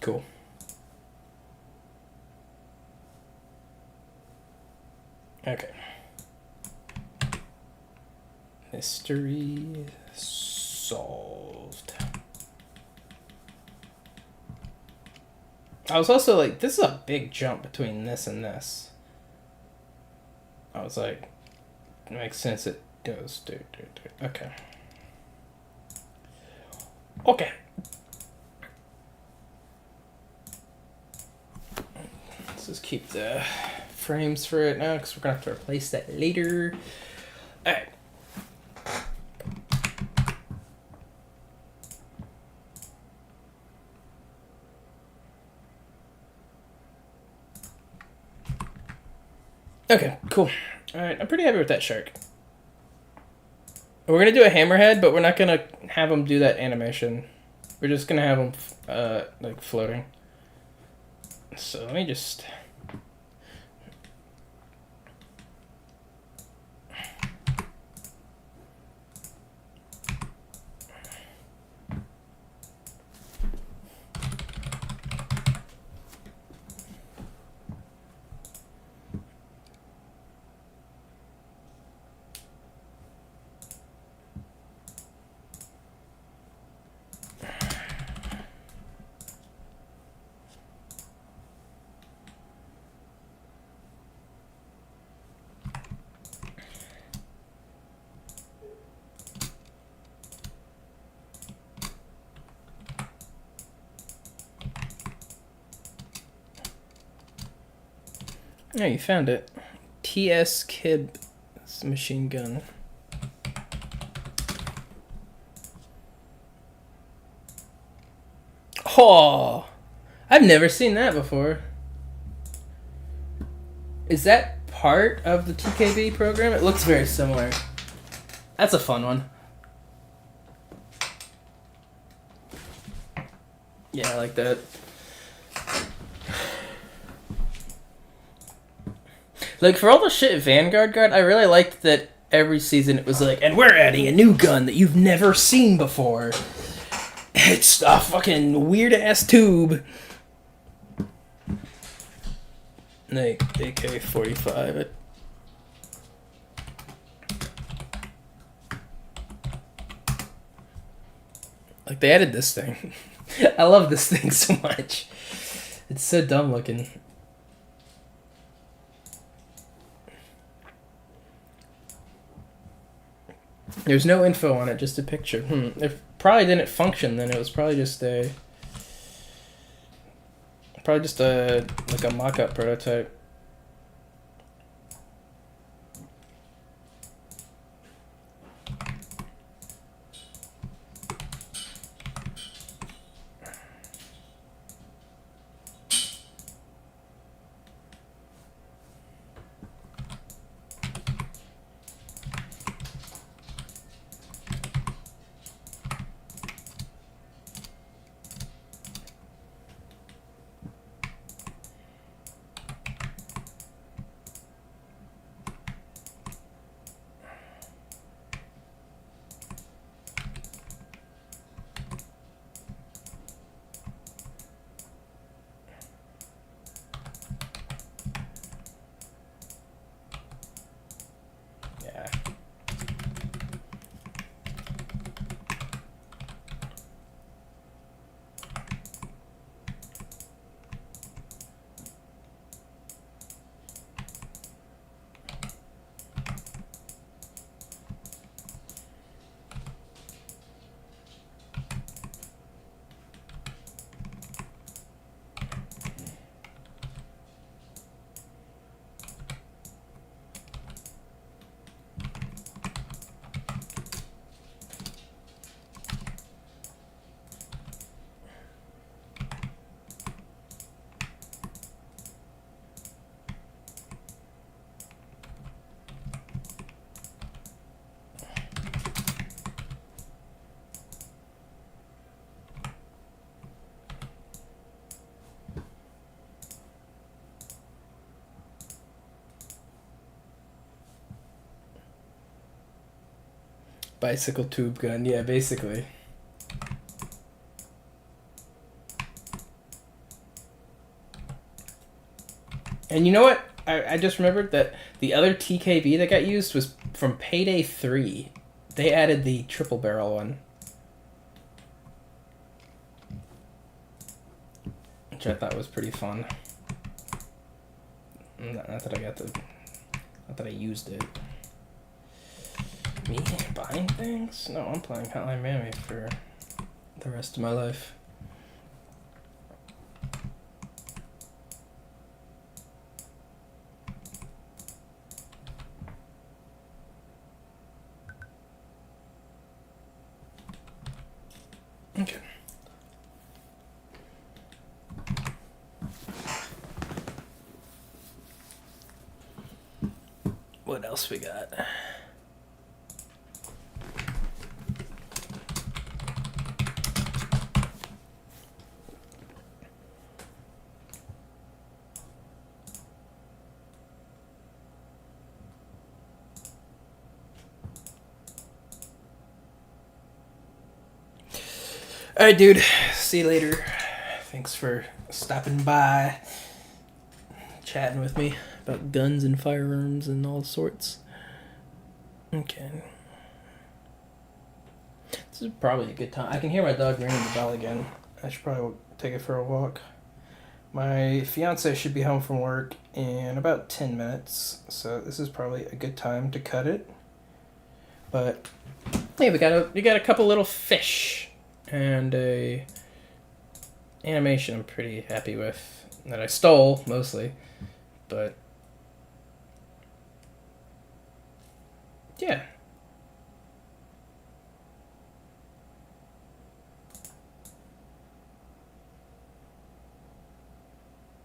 Cool. Okay. Mystery solved. I was also like, this is a big jump between this and this. I was like, it makes sense. It goes. Okay. Okay. Let's just keep the frames for it now because we're going to have to replace that later. All right. Okay, cool. All right, I'm pretty happy with that shark. We're going to do a hammerhead, but we're not going to have him do that animation. We're just going to have him, like, floating. So let me just... Oh, you found it. TS Kib machine gun. Oh, I've never seen that before. Is that part of the TKB program? It looks very similar. That's a fun one. Yeah, I like that. Like, for all the shit Vanguard got, I really liked that every season it was like, and we're adding a new gun that you've never seen before. It's a fucking weird-ass tube. Like, AK-45. Like, they added this thing. I love this thing so much. It's so dumb looking. There's no info on it, just a picture. It probably didn't function then. It was probably just a... like a mock-up prototype. Bicycle tube gun, yeah, basically. And you know what? I just remembered that the other TKB that got used was from Payday 3. They added the triple barrel one, which I thought was pretty fun. Not that I got the, not that I used it. Me buying things? No, I'm playing Hotline Miami for the rest of my life. Okay. What else we got? Alright, dude. See you later. Thanks for stopping by, chatting with me about guns and firearms and all sorts. Okay. This is probably a good time. I can hear my dog ringing the bell again. I should probably take it for a walk. My fiance should be home from work in about 10 minutes, so this is probably a good time to cut it. But hey, we got a couple little fish and a animation I'm pretty happy with that I stole mostly, but yeah.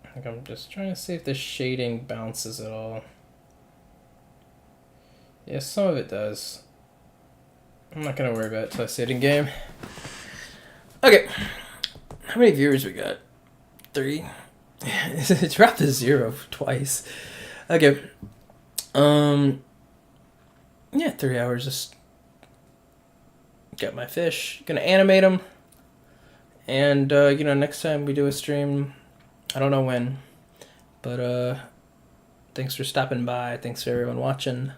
I think I'm just trying to see if the shading bounces at all. Yeah, some of it does. I'm not gonna worry about it till I see it in game. Okay, how many viewers we got? 3. It dropped to 0 twice. Okay. Yeah, 3 hours. Just got my fish. Gonna animate them, and next time we do a stream, I don't know when, but thanks for stopping by. Thanks for everyone watching.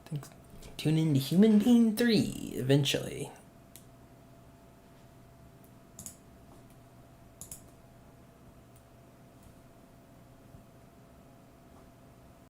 Thanks. Tune in to Human Being 3 eventually.